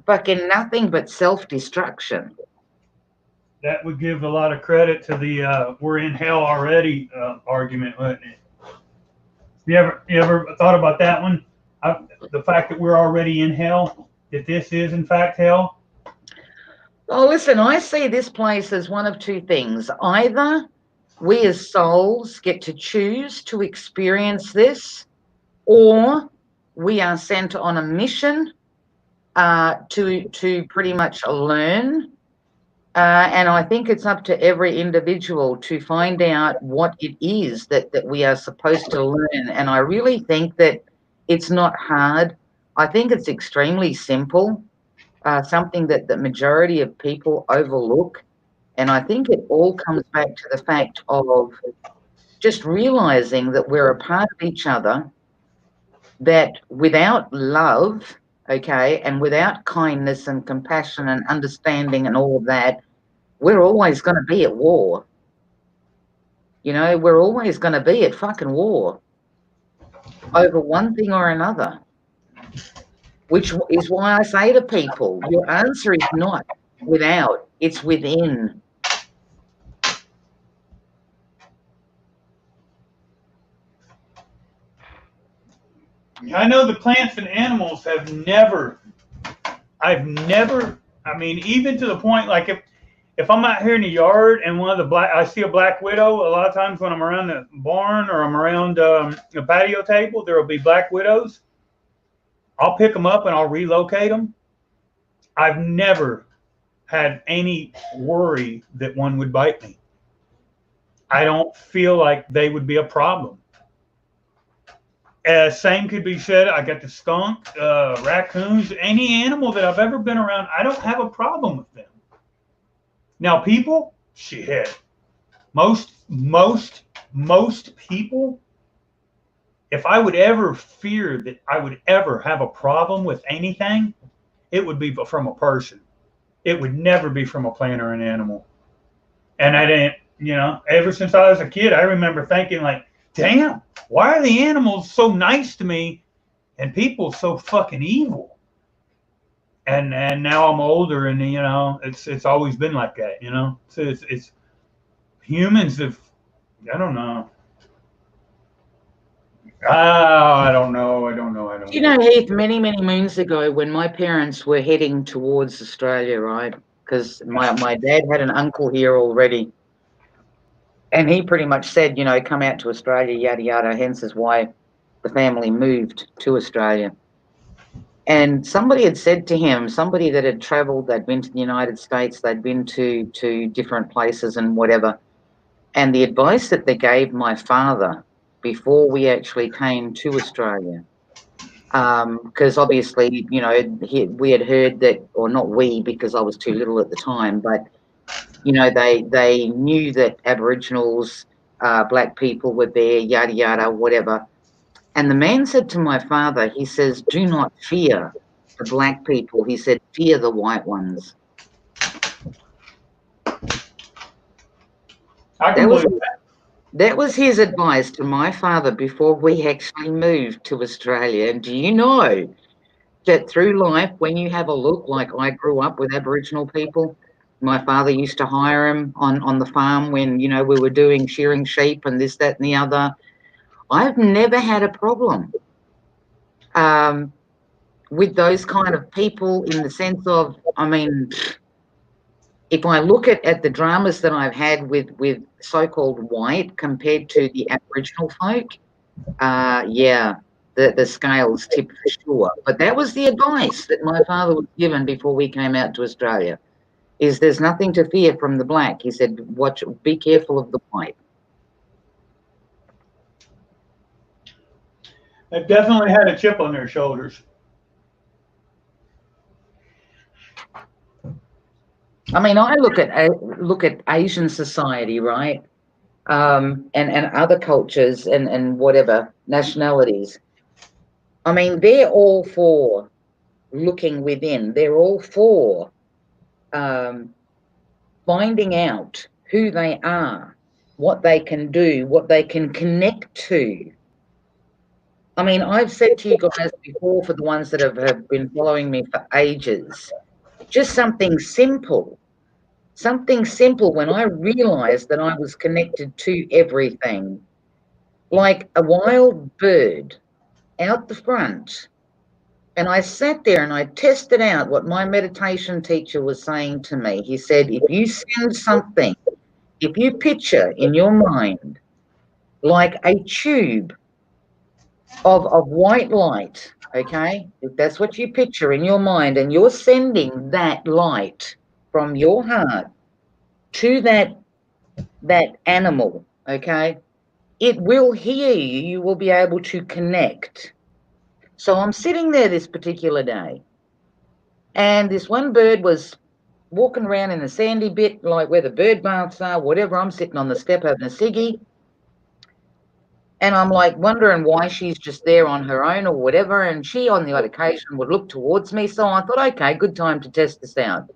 fucking nothing but self-destruction. That would give a lot of credit to the we're in hell already argument, wouldn't it? You ever thought about that one? The fact that we're already in hell, that this is in fact hell? Oh, listen, I see this place as one of two things. Either we as souls get to choose to experience this, or we are sent on a mission to pretty much learn. And I think it's up to every individual to find out what it is that we are supposed to learn. And I really think that it's not hard. I think it's extremely simple. Something that the majority of people overlook. And I think it all comes back to the fact of just realizing that we're a part of each other, that without love, okay, and without kindness and compassion and understanding and all of that, we're always going to be at war. We're always going to be at fucking war over one thing or another. Which is why I say to people, your answer is not without, it's within. I know the plants and animals have never, I mean, even to the point, like if I'm out here in the yard and I see a black widow, a lot of times when I'm around the barn or I'm around a patio table, there will be black widows. I'll pick them up and I'll relocate them. I've never had any worry that one would bite me. I don't feel like they would be a problem. Same could be said. I got the skunk, raccoons, any animal that I've ever been around. I don't have a problem with them. Now, people, shit. Most people, if I would ever fear that I would ever have a problem with anything, it would be from a person. It would never be from a plant or an animal. And I didn't, ever since I was a kid, I remember thinking like, damn, why are the animals so nice to me and people so fucking evil? And now I'm older and, it's always been like that, So it's humans have, I don't know. I don't know. Heath, many, many moons ago when my parents were heading towards Australia, right? Because my dad had an uncle here already. And he pretty much said, come out to Australia, yada, yada. Hence is why the family moved to Australia. And somebody had said to him, somebody that had travelled, they'd been to the United States, they'd been to different places and whatever. And the advice that they gave my father before we actually came to Australia, because obviously, you know, we had heard that, or not we, because I was too little at the time, but, you know, they knew that Aboriginals, black people were there, yada, yada, whatever. And the man said to my father, he says, do not fear the black people. He said, fear the white ones. I can believe that. That was his advice to my father before we actually moved to Australia. And do you know that through life, when you have a look, like I grew up with Aboriginal people, my father used to hire them on the farm when, you know, we were doing shearing sheep and this, that, and the other. I've never had a problem with those kind of people, in the sense of, I mean, if I look at the dramas that I've had with so-called white compared to the Aboriginal folk, yeah, the scales tip for sure. But that was the advice that my father was given before we came out to Australia, is there's nothing to fear from the black. He said, be careful of the white. They've definitely had a chip on their shoulders. I mean, I look at Asian society, right? And other cultures and whatever nationalities. I mean, they're all for looking within. They're all for finding out who they are, what they can do, what they can connect to. I mean, I've said to you guys before, for the ones that have been following me for ages, just something simple when I realized that I was connected to everything, like a wild bird out the front. And I sat there and I tested out what my meditation teacher was saying to me. He said, if you send something, if you picture in your mind like a tube of white light, okay, if that's what you picture in your mind, and you're sending that light from your heart to that animal, okay, it will hear you. You will be able to connect. So I'm sitting there this particular day, and this one bird was walking around in the sandy bit, like where the bird baths are, whatever. I'm sitting on the step having a ciggy, and I'm like wondering why she's just there on her own or whatever. And she, on the odd occasion, would look towards me. So I thought, okay, good time to test this out.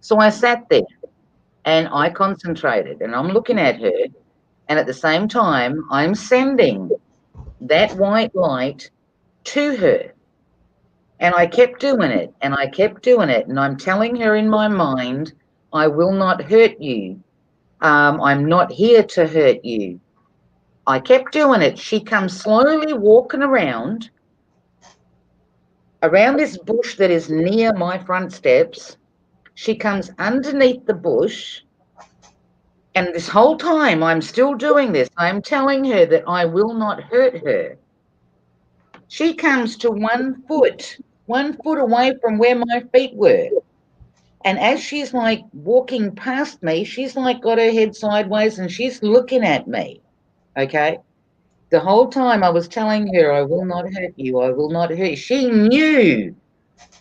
So I sat there and I concentrated, and I'm looking at her, and at the same time, I'm sending that white light to her. And I kept doing it, and I kept doing it, and I'm telling her in my mind, I will not hurt you. I'm not here to hurt you. I kept doing it. She comes slowly walking around this bush that is near my front steps. She comes underneath the bush, and this whole time I'm still doing this. I'm telling her that I will not hurt her. She comes to 1 foot away from where my feet were. And as she's like walking past me, she's like got her head sideways and she's looking at me. Okay. The whole time I was telling her, I will not hurt you. I will not hurt you. She knew,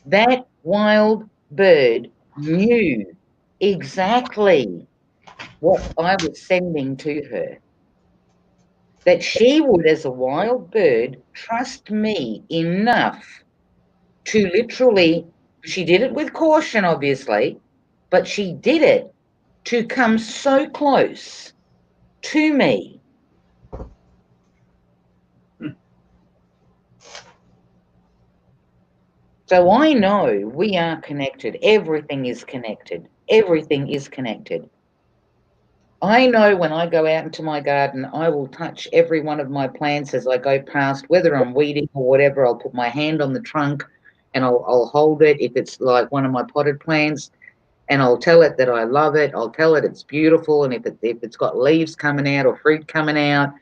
that wild bird knew exactly what I was sending to her. That she would, as a wild bird, trust me enough to literally, she did it with caution, obviously, but she did it to come so close to me. So I know we are connected. Everything is connected. Everything is connected. I know when I go out into my garden, I will touch every one of my plants as I go past, whether I'm weeding or whatever. I'll put my hand on the trunk and I'll hold it if it's like one of my potted plants, and I'll tell it that I love it. I'll tell it it's beautiful, and if it's got leaves coming out or fruit coming out,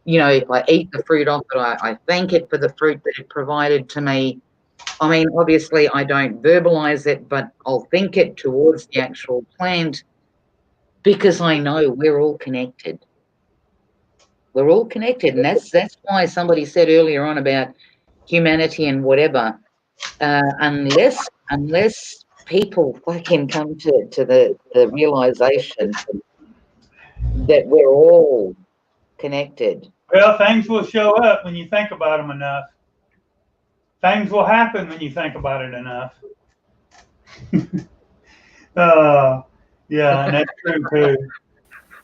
you know, if I eat the fruit off it, I thank it for the fruit that it provided to me. I mean, obviously, I don't verbalize it, but I'll think it towards the actual plant because I know we're all connected. We're all connected, and that's why somebody said earlier on about humanity and whatever. Unless people fucking come to the realization that we're all connected. Well, things will show up when you think about them enough. Things will happen when you think about it enough. Yeah, and that's true too.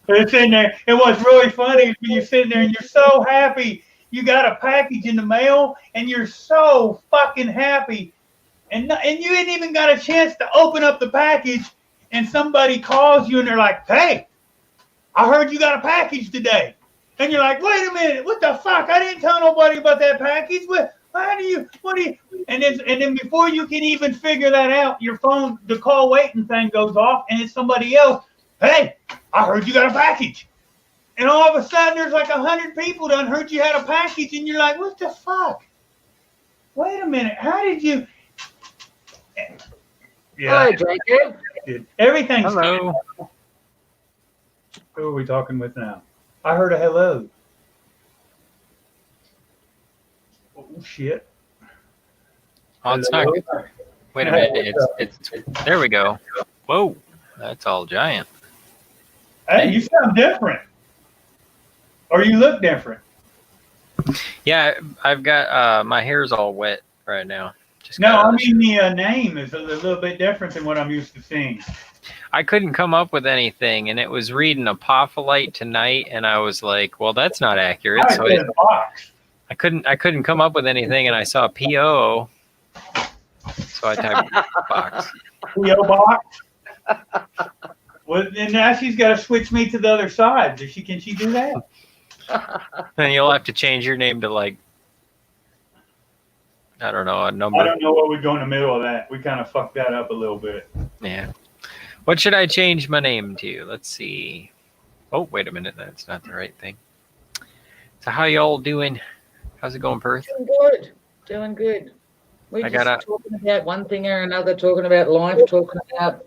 It's in there. And what's really funny is when you're sitting there and you're so happy, you got a package in the mail, and you're so fucking happy, and you ain't even got a chance to open up the package, and somebody calls you and they're like, "Hey, I heard you got a package today," and you're like, "Wait a minute, what the fuck? I didn't tell nobody about that package. What do you? And then before you can even figure that out, your phone, the call waiting thing goes off, and it's somebody else. Hey, I heard you got a package. And all of a sudden, there's like 100 people done heard you had a package, and you're like, what the fuck? Wait a minute, how did you? Yeah. Hello, Jacob. Everything's. Hello. Who are we talking with now? I heard a hello. Oh, shit. Oh, it's not. Wait a minute. It's. There we go. Whoa, that's all giant. Hey, you sound different. Or you look different. Yeah, I've got my hair's all wet right now. No, I mean the name is a little bit different than what I'm used to seeing. I couldn't come up with anything, and it was reading apophyllite tonight, and I was like, "Well, that's not accurate." So I couldn't come up with anything, and I saw PO, so I typed box. PO box. Well, and now she's got to switch me to the other side. Can she do that? Then you'll have to change your name to like, I don't know, a number. I don't know what would go in the middle of that. We kind of fucked that up a little bit. Yeah. What should I change my name to? Let's see. Oh, wait a minute. That's not the right thing. So how y'all doing? How's it going, Perth? Doing good. Doing good. We're just talking about one thing or another, talking about life, talking about,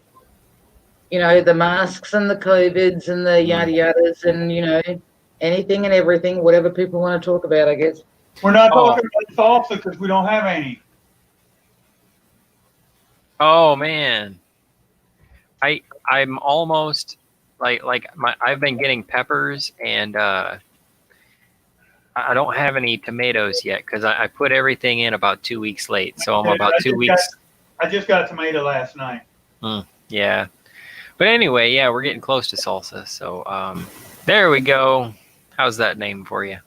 the masks and the COVIDs and the yada yadas and, anything and everything, whatever people want to talk about, I guess. We're not talking about salsa because we don't have any. Oh, man. I'm almost I've been getting peppers and I don't have any tomatoes yet because I put everything in about 2 weeks late. So I'm about 2 weeks. I just got a tomato last night. Yeah. But anyway, yeah, we're getting close to salsa. So there we go. How's that name for you?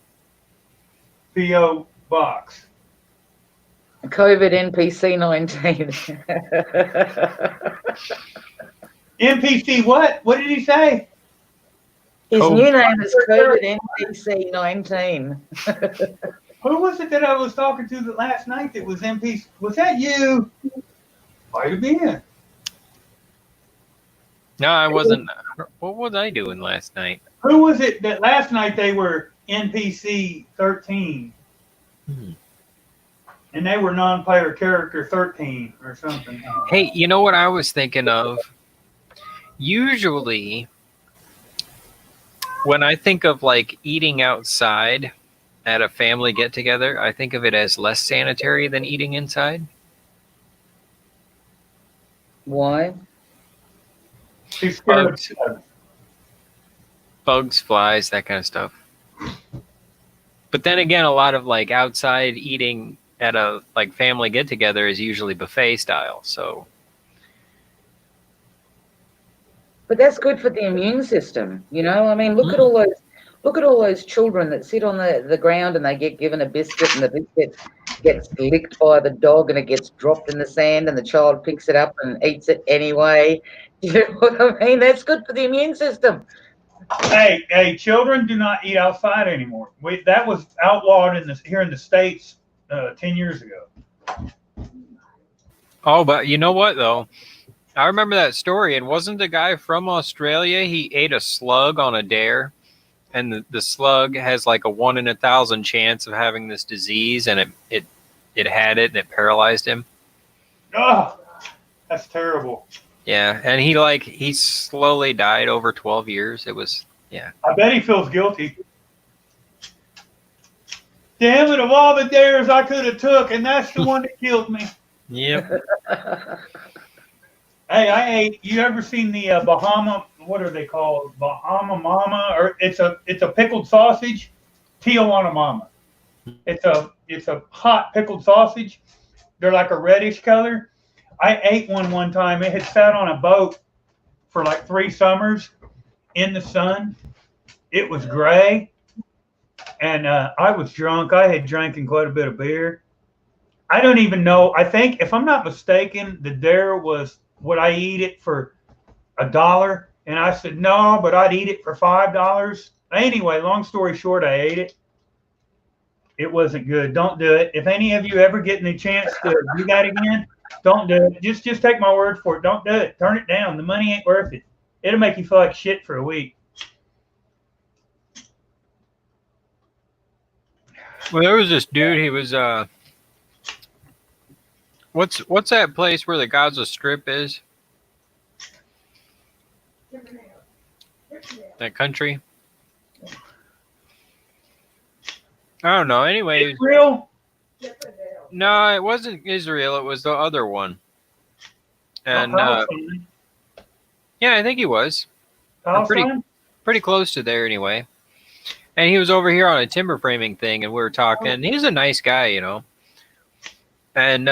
PO box. COVID NPC 19. NPC what? What did he say? His new name is COVID NPC 19. Who was it that I was talking to last night that was NPC? Was that you? Might have been. No, I wasn't. What was I doing last night? Who was it that last night they were NPC 13? And they were non-player character 13 or something. Hey, you know what I was thinking of? Usually, when I think of like eating outside at a family get-together, I think of it as less sanitary than eating inside. Why? Bugs, flies, that kind of stuff. But then again, a lot of like outside eating at a like family get-together is usually buffet style. So, but that's good for the immune system, I mean, look at all those children that sit on the ground and they get given a biscuit and the biscuit gets licked by the dog and it gets dropped in the sand and the child picks it up and eats it anyway. You know what I mean? That's good for the immune system. Hey, children do not eat outside anymore. That was outlawed here in the States 10 years ago. Oh, but you know what, though? I remember that story, and wasn't the guy from Australia, he ate a slug on a dare, and the slug has like a 1 in 1,000 chance of having this disease, and it it had it and it paralyzed him. Oh, that's terrible. Yeah, and he slowly died over 12 years. It was I bet he feels guilty. Damn it! Of all the dares I could have took, and that's the one that killed me. Yep. Hey, I ate. You ever seen the Bahama? What are they called? Bahama Mama, or it's a pickled sausage. Tijuana Mama. It's a hot pickled sausage. They're like a reddish color. I ate one time. It had sat on a boat for like 3 summers in the sun. It was gray, and I was drunk. I had drinking quite a bit of beer. I don't even know. I think, if I'm not mistaken, the dare was, would I eat it for $1? And I said no, but I'd eat it for $5. Anyway, long story short, I ate it. It wasn't good. Don't do it. If any of you ever get any chance to do that again, don't do it. Just take my word for it. Don't do it. Turn it down. The money ain't worth it. It'll make you feel like shit for a week. Well, there was this dude. He was what's that place where the Gaza Strip is? That country? I don't know. Anyway, Israel? No, it wasn't Israel. It was the other one. And yeah, I think he was. Pretty close to there anyway. And he was over here on a timber framing thing, and we were talking. He's a nice guy, you know. And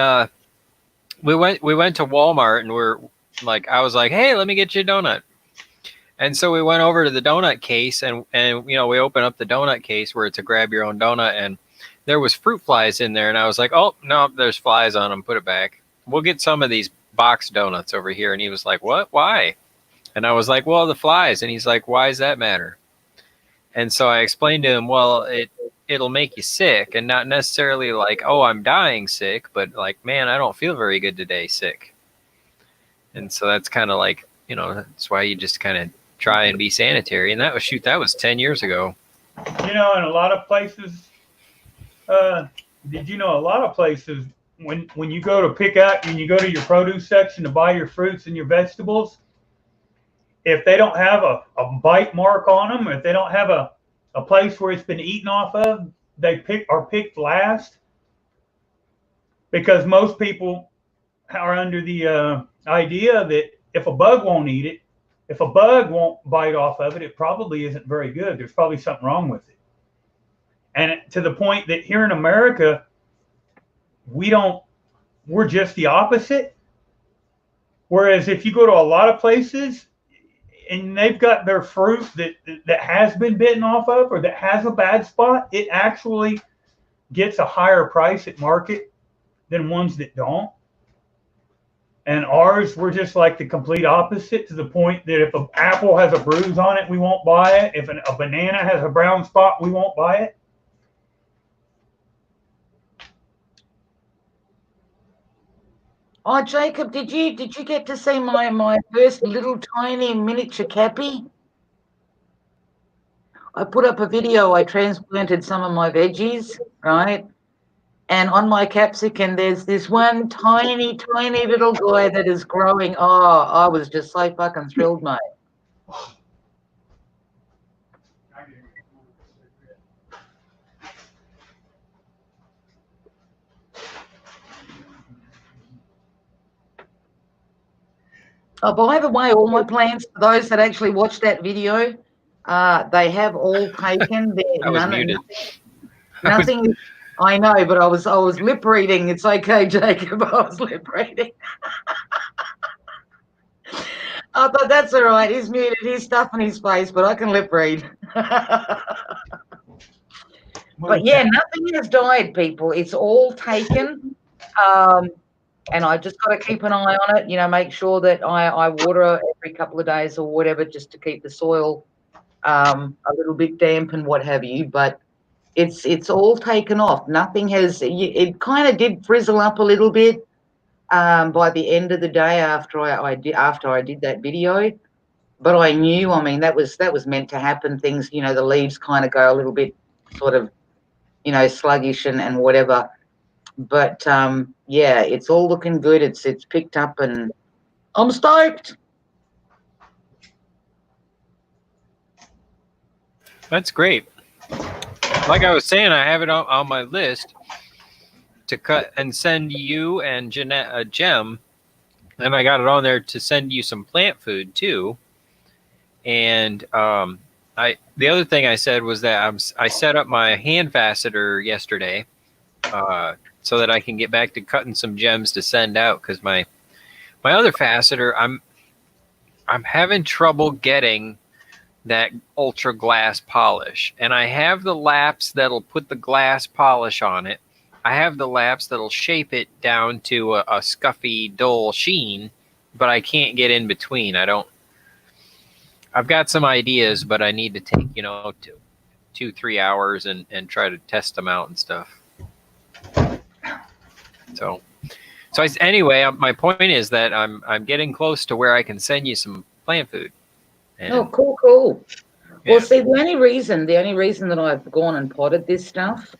we went to Walmart, and I was like, hey, let me get you a donut. And so we went over to the donut case, and we open up the donut case where it's a grab your own donut, and there was fruit flies in there, and I was like, oh no, there's flies on them. Put it back. We'll get some of these box donuts over here. And he was like, what? Why? And I was like, well, the flies. And he's like, why does that matter? And so I explained to him, well, it'll make you sick, and not necessarily like, oh, I'm dying sick, but like, man, I don't feel very good today, sick. And so that's kind of like, that's why you just kind of try and be sanitary. And that was 10 years ago. In a lot of places, did you know a lot of places, when you go to when you go to your produce section to buy your fruits and your vegetables, if they don't have a bite mark on them, or if they don't have a place where it's been eaten off of, they are picked last, because most people are under the idea that if a bug won't eat it, if a bug won't bite off of it, it probably isn't very good. There's probably something wrong with it. And to the point that here in America, we're just the opposite. Whereas if you go to a lot of places and they've got their fruit that has been bitten off of, or that has a bad spot, it actually gets a higher price at market than ones that don't. And ours, we're just like the complete opposite, to the point that if an apple has a bruise on it, we won't buy it. If a banana has a brown spot, we won't buy it. Oh, Jacob, did you get to see my first little tiny miniature cappy? I put up a video. I transplanted some of my veggies, right? And on my capsicum, there's this one tiny, tiny little guy that is growing. Oh, I was just so fucking thrilled, mate. Oh, by the way, all my plants, for those that actually watched that video, they have all taken. I was muted. Nothing. I know, but I was lip reading. It's okay, Jacob. I was lip reading. Oh, but that's all right. He's muted. He's stuffing his face, but I can lip read. But yeah, nothing has died, people. It's all taken. And I just got to keep an eye on it, make sure that I water every couple of days or whatever, just to keep the soil a little bit damp and what have you. But it's all taken off. Nothing has. It kind of did frizzle up a little bit by the end of the day after I did that video. But I knew, that was meant to happen. Things, the leaves kind of go a little bit sort of, sluggish and whatever. But yeah, it's all looking good. It's picked up, and I'm stoked. That's great. Like I was saying, I have it on my list to cut and send you and Jeanette a gem, and I got it on there to send you some plant food too. And the other thing I said was that I set up my hand faceter yesterday, so that I can get back to cutting some gems to send out, because my other faceter, I'm having trouble getting that ultra glass polish, and I have the laps that'll put the glass polish on it. I have the laps that'll shape it down to a scuffy, dull sheen, but I can't get in between. I've got some ideas, but I need to take 2-3 hours and try to test them out and stuff. So anyway, my point is that I'm getting close to where I can send you some plant food. And, oh, cool. Yeah. Well, see, the only reason that I've gone and potted this stuff,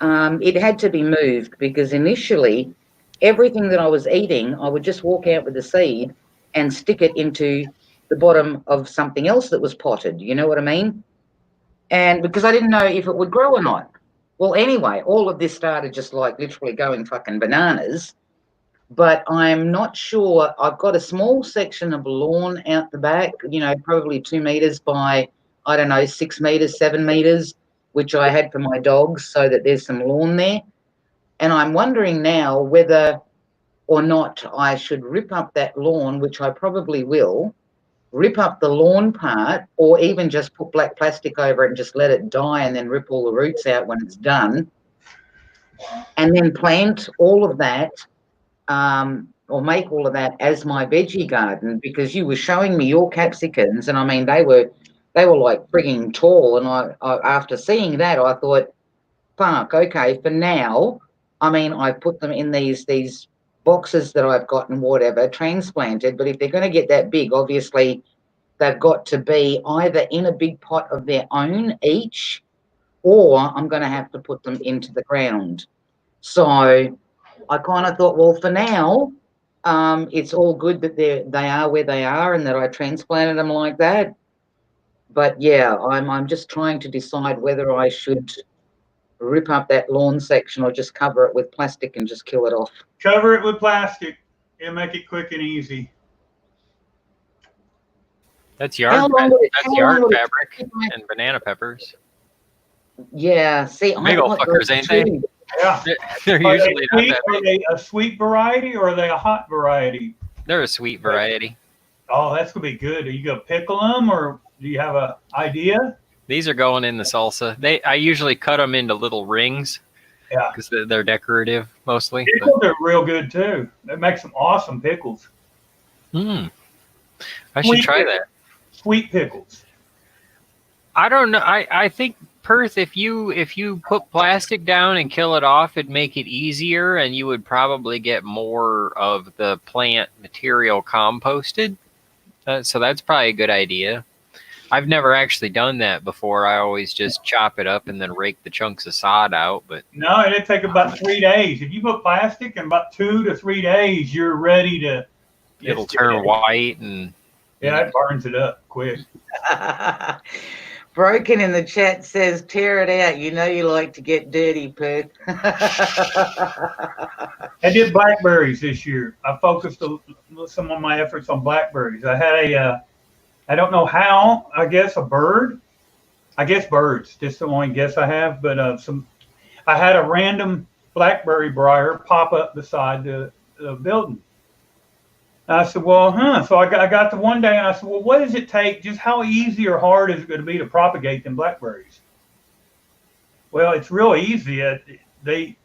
it had to be moved, because initially everything that I was eating, I would just walk out with the seed and stick it into the bottom of something else that was potted. You know what I mean? And because I didn't know if it would grow or not. Well, anyway, all of this started just like literally going fucking bananas. But I'm not sure. I've got a small section of lawn out the back, probably 2 meters by, I don't know, 6 meters, 7 meters, which I had for my dogs, so that there's some lawn there. And I'm wondering now whether or not I should rip up that lawn, which I probably will, rip up the lawn part, or even just put black plastic over it and just let it die, and then rip all the roots out when it's done, and then plant all of that, or make all of that as my veggie garden. Because you were showing me your capsicums, and I mean they were like frigging tall, and I after seeing that I thought, fuck, okay, for now, I mean, I put them in these boxes that I've got and whatever, transplanted, but if they're going to get that big, obviously they've got to be either in a big pot of their own each, or I'm going to have to put them into the ground. So I kind of thought, well, for now, it's all good that they are where they are and that I transplanted them like that. But yeah, I'm just trying to decide whether I should rip up that lawn section or just cover it with plastic and just kill it off. Cover it with plastic. It'll make it quick and easy. That's yard fabric and banana peppers. Yeah, see, big old fuckers, ain't they? Yeah. They're usually not that big. Are they a sweet variety or are they a hot variety? They're a sweet variety. Oh, that's gonna be good. Are you gonna pickle them, or do you have an idea? These are going in the salsa. I usually cut them into little rings. Yeah, because they're decorative mostly. Pickles are real good too. That makes some awesome pickles. I should try that. Sweet pickles. I don't know. I think Perth, if you put plastic down and kill it off, it'd make it easier, and you would probably get more of the plant material composted. So that's probably a good idea. I've never actually done that before. I always just chop it up and then rake the chunks of sod out. But no, it'd take about 3 days. If you put plastic, in about 2 to 3 days, you're ready to. It'll turn white and. Yeah, it burns it up quick. Broken in the chat says, tear it out. You know you like to get dirty, Perth. I did blackberries this year. I focused some of my efforts on blackberries. I had I don't know how, I guess a bird. I guess birds, just the only guess I have. But I had a random blackberry briar pop up beside the building. I said, well, So I got to one day and I said, well, what does it take? Just how easy or hard is it going to be to propagate them blackberries? Well, it's real easy.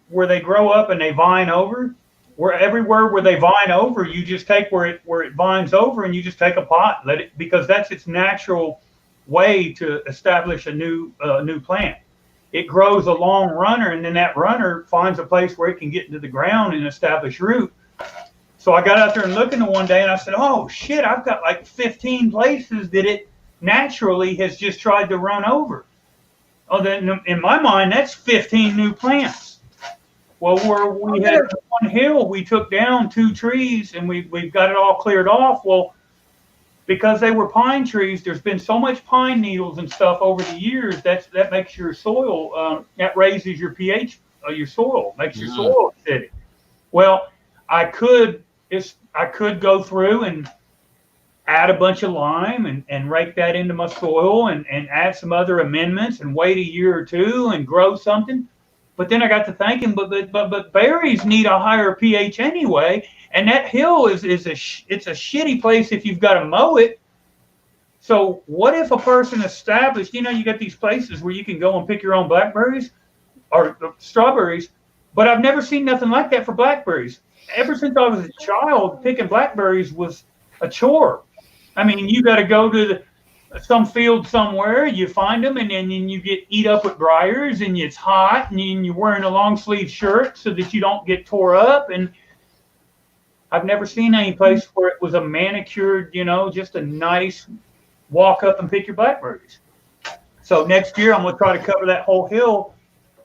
Where they grow up and they vine over, everywhere where they vine over, you just take where it vines over and you just take a pot, because that's its natural way to establish a new plant. It grows a long runner, and then that runner finds a place where it can get into the ground and establish root. So I got out there and looked at it one day and I said, oh shit, I've got like 15 places that it naturally has just tried to run over. Oh, then in my mind, that's 15 new plants. Well, where we had one hill, we took down 2 trees and we've got it all cleared off. Well, because they were pine trees, there's been so much pine needles and stuff over the years that makes your soil, that raises your pH of your soil, makes your soil acidic. Well, I could go through and add a bunch of lime and rake that into my soil and add some other amendments and wait a year or two and grow something. But then I got to thinking, but berries need a higher pH anyway, and that hill it's a shitty place if you've got to mow it. So what if a person established, you got these places where you can go and pick your own blackberries or strawberries, but I've never seen nothing like that for blackberries. Ever since I was a child, picking blackberries was a chore. I mean, you got to go to some field somewhere, you find them, and then you get eat up with briars, and it's hot, and you're wearing a long sleeve shirt so that you don't get tore up. And I've never seen any place where it was a manicured, just a nice walk up and pick your blackberries. So next year I'm going to try to cover that whole hill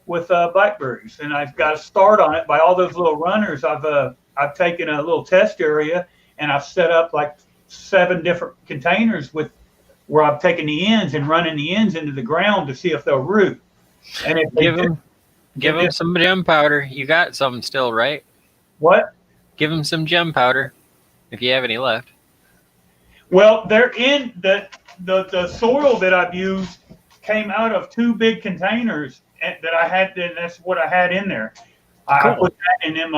with blackberries, and I've got to start on it by all those little runners. I've taken a little test area and I've set up like 7 different containers where I've taken the ends and running the ends into the ground to see if they'll root. And if give them some gem powder. You got some still, right? What? Give them some gem powder if you have any left. Well, they're in the soil that I've used came out of 2 big containers that I had, and that's what I had in there. Cool. I put that in them.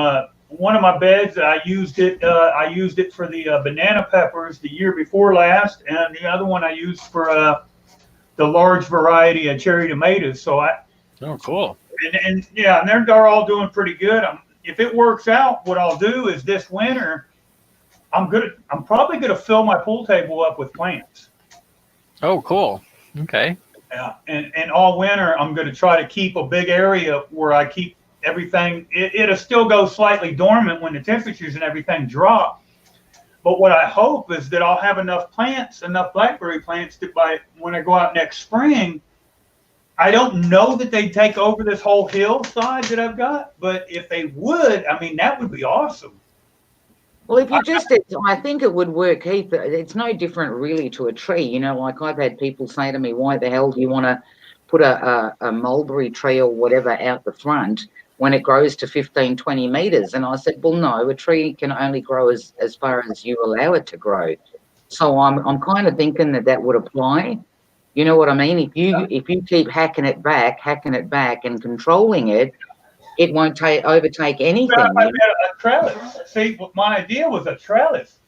One of my beds, I used it for the banana peppers the year before last, and the other one I used for the large variety of cherry tomatoes. So oh, cool. And yeah, and they're all doing pretty good. If it works out, what I'll do is this winter, I'm probably gonna fill my pool table up with plants. Oh, cool. Okay. Yeah, and all winter I'm gonna try to keep a big area where I keep everything. It'll still go slightly dormant when the temperatures and everything drop. But what I hope is that I'll have enough blackberry plants that when I go out next spring, I don't know that they'd take over this whole hillside that I've got, but if they would, I mean, that would be awesome. Well, if you I think it would work, Keith. It's no different really to a tree. Like I've had people say to me, why the hell do you want to put a mulberry tree or whatever out the front when it grows to 15, 20 meters? And I said, well, no, a tree can only grow as far as you allow it to grow. So I'm kind of thinking that would apply. You know what I mean? If you keep hacking it back and controlling it, it won't overtake anything. A trellis. See, my idea was a trellis.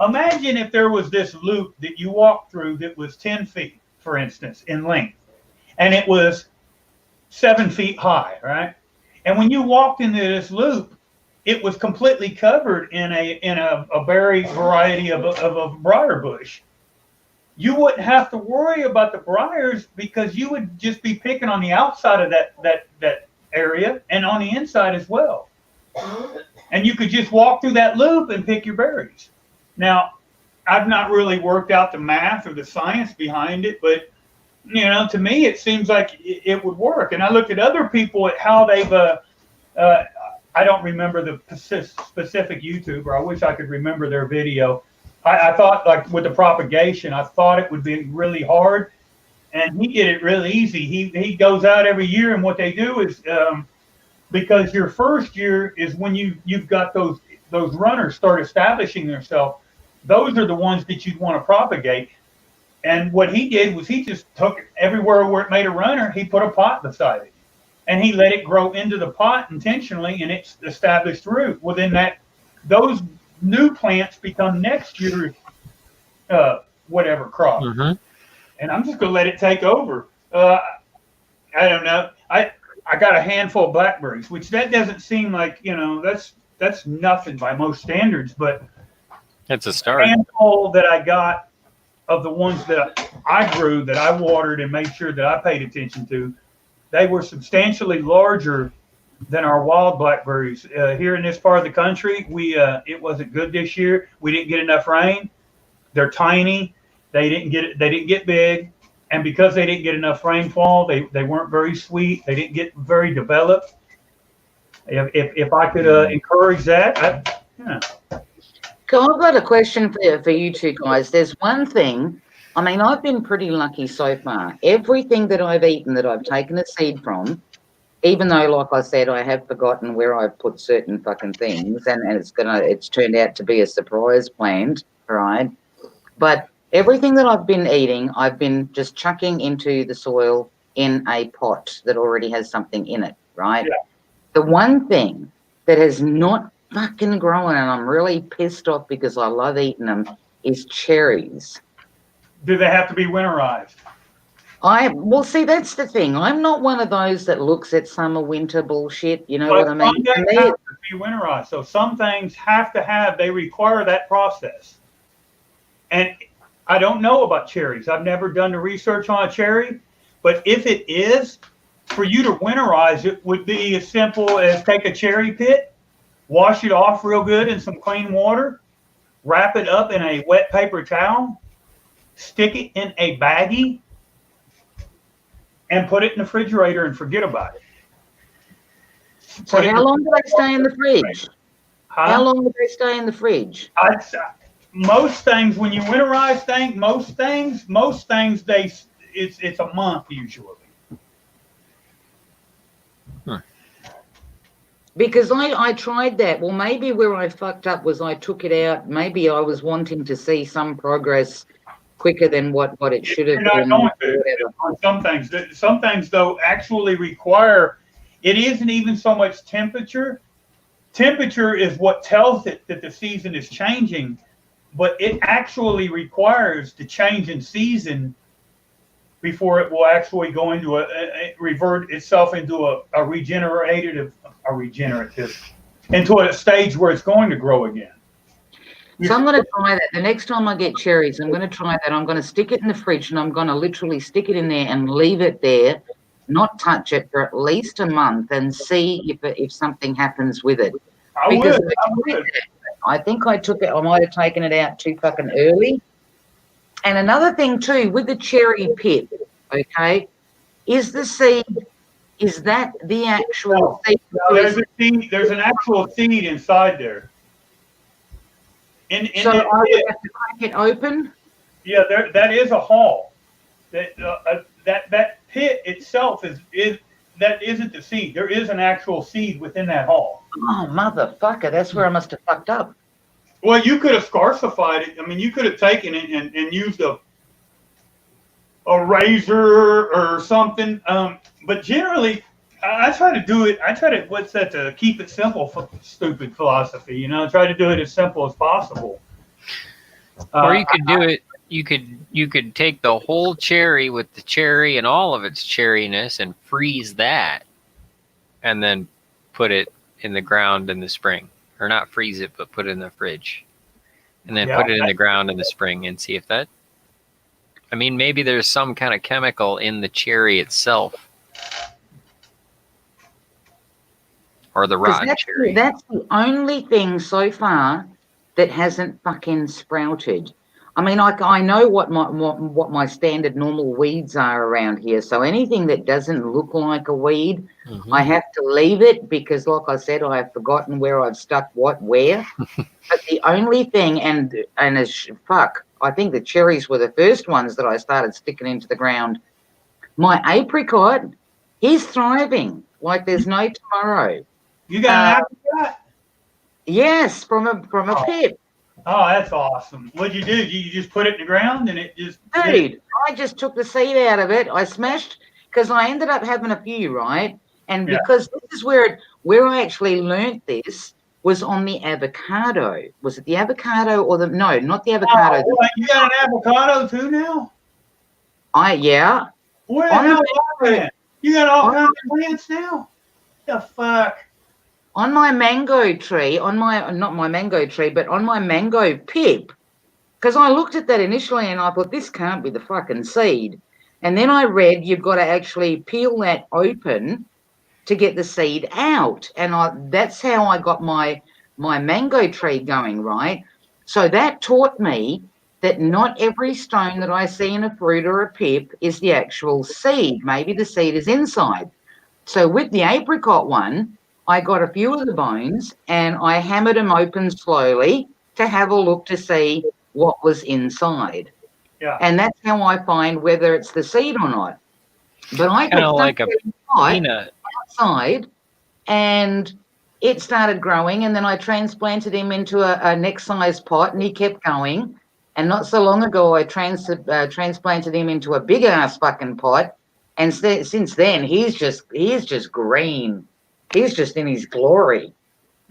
Imagine if there was this loop that you walked through that was 10 feet, for instance, in length, and it was 7 feet high, right? And when you walked into this loop, it was completely covered in a berry variety of a briar bush. You wouldn't have to worry about the briars because you would just be picking on the outside of that area and on the inside as well. And you could just walk through that loop and pick your berries. Now, I've not really worked out the math or the science behind it, but to me, it seems like it would work. And I looked at other people at how they've, I don't remember the specific YouTuber. I wish I could remember their video. I thought, like with the propagation, I thought it would be really hard. And he did it really easy. He goes out every year, and what they do is, because your first year is when you've got those runners start establishing themselves. Those are the ones that you'd want to propagate. And what he did was he just took it everywhere where it made a runner, he put a pot beside it. And he let it grow into the pot intentionally, and it's established root. Well, then those new plants become next year's whatever crop. Mm-hmm. And I'm just going to let it take over. I don't know. I got a handful of blackberries, which that doesn't seem like, that's nothing by most standards, but it's a start. The handful that I got of the ones that I grew, that I watered and made sure that I paid attention to, they were substantially larger than our wild blackberries. Here in this part of the country, it wasn't good this year. We didn't get enough rain. They're tiny. They didn't get big, and because they didn't get enough rainfall, they weren't very sweet. They didn't get very developed. If I could encourage that, I've got a question for you two guys. There's one thing. I mean, I've been pretty lucky so far. Everything that I've eaten that I've taken a seed from, even though, like I said, I have forgotten where I've put certain fucking things, and it's turned out to be a surprise plant, right? But everything that I've been eating, I've been just chucking into the soil in a pot that already has something in it, right? Yeah. The one thing that has not fucking grown, and I'm really pissed off because I love eating them, is cherries. do they have to be winterized? Well, see, that's the thing. I'm not one of those that looks at summer, winter bullshit. You know what I mean? Some things have to be winterized. So some things they require that process. And I don't know about cherries. I've never done the research on a cherry. But if it is, for you to winterize it would be as simple as take a cherry pit, wash it off real good in some clean water, wrap it up in a wet paper towel, stick it in a baggie, and put it in the refrigerator and forget about it. So how long do they stay in the fridge? Huh? How long do they stay in the fridge? Most things, when you winterize things, most things it's a month usually. Because I tried that. Well, maybe where I fucked up was I took it out. Maybe I was wanting to see some progress quicker than what it should have been. You're not going to on some things. Some things, though, actually require, it isn't even so much temperature. Temperature is what tells it that the season is changing, but it actually requires the change in season before it will actually go into revert itself into a regenerative, into a stage where it's going to grow again. So I'm going to try that. The next time I get cherries, I'm going to try that. I'm going to stick it in the fridge and I'm going to literally stick it in there and leave it there, not touch it for at least a month and see if something happens with it. I would. I think I might have taken it out too fucking early. And another thing too, with the cherry pit, okay, is the seed, is that the actual seed? No, there's a seed, there's an actual seed inside there. So I would have to crack it open? Yeah, that is a hull. That pit itself that isn't the seed. There is an actual seed within that hull. Oh, motherfucker, that's where I must have fucked up. Well, you could have scarcified it. I mean, you could have taken it and used a razor or something. But generally, I try to do it. To keep it simple, stupid philosophy, you know, try to do it as simple as possible. Or you could do it. You could take the whole cherry with the cherry and all of its cherryness and freeze that, and then put it in the ground in the spring. Or not freeze it, but put it in the fridge. And then put it in the ground in the spring and see if that... I mean, maybe there's some kind of chemical in the cherry itself. Or the rotten cherry. That's the only thing so far that hasn't fucking sprouted. I mean, I know what my standard normal weeds are around here. So anything that doesn't look like a weed, I have to leave it because, like I said, I have forgotten where I've stuck what where. But the only thing, and as fuck, I think the cherries were the first ones that I started sticking into the ground. My apricot, he's thriving like there's no tomorrow. You got an apricot? Yes, from a pit. Oh, that's awesome. What'd you do? You just put it in the ground and it just... Dude, I just took the seed out of it. I smashed, because I ended up having a few, right? And because this is where I actually learnt this was on the avocado. Was it the avocado or no, not the avocado. Oh, you got an avocado too now? Yeah. Where the hell are you? You got all kinds of plants now? The fuck? On my mango tree, not my mango tree, but on my mango pip, because I looked at that initially and I thought, this can't be the fucking seed. And then I read you've got to actually peel that open to get the seed out. And that's how I got my mango tree going, right? So that taught me that not every stone that I see in a fruit or a pip is the actual seed. Maybe the seed is inside. So with the apricot one, I got a few of the bones and I hammered them open slowly to have a look to see what was inside. Yeah. And that's how I find whether it's the seed or not. But I Kind got of like a pot peanut. outside and it started growing, and then I transplanted him into a next size pot and he kept going. And not so long ago, I transplanted him into a big ass fucking pot. And since then, he's just green. He's just in his glory.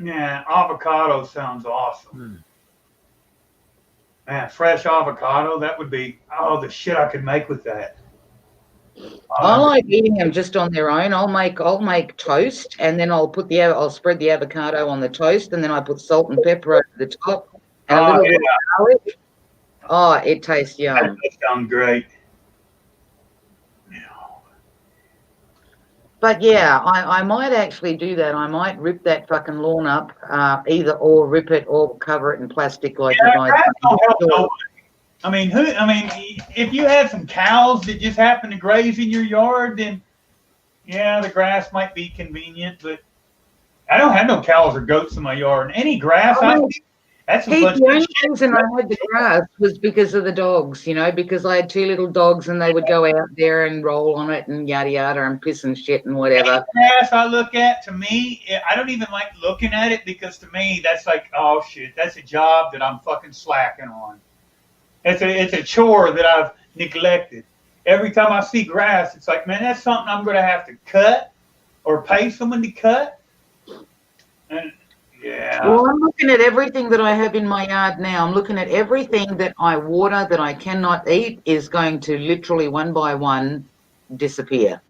Yeah, avocado sounds awesome. Hmm. Man, fresh avocado, that would be, oh, the shit I could make with that. I like eating them just on their own. I'll make toast, and then I'll spread the avocado on the toast, and then I put salt and pepper over the top and a little bit of garlic. Oh, it tastes That yum. does sound great. But yeah, I might actually do that. I might rip that fucking lawn up, either or rip it or cover it in plastic like you guys. Grass don't help nobody. I mean, if you had some cows that just happen to graze in your yard, then yeah, the grass might be convenient. But I don't have no cows or goats in my yard. Any grass I see, that's a bunch The of only shit. reason I had the grass was because of the dogs, because I had 2 little dogs and they would go out there and roll on it and yada yada and piss and shit and whatever. Any grass I look at, to me, I don't even like looking at it because to me that's like, oh shit, that's a job that I'm fucking slacking on. It's a chore that I've neglected. Every time I see grass, it's like, man, that's something I'm gonna have to cut or pay someone to cut. And yeah. Well, I'm looking at everything that I have in my yard now. I'm looking at everything that I water that I cannot eat is going to literally one by one disappear.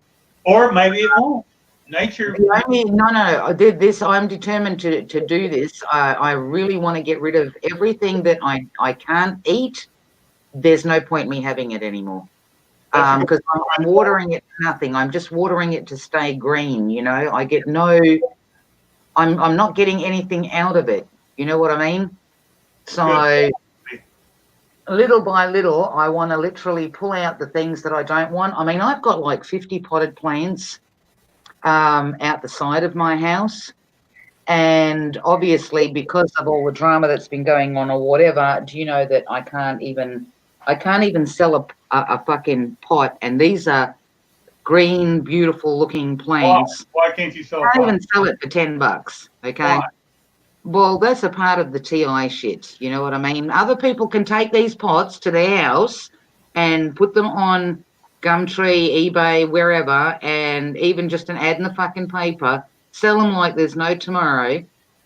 Or maybe it won't. Nature. I'm determined to do this. I really want to get rid of everything that I can't eat. There's no point me having it anymore. Because I'm watering it for nothing. I'm just watering it to stay green, I get I'm not getting anything out of it. You know what I mean? So little by little, I want to literally pull out the things that I don't want. I mean, I've got like 50 potted plants out the side of my house. And obviously, because of all the drama that's been going on or whatever, do you know that I can't even sell a fucking pot? And these are green, beautiful looking plants. Why can't you sell I a can't pot? even sell it for $10. Okay. Why? Well, that's a part of the TI shit. You know what I mean? Other people can take these pots to their house and put them on Gumtree, eBay, wherever, and even just an ad in the fucking paper, sell them like there's no tomorrow.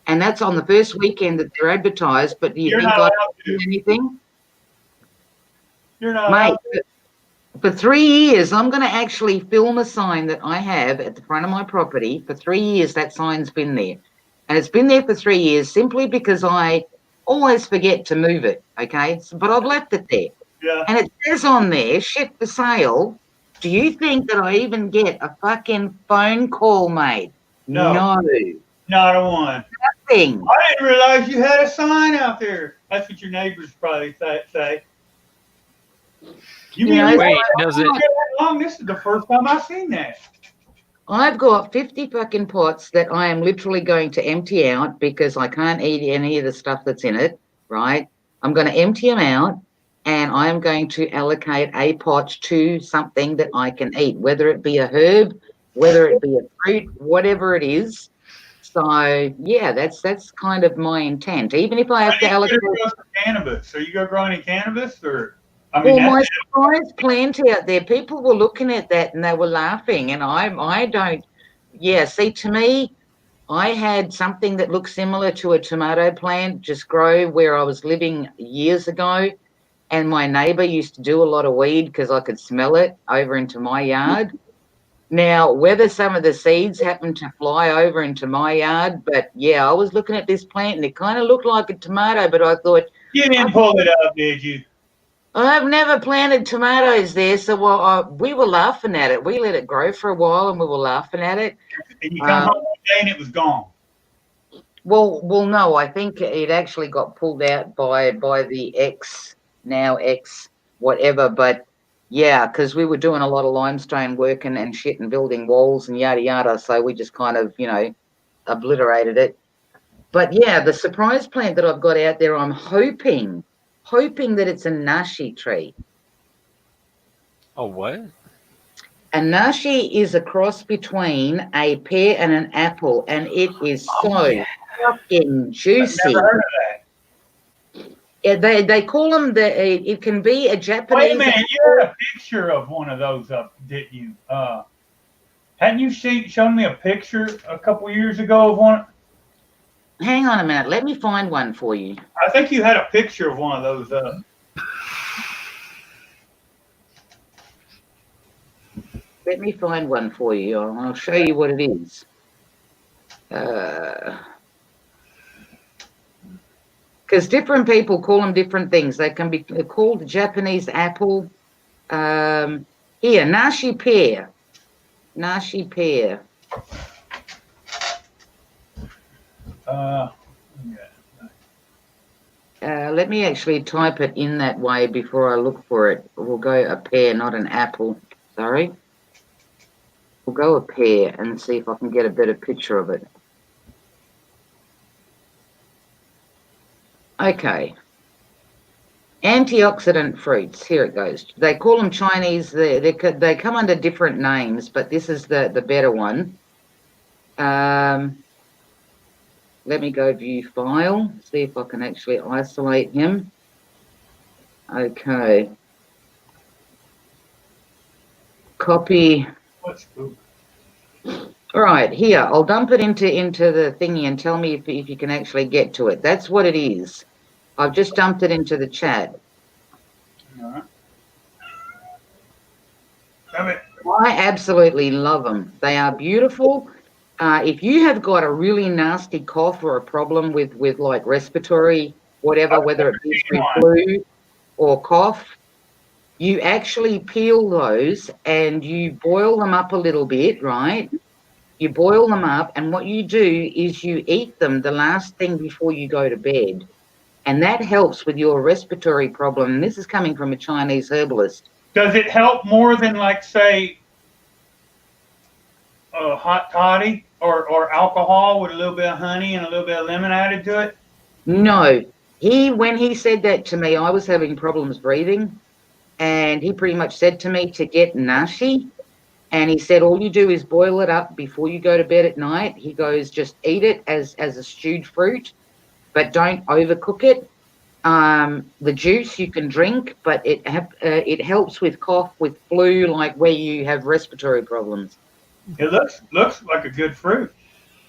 And that's on the first weekend that they're advertised. But do you You're think not I allowed do to. anything? You're not Mate, allowed to. for 3 years, I'm going to actually film a sign that I have at the front of my property. For 3 years, that sign's been there. And it's been there for 3 years simply because I always forget to move it, okay? But I've left it there. Yeah. And it says on there, shit for sale. Do you think that I even get a fucking phone call, mate? No. Not a one. Nothing. I didn't realize you had a sign out there. That's what your neighbors probably say. You mean Wait, does it? long? This is the first time I've seen that. I've got 50 fucking pots that I am literally going to empty out because I can't eat any of the stuff that's in it, right? I'm going to empty them out and I'm going to allocate a pot to something that I can eat, whether it be a herb, whether it be a fruit, whatever it is. So, yeah, that's kind of my intent. Even if I have to allocate... Cannabis. Are you going to grow any cannabis? Or, well, my surprise plant out there, people were looking at that and they were laughing. And I don't, see, to me, I had something that looked similar to a tomato plant just grow where I was living years ago. And my neighbor used to do a lot of weed because I could smell it over into my yard. Now, whether some of the seeds happened to fly over into my yard, but yeah, I was looking at this plant and it kind of looked like a tomato, but I thought... You didn't pull it up, did you? I've never planted tomatoes there, so we were laughing at it. We let it grow for a while, and we were laughing at it. And you come home one day and it was gone. Well, no. I think it actually got pulled out by the ex whatever. But yeah, because we were doing a lot of limestone work and shit and building walls and yada yada. So we just kind of obliterated it. But yeah, the surprise plant that I've got out there, I'm hoping that it's a nashi tree. Oh, what? A nashi is a cross between a pear and an apple, and it is so fucking juicy. Never heard of that. Yeah, they call them it can be a Japanese. Wait a minute, you had a picture of one of those up, didn't you? Hadn't you shown me a picture a couple years ago of one? Hang on a minute, let me find one for you. I think you had a picture of one of those. Let me find one for you. I'll show you what it is. Because different people call them different things. They can be called Japanese apple. Here, nashi pear. Nashi pear. Let me actually type it in that way before I look for it. We'll go a pear, not an apple. Sorry. We'll go a pear and see if I can get a better picture of it. Okay. Antioxidant fruits. Here it goes. They call them Chinese. They come under different names, but this is the better one. Let me go view file. See if I can actually isolate him. Okay. Copy. All right, here, I'll dump it into the thingy and tell me if you can actually get to it. That's what it is. I've just dumped it into the chat. All right. I absolutely love them. They are beautiful. If you have got a really nasty cough or a problem with like respiratory, whatever, whether it be through flu or cough, you actually peel those and you boil them up a little bit, right? You boil them up, and what you do is you eat them the last thing before you go to bed. And that helps with your respiratory problem. And this is coming from a Chinese herbalist. Does it help more than, like, say, hot toddy or alcohol with a little bit of honey and a little bit of lemon added to it? No. When he said that to me, I was having problems breathing. And he pretty much said to me to get nashi. And he said, all you do is boil it up before you go to bed at night. He goes, just eat it as a stewed fruit, but don't overcook it. The juice you can drink, but it helps with cough, with flu, like where you have respiratory problems. It looks like a good fruit.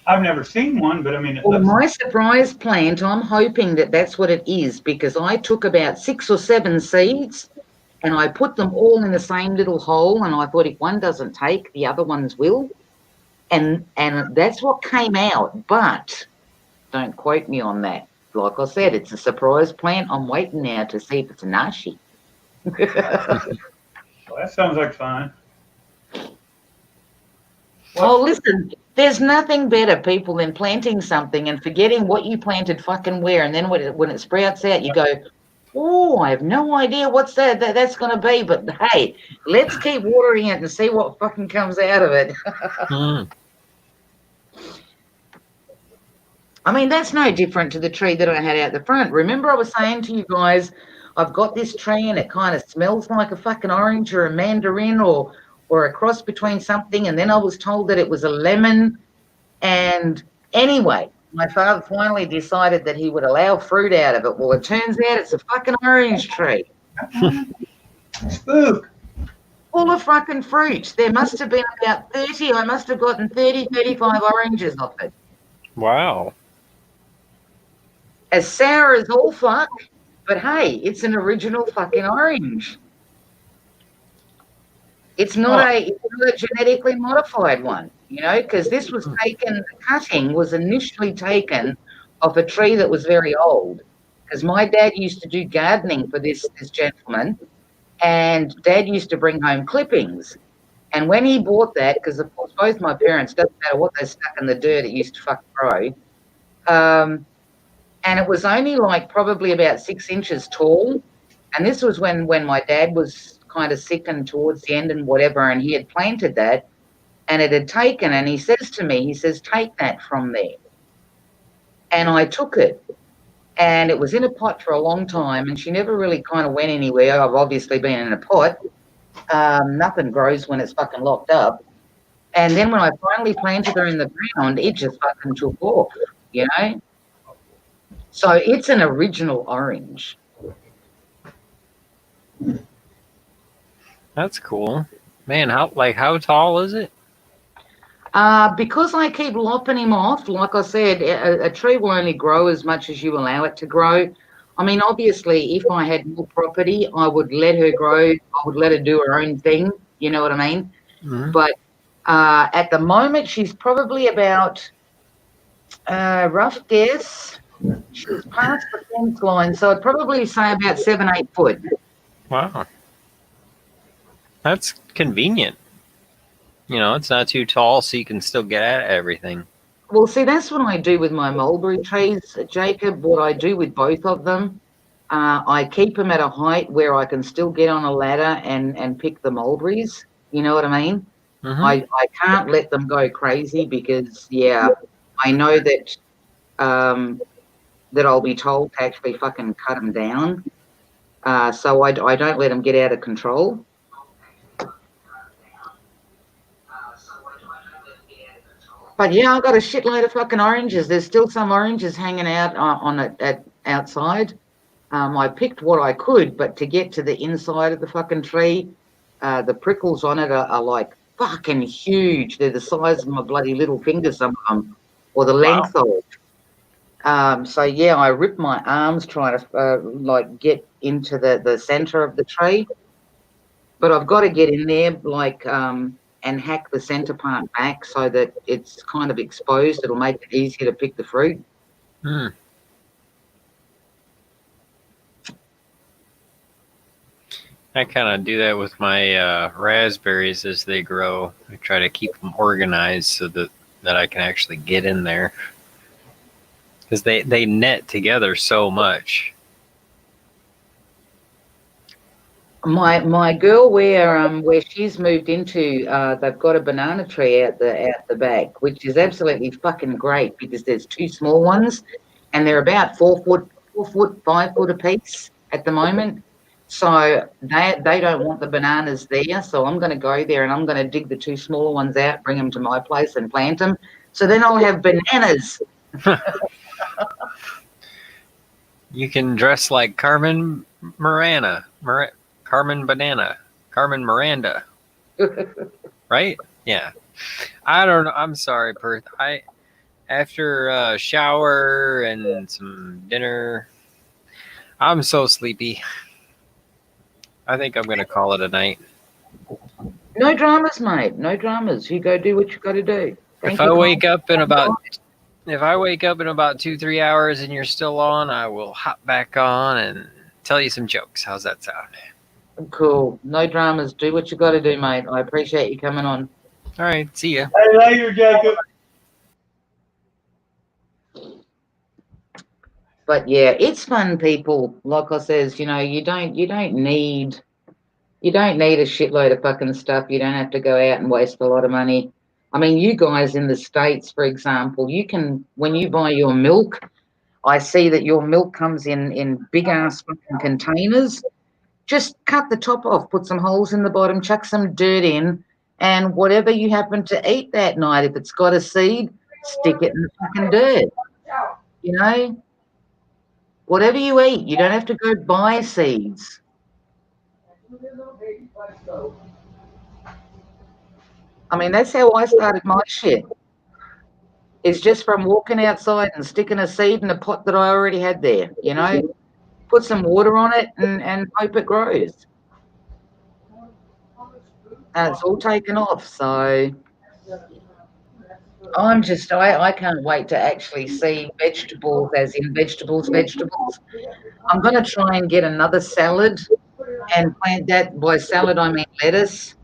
I've never seen one, but I mean, My surprise plant, I'm hoping that that's what it is, because I took about 6 or 7 seeds and I put them all in the same little hole, and I thought if one doesn't take, the other ones will. And that's what came out, but don't quote me on that. Like I said, it's a surprise plant. I'm waiting now to see if it's a nashi. Well, that sounds like fun. Oh, listen, there's nothing better, people, than planting something and forgetting what you planted fucking where, and then when it sprouts out, you go, oh, I have no idea what's that's going to be, but hey, let's keep watering it and see what fucking comes out of it. I mean, that's no different to the tree that I had out the front. Remember I was saying to you guys, I've got this tree and it kind of smells like a fucking orange or a mandarin or a cross between something, and then I was told that it was a lemon. And anyway, my father finally decided that he would allow fruit out of it. Well, it turns out it's a fucking orange tree. Spook. Full of fucking fruit. There must have been about 30. I must have gotten 30, 35 oranges off it. Wow. As sour as all fuck, but hey, it's an original fucking orange. It's not a genetically modified one, you know, because this was taken, the cutting was initially taken off a tree that was very old. Because my dad used to do gardening for this gentleman, and Dad used to bring home clippings. And when he bought that, because of course both my parents, doesn't matter what they stuck in the dirt, it used to fucking grow. And it was only like probably about 6 inches tall. And this was when my dad was kind of sick and towards the end and whatever, and he had planted that. and it had taken, and he says to me, he says, take that from there. And I took it, and it was in a pot for a long time, and she never really kind of went anywhere. I've obviously been in a pot. Nothing grows when it's fucking locked up. And then when I finally planted her in the ground, it just fucking took off, you know? So it's an original orange. That's cool. Man, how tall is it? Because I keep lopping him off, like I said, a tree will only grow as much as you allow it to grow. I mean, obviously, if I had more property, I would let her grow. I would let her do her own thing. You know what I mean? Mm-hmm. But at the moment, she's probably about, rough guess, she's past the fence line. So I'd probably say about 7-8 foot. Wow. That's convenient. You know, it's not too tall, so you can still get at everything. Well, see, that's what I do with my mulberry trees, Jacob. What I do with both of them, I keep them at a height where I can still get on a ladder and pick the mulberries. You know what I mean? Mm-hmm. I can't let them go crazy because, yeah, I know that that I'll be told to actually fucking cut them down. So I don't let them get out of control. But yeah, I've got a shitload of fucking oranges. There's still some oranges hanging out outside. I picked what I could, but to get to the inside of the fucking tree, the prickles on it are like fucking huge. They're the size of my bloody little finger, some of them, or the length of it. So yeah, I ripped my arms trying to like get into the center of the tree, but I've got to get in there like and hack the center part back so that it's kind of exposed. It'll make it easier to pick the fruit. Mm. I kind of do that with my raspberries as they grow. I try to keep them organized so that I can actually get in there. Because they net together so much. My girl, where she's moved into, they've got a banana tree out the back, which is absolutely fucking great because there's two small ones, and they're about 4 foot, 5 foot apiece at the moment. So they don't want the bananas there. So I'm going to go there and I'm going to dig the two smaller ones out, bring them to my place and plant them. So then I'll have bananas. You can dress like Carmen Miranda. Carmen Miranda, right? Yeah. I don't know. I'm sorry, Perth. After a shower and some dinner, I'm so sleepy. I think I'm going to call it a night. No dramas, mate. No dramas. You go do what you got to do. If I wake up in about 2-3 hours and you're still on, I will hop back on and tell you some jokes. How's that sound? Cool. No dramas. Do what you got to do, mate. I appreciate you coming on. All right. See ya. Hey, later, Jacob. But yeah, it's fun, people. Like I says, you know, you don't need a shitload of fucking stuff. You don't have to go out and waste a lot of money. I mean, you guys in the States, for example, you can, when you buy your milk, I see that your milk comes in big ass fucking containers. Just cut the top off, put some holes in the bottom, chuck some dirt in, and whatever you happen to eat that night, if it's got a seed, stick it in the fucking dirt. You know? Whatever you eat, you don't have to go buy seeds. I mean, that's how I started my shit. It's just from walking outside and sticking a seed in a pot that I already had there, you know? Put some water on it and hope it grows. And it's all taken off, so I can't wait to actually see vegetables, as in vegetables. I'm going to try and get another salad and plant that. By salad, I mean lettuce.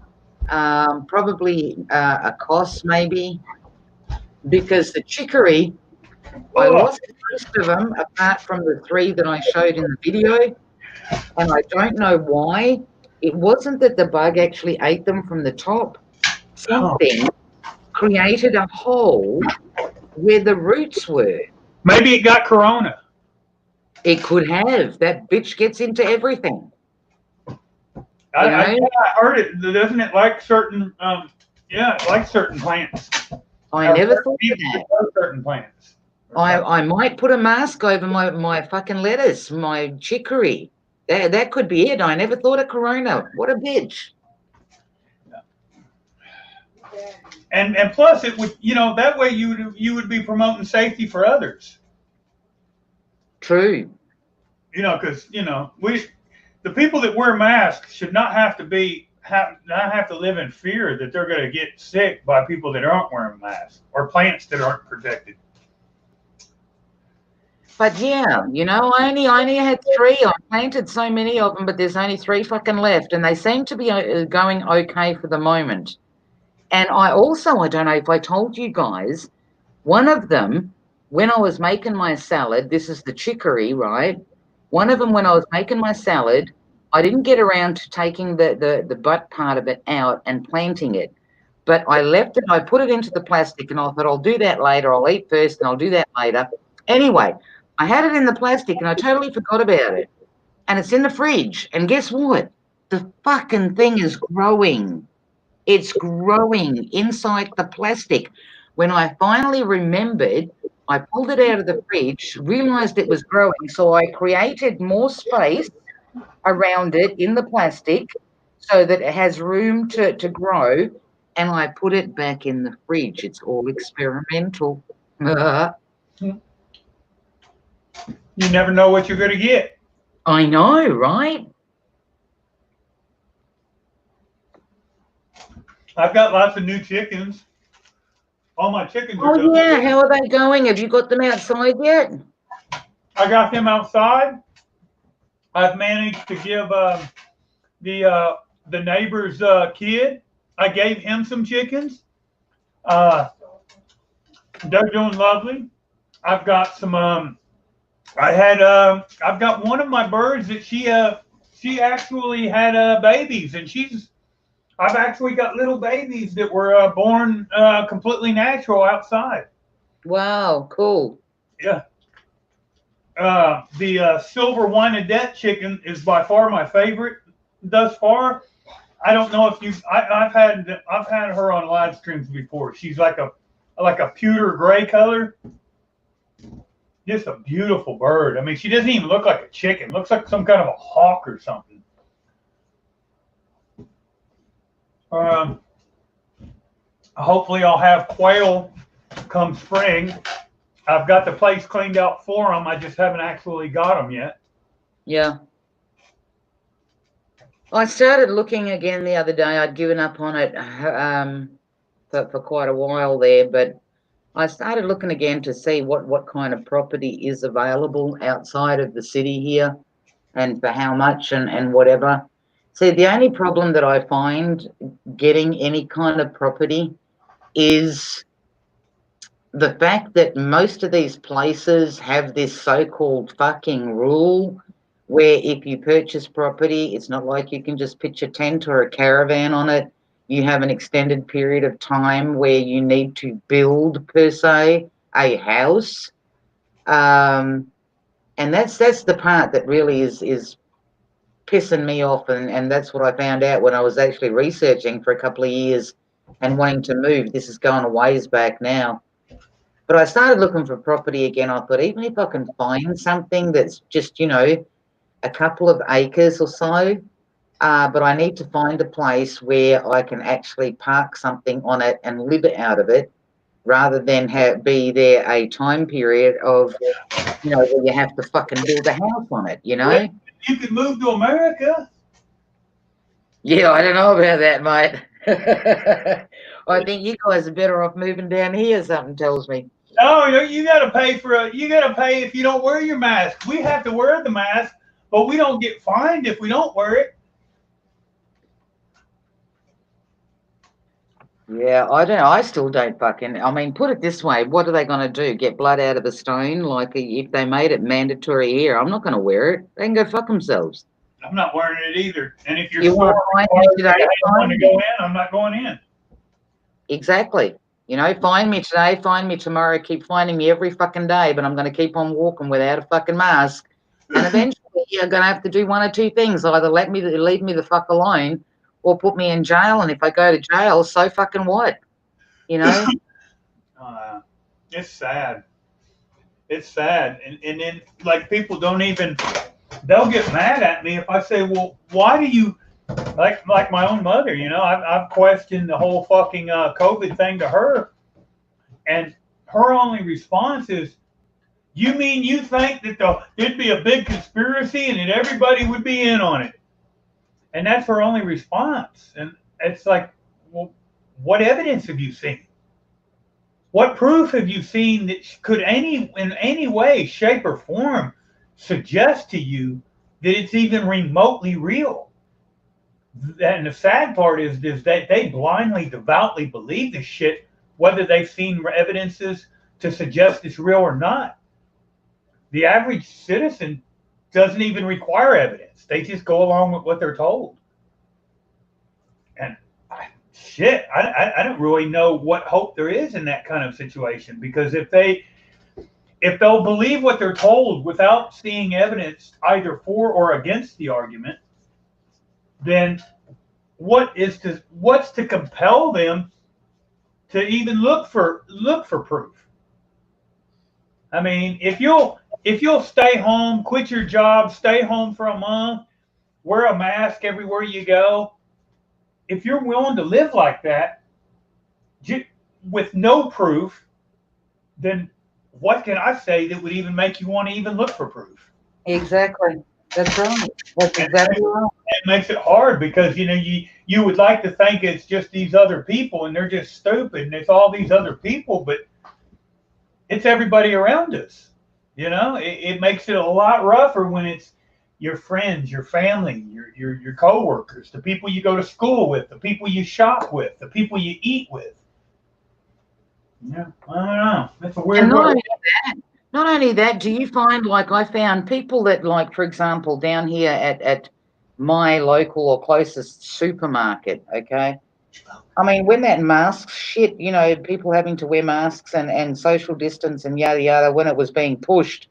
Probably a cos maybe, because the chicory, I lost most of them apart from the 3 that I showed in the video, and I don't know why. It wasn't that the bug actually ate them from the top. Something created a hole where the roots were. Maybe it got corona. It could have. That bitch gets into everything. I heard it. Doesn't it like certain? Yeah, it likes certain plants. I never thought of that. Certain plants. I might put a mask over my fucking lettuce, my chicory. That could be it. I never thought of corona. What a bitch. And plus, it would, that way you would be promoting safety for others. True. Because the people that wear masks should not have to live in fear that they're going to get sick by people that aren't wearing masks or plants that aren't protected. But yeah, I only had 3. I planted so many of them, but there's only 3 fucking left, and they seem to be going okay for the moment. And I don't know if I told you guys, one of them, when I was making my salad, this is the chicory, right? One of them, when I was making my salad, I didn't get around to taking the butt part of it out and planting it. But I left it, I put it into the plastic, and I thought, I'll do that later. I'll eat first, and I'll do that later. Anyway, I had it in the plastic, and I totally forgot about it. And it's in the fridge. And guess what? The fucking thing is growing. It's growing inside the plastic. When I finally remembered, I pulled it out of the fridge, realized it was growing, so I created more space around it in the plastic so that it has room to grow, and I put it back in the fridge. It's all experimental. You never know what you're going to get. I know, right? I've got lots of new chickens. All my chickens are Oh, yeah. How are they going? Have you got them outside yet? I got them outside. I've managed to give the neighbor's kid, I gave him some chickens. They're doing lovely. I've got some, I've got one of my birds that she actually had babies, and I've actually got little babies that were born completely natural outside. Wow, cool. Yeah. The silver Wyandotte chicken is by far my favorite thus far. I don't know if I've had her on live streams before. She's like a pewter gray color. Just a beautiful bird. I mean, she doesn't even look like a chicken. Looks like some kind of a hawk or something. Hopefully I'll have quail come spring. I've got the place cleaned out for them. I just haven't actually got them yet. Yeah. I started looking again the other day. I'd given up on it for quite a while there, but I started looking again to see what kind of property is available outside of the city here and for how much and whatever. See, the only problem that I find getting any kind of property is the fact that most of these places have this so-called fucking rule where if you purchase property, it's not like you can just pitch a tent or a caravan on it. You have an extended period of time where you need to build, per se, a house. And that's the part that really is pissing me off, and that's what I found out when I was actually researching for a couple of years and wanting to move. This is going a ways back now. But I started looking for property again. I thought, even if I can find something that's just, a couple of acres or so, but I need to find a place where I can actually park something on it and live out of it, rather than be there a time period of, where you have to fucking build a house on it, Well, you could move to America. Yeah, I don't know about that, mate. I think you guys are better off moving down here, something tells me. No, you got to pay if you don't wear your mask. We have to wear the mask, but we don't get fined if we don't wear it. Yeah, I don't know. I still don't put it this way. What are they going to do? Get blood out of a stone? Like, if they made it mandatory here, I'm not going to wear it. They can go fuck themselves. I'm not wearing it either. And if you want to find me today, I want to go in, I'm not going in. Exactly. You know, find me today, find me tomorrow, keep finding me every fucking day, but I'm going to keep on walking without a fucking mask. And eventually you're going to have to do one or two things. Either leave me the fuck alone or put me in jail. And if I go to jail, so fucking what? You know? It's sad. It's sad. And then, like, people don't even, they'll get mad at me if I say, well, why do you, like my own mother, you know, I've questioned the whole fucking COVID thing to her. And her only response is, you mean you think that there'd be a big conspiracy and that everybody would be in on it? And that's her only response. And it's like, well, what evidence have you seen? What proof have you seen that could in any way, shape, or form suggest to you that it's even remotely real? And the sad part is that they blindly, devoutly believe this shit, whether they've seen evidences to suggest it's real or not. The average citizen doesn't even require evidence. They just go along with what they're told. And I don't really know what hope there is in that kind of situation, because if they'll believe what they're told without seeing evidence either for or against the argument, then what's to compel them to even look for proof? I mean, if you'll stay home, quit your job, stay home for a month, wear a mask everywhere you go, if you're willing to live like that with no proof, then what can I say that would even make you want to even look for proof? Exactly. That's right. That's exactly right. It makes it hard because, you know, you would like to think it's just these other people and they're just stupid and it's all these other people, but it's everybody around us. You know, it makes it a lot rougher when it's your friends, your family, your coworkers, the people you go to school with, the people you shop with, the people you eat with. Yeah, I don't know. That's a weird. And not only that, do you find, like, I found people that, like, for example, down here at my local or closest supermarket, okay? I mean, when that mask shit, you know, people having to wear masks and social distance and yada yada, when it was being pushed,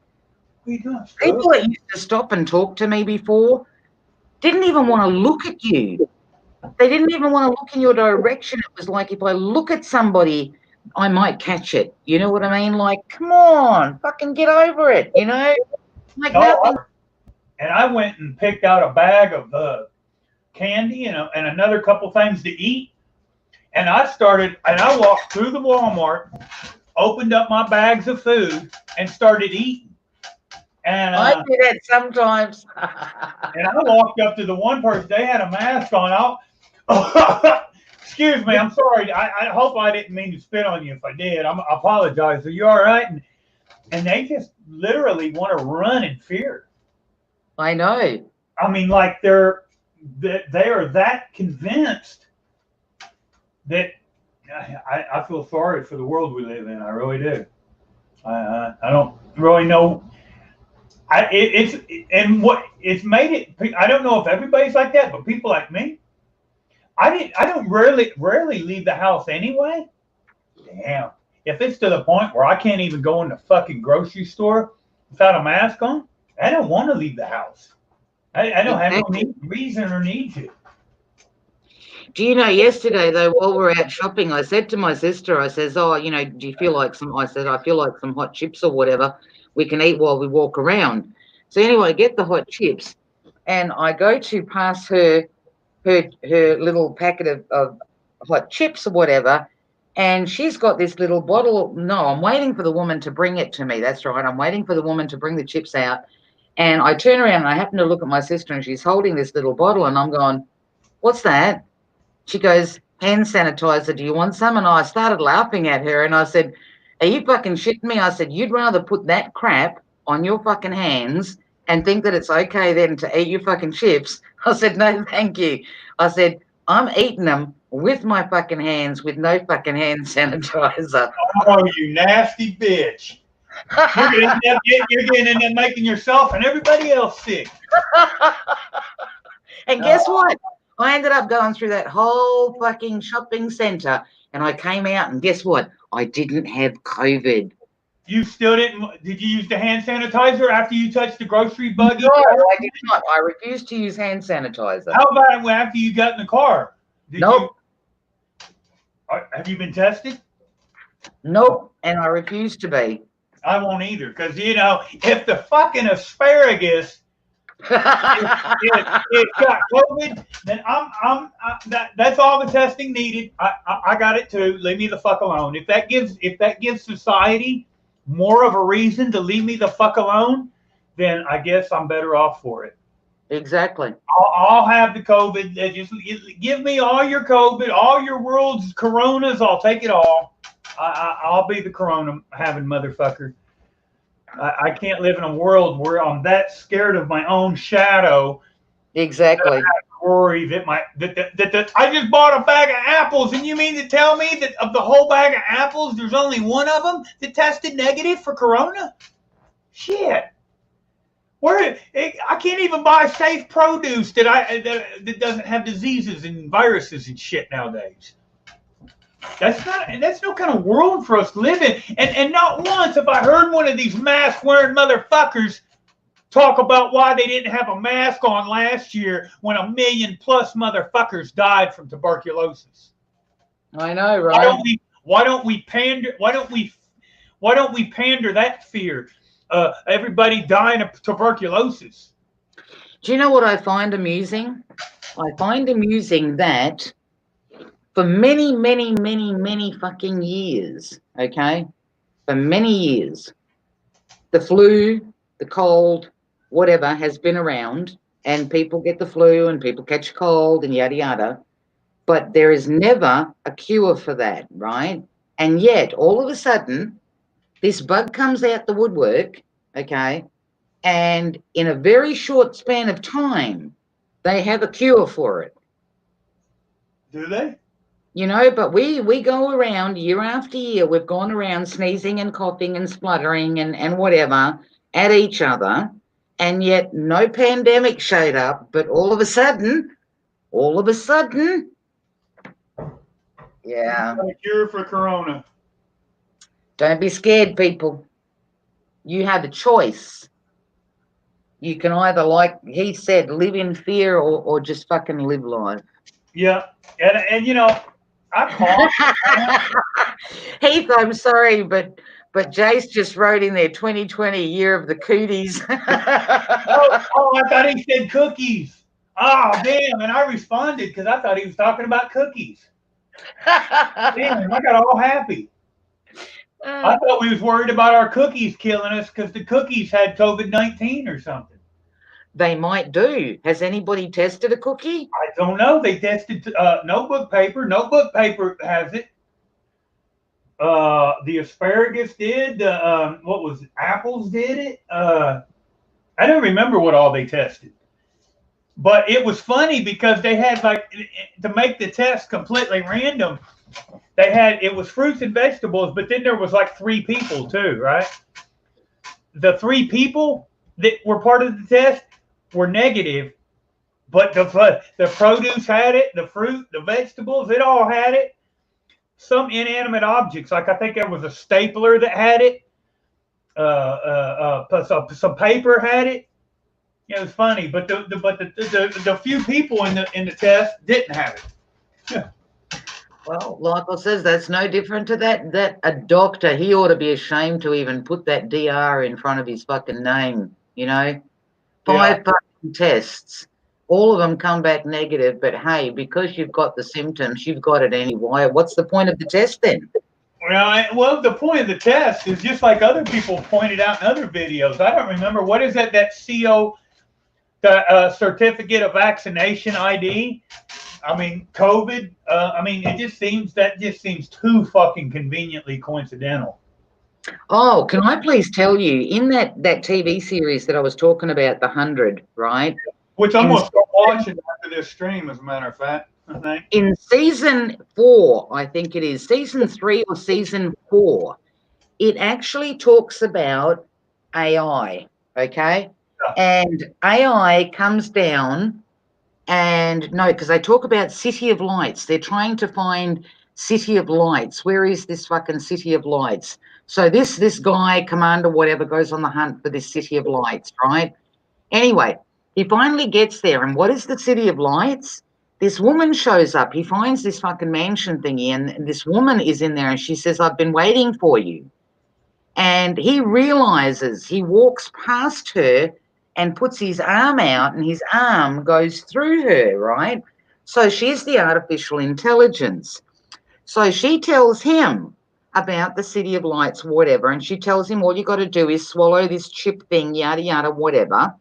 people that used to stop and talk to me before didn't even want to look at you. They didn't even want to look in your direction. It was like, if I look at somebody, I might catch it. You know what I mean? Like, come on, fucking get over it, you know? Like nothing. And I went and picked out a bag of candy and another couple things to eat. And I walked through the Walmart, opened up my bags of food, and started eating. And I do that sometimes. And I walked up to the one person, they had a mask on. Excuse me, I'm sorry. I hope I didn't mean to spit on you. If I did, I apologize. Are you all right? And they just literally want to run in fear. I know. I mean, like they are that convinced that I feel sorry for the world we live in. I really do. I don't really know. It's made it. I don't know if everybody's like that, but people like me, I don't rarely leave the house anyway. Damn. If it's to the point where I can't even go in the fucking grocery store without a mask on, I don't want to leave the house. I don't have no reason or need to. Do you know, yesterday, though, while we're out shopping, I said to my sister, I says, oh, you know, do you feel like I feel like some hot chips or whatever we can eat while we walk around. So anyway, I get the hot chips and I go to pass her little packet of hot chips or whatever, and she's got this little bottle. No, I'm waiting for the woman to bring it to me. That's right. I'm waiting for the woman to bring the chips out. And I turn around and I happen to look at my sister and she's holding this little bottle and I'm going, what's that? She goes, hand sanitizer, do you want some? And I started laughing at her and I said, are you fucking shitting me? I said, you'd rather put that crap on your fucking hands and think that it's okay then to eat your fucking chips. I said, no, thank you. I said, I'm eating them with my fucking hands with no fucking hand sanitizer. Oh, you nasty bitch. You're getting in there making yourself and everybody else sick. And guess what? I ended up going through that whole fucking shopping centre and I came out, and guess what? I didn't have COVID. You still didn't? Did you use the hand sanitizer after you touched the grocery buggy? No, I did not. I refused to use hand sanitizer. How about after you got in the car? Nope. Have you been tested? Nope, and I refuse to be. I won't either, because if the fucking asparagus it's got COVID, then that's all the testing needed. I got it too. Leave me the fuck alone. If that gives society more of a reason to leave me the fuck alone, then I guess I'm better off for it. Exactly. I'll have the COVID. Just give me all your COVID, all your world's coronas. I'll take it all. I'll be the corona having motherfucker. I can't live in a world where I'm that scared of my own shadow. Exactly. That I worry that I just bought a bag of apples, and you mean to tell me that of the whole bag of apples, there's only one of them that tested negative for corona? Shit. I can't even buy safe produce that doesn't have diseases and viruses and shit nowadays. That's no kind of world for us to live in. And not once have I heard one of these mask wearing motherfuckers talk about why they didn't have a mask on last year when 1 million plus motherfuckers died from tuberculosis. I know, right? Why don't we pander that fear? Everybody dying of tuberculosis. Do you know what I find amusing? I find amusing that for many, many, many, many fucking years, okay? For many years, the flu, the cold, whatever has been around, and people get the flu and people catch cold and yada yada. But there is never a cure for that, right? And yet, all of a sudden, this bug comes out the woodwork, okay? And in a very short span of time, they have a cure for it. Do they? You know, but we go around year after year, we've gone around sneezing and coughing and spluttering and whatever at each other, and yet no pandemic showed up, but all of a sudden, yeah. A cure for corona. Don't be scared, people. You have a choice. You can either, like he said, live in fear or just fucking live life. Yeah, and I cough. Heath, I'm sorry, but Jace just wrote in there 2020 year of the cooties. I thought he said cookies. Oh, damn. And I responded because I thought he was talking about cookies. Damn, I got all happy. I thought we was worried about our cookies killing us because the cookies had COVID-19 or something. They might do. Has anybody tested a cookie? I don't know. They tested notebook paper. Notebook paper has it. The asparagus did. What was it? Apples did it. I don't remember what all they tested. But it was funny because they had, like, to make the test completely random, it was fruits and vegetables, but then there was like 3 people too, right? The 3 people that were part of the test were negative, but the produce had it, the fruit, the vegetables, it all had it. Some inanimate objects, like I think there was a stapler that had it. Some paper had it. Yeah, it was funny, but the few people in the test didn't have it. Yeah. Well, Michael says that's no different to that a doctor, he ought to be ashamed to even put that DR in front of his fucking name, you know? 5 fucking tests. All of them come back negative, but hey, because you've got the symptoms, you've got it anyway. What's the point of the test then? Well, the point of the test is just like other people pointed out in other videos. I don't remember. What is that CO, the certificate of vaccination ID? I mean, COVID. It just seems too fucking conveniently coincidental. Oh, can I please tell you, in that TV series that I was talking about, The 100, right? Which I'm going to start watching after this stream, as a matter of fact, I think. In season 4, I think it is, season 3 or season 4, it actually talks about AI, okay? Yeah. And AI comes down and, no, because they talk about City of Lights. They're trying to find City of Lights. Where is this fucking City of Lights? So this guy, commander, whatever, goes on the hunt for this City of Lights, right? Anyway, he finally gets there, and what is the City of Lights? This woman shows up. He finds this fucking mansion thingy, and this woman is in there, and she says, I've been waiting for you. And he realizes, he walks past her and puts his arm out, and his arm goes through her, right? So she's the artificial intelligence. So she tells him about the City of Lights, whatever, and she tells him all you got to do is swallow this chip thing, yada, yada, whatever.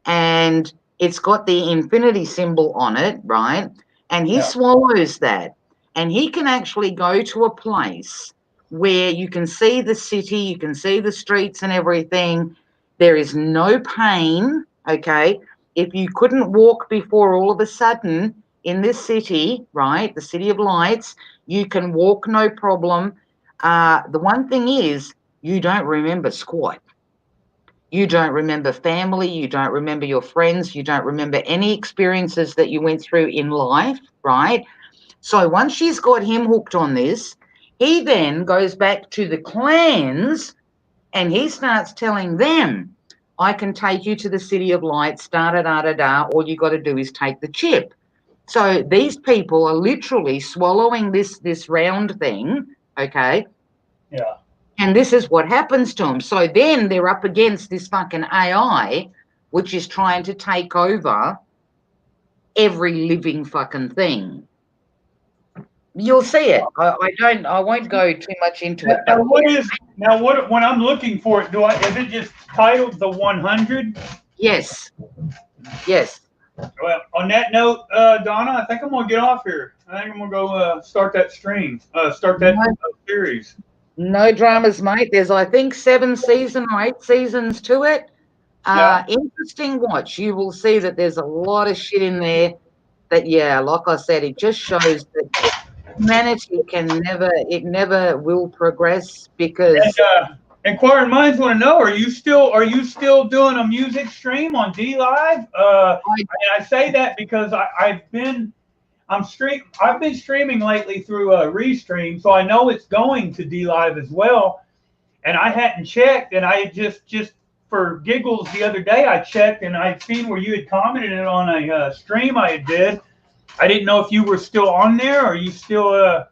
And it's got the infinity symbol on it, right? And he swallows that. And he can actually go to a place where you can see the city, you can see the streets and everything. There is no pain, okay? If you couldn't walk before, all of a sudden in this city, right, the City of Lights, you can walk no problem. The one thing is, you don't remember squat. You don't remember family. You don't remember your friends. You don't remember any experiences that you went through in life, right? So once she's got him hooked on this, he then goes back to the clans and he starts telling them, I can take you to the City of Lights, da-da-da-da-da. All you got to do is take the chip. So these people are literally swallowing this round thing, okay? Yeah. And this is what happens to them. So then they're up against this fucking AI, which is trying to take over every living fucking thing. You'll see it. I won't go too much into it. But when I'm looking for it, is it just titled The 100? Yes. Yes. Well, on that note, Donna, I think I'm gonna get off here. I think I'm gonna go start that stream, start that series. No dramas, mate. There's, I think, 7 seasons or 8 seasons to it. Interesting watch. You will see that there's a lot of shit in there that, yeah, like I said, it just shows that humanity never will progress because... Inquiring minds want to know: Are you still doing a music stream on D Live? I say that because I've been streaming lately through Restream, so I know it's going to D Live as well. And I hadn't checked, and I just for giggles the other day I checked, and I'd seen where you had commented it on a stream I did. I didn't know if you were still on there. Or are you still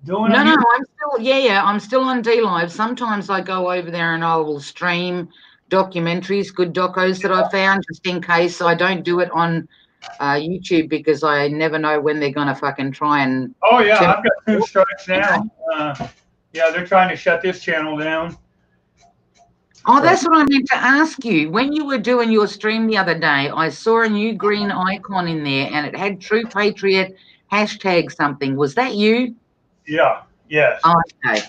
doing? No, I'm still, I'm still on D Live. Sometimes I go over there and I will stream documentaries, good docos that I found, just in case. I don't do it on YouTube because I never know when they're gonna fucking try and... Oh yeah, I've got 2 strikes now. Yeah, they're trying to shut this channel down. Oh, that's what I meant to ask you. When you were doing your stream the other day, I saw a new green icon in there and it had True Patriot hashtag something. Was that you? Yeah. Yes. Oh, okay.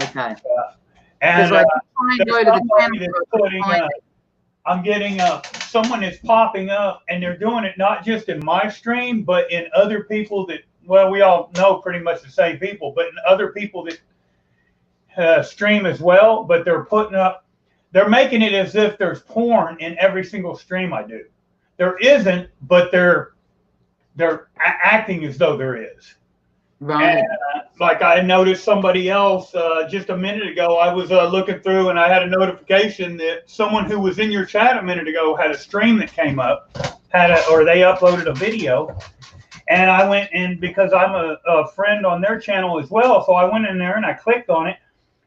Okay. And the I'm getting someone is popping up, and they're doing it not just in my stream, but in other people that, well, we all know pretty much the same people, but in other people that stream as well. But they're making it as if there's porn in every single stream I do. There isn't, but they're acting as though there is. Right. And, like I noticed somebody else just a minute ago, I was looking through and I had a notification that someone who was in your chat a minute ago had a stream that came up, or they uploaded a video. And I went in because I'm a friend on their channel as well. So I went in there and I clicked on it,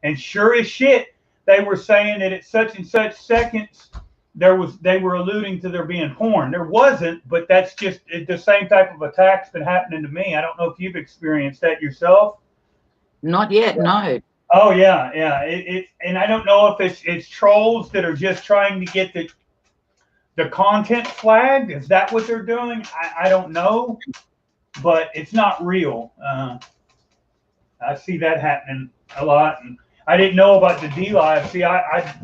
and sure as shit, they were saying that at such and such seconds, they were alluding to there being porn. There wasn't, but that's just the same type of attack's been happening to me. I don't know if you've experienced that yourself. Not yet, no. Oh yeah. And I don't know if it's trolls that are just trying to get the content flagged. Is that what they're doing? I don't know, but it's not real. I see that happening a lot, and I didn't know about the D Live. See, I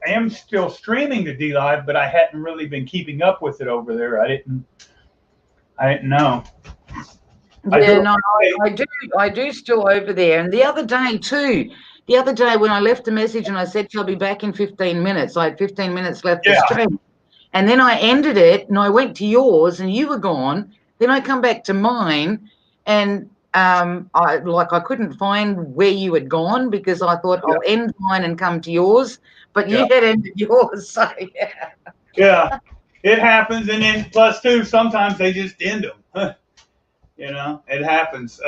am still streaming the D Live, but I hadn't really been keeping up with it over there. I didn't know. Yeah, I do still over there. And the other day when I left a message and I said I'll be back in 15 minutes, I had 15 minutes left to stream. And then I ended it and I went to yours and you were gone. Then I come back to mine and I couldn't find where you had gone because I thought I'll end mine and come to yours, but you had ended yours. So yeah. Yeah, it happens, and then plus two, sometimes they just end them. You know, it happens.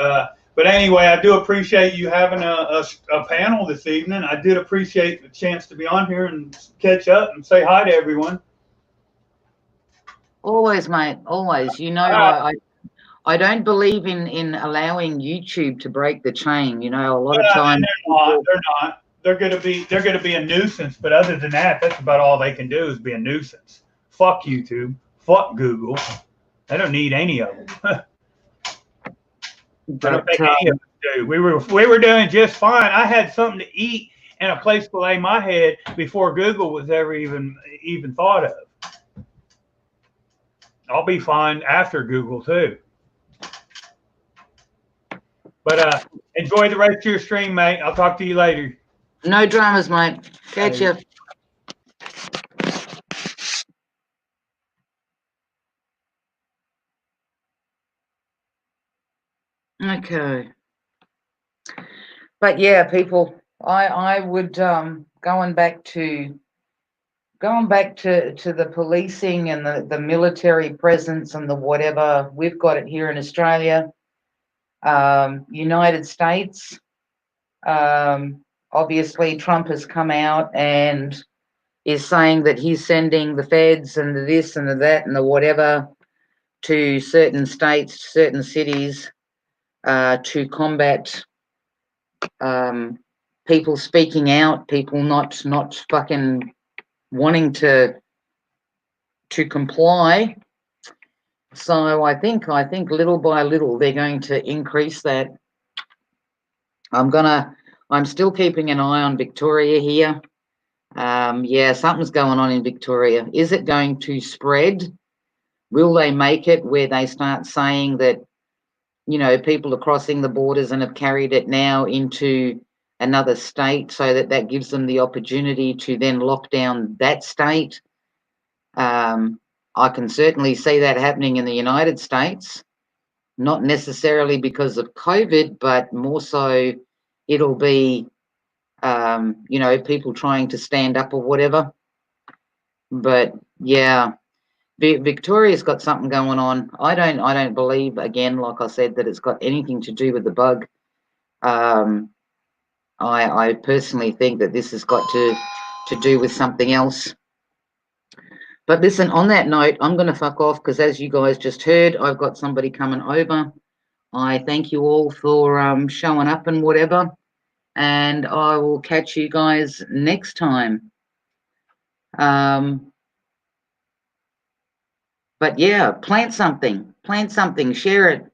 But anyway, I do appreciate you having a panel this evening. I did appreciate the chance to be on here and catch up and say hi to everyone. Always, mate. Always. You know, I don't believe in allowing YouTube to break the chain. You know, a lot of times They're not. They're gonna be a nuisance. But other than that, that's about all they can do is be a nuisance. Fuck YouTube. Fuck Google. They don't need any of them. I don't think any of us do. We were doing just fine. I had something to eat and a place to lay my head before Google was ever even thought of. I'll be fine after Google too. But enjoy the rest of your stream, mate. I'll talk to you later. No dramas, mate. Catch you. Okay. But yeah, people, I would going back to the policing and the military presence and the whatever, we've got it here in Australia. United States, obviously Trump has come out and is saying that he's sending the feds and the this and the that and the whatever to certain states, certain cities, to combat people speaking out, people not fucking wanting to comply. So I think little by little they're going to increase that. I'm still keeping an eye on Victoria here. Yeah, something's going on in Victoria. Is it going to spread? Will they make it where they start saying that, you know, people are crossing the borders and have carried it now into another state so that gives them the opportunity to then lock down that state? I can certainly see that happening in the United States, not necessarily because of COVID, but more so it'll be, people trying to stand up or whatever. But yeah, Victoria's got something going on. I don't believe, again, like I said, that it's got anything to do with the bug. I personally think that this has got to do with something else. But listen, on that note, I'm going to fuck off because, as you guys just heard, I've got somebody coming over. I thank you all for showing up and whatever, and I will catch you guys next time. But yeah, plant something, share it.